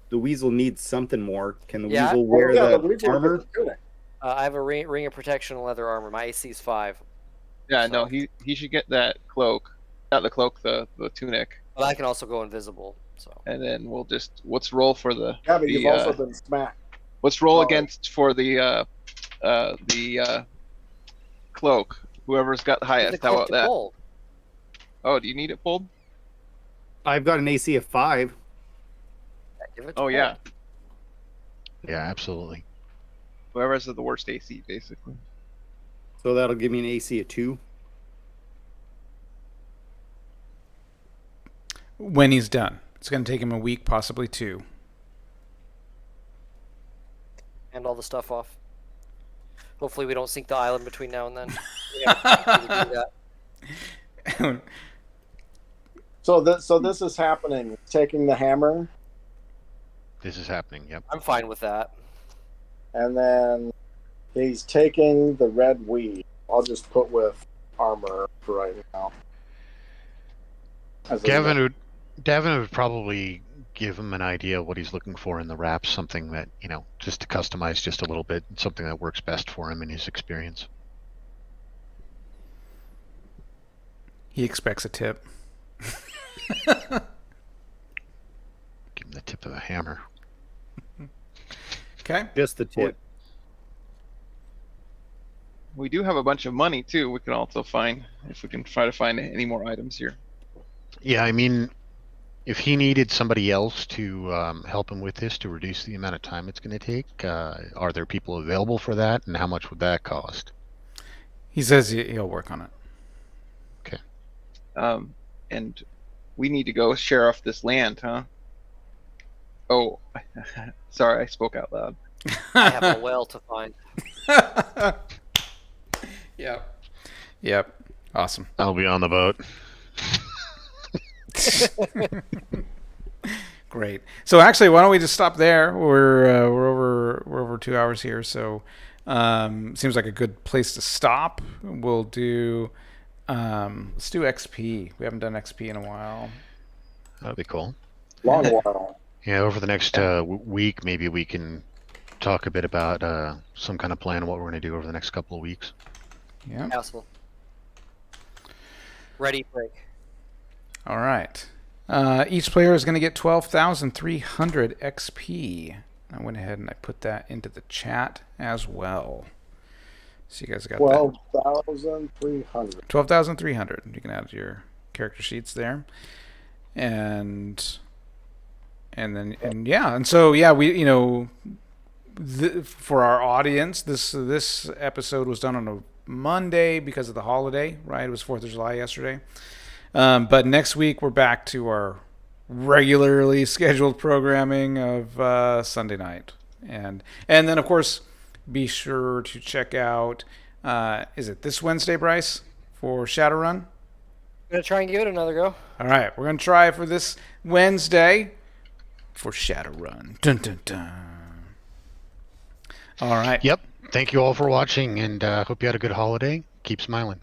Speaker 5: the Weasel needs something more. Can the Weasel wear the armor?
Speaker 2: I have a ring of protection and leather armor. My AC is 5.
Speaker 4: Yeah, so. No, he should get that cloak. Not the cloak, the tunic.
Speaker 2: But I can also go invisible. So.
Speaker 4: And then let's roll for the.
Speaker 3: Yeah, but you've also been smacked.
Speaker 4: Let's roll against for the cloak. Whoever's got the highest. How about that? Pulled. Oh, do you need it pulled?
Speaker 5: I've got an AC of 5.
Speaker 4: Yeah.
Speaker 6: Yeah, absolutely.
Speaker 4: Whoever has the worst AC, basically.
Speaker 5: So that'll give me an AC of 2.
Speaker 1: When he's done. It's going to take him a week, possibly 2.
Speaker 2: And all the stuff off. Hopefully we don't sink the island between now and then.
Speaker 3: So this is happening. Taking the hammer,
Speaker 6: This is happening. Yep.
Speaker 2: I'm fine with that.
Speaker 3: and then he's taking the red weed. I'll just put with armor for right now. As a
Speaker 6: Davin would probably give him an idea of what he's looking for in the wraps, something that, just to customize just a little bit, something that works best for him in his experience.
Speaker 1: He expects a tip.
Speaker 6: Give him the tip of the hammer.
Speaker 1: Okay.
Speaker 5: Just the tip.
Speaker 4: We do have a bunch of money too. We can also find if we can try to find any more items here.
Speaker 6: Yeah, I mean, if he needed somebody else to help him with this to reduce the amount of time it's going to take, are there people available for that, and how much would that cost?
Speaker 1: He says he'll work on it.
Speaker 4: And we need to go share off this land, huh? Oh, sorry, I spoke out loud.
Speaker 2: I have a well to find.
Speaker 1: Yep. Awesome.
Speaker 6: I'll be on the boat.
Speaker 1: Great. So actually, why don't we just stop there? We're over 2 hours here, so seems like a good place to stop. We'll do let's do XP. We haven't done XP in a while.
Speaker 6: That'd be cool.
Speaker 3: long while.
Speaker 6: Yeah, over the next week, maybe we can talk a bit about some kind of plan of what we're going to do over the next couple of weeks.
Speaker 1: Yeah.
Speaker 2: Castle. Ready, break.
Speaker 1: All right. Each player is going to get 12,300 XP. I went ahead and I put that into the chat as well. So you guys got
Speaker 3: 12,300.
Speaker 1: 12,300. You can add your character sheets there. And so we for our audience, this episode was done on a Monday because of the holiday, right? It was 4th of July yesterday. But next week we're back to our regularly scheduled programming of Sunday night, and then of course be sure to check out. Is it this Wednesday, Bryce, for Shadowrun?
Speaker 2: I'm gonna try and give it another go.
Speaker 1: All right, we're gonna try for this Wednesday for Shadowrun. Dun dun dun. All right.
Speaker 6: Yep. Thank you all for watching, and hope you had a good holiday. Keep smiling.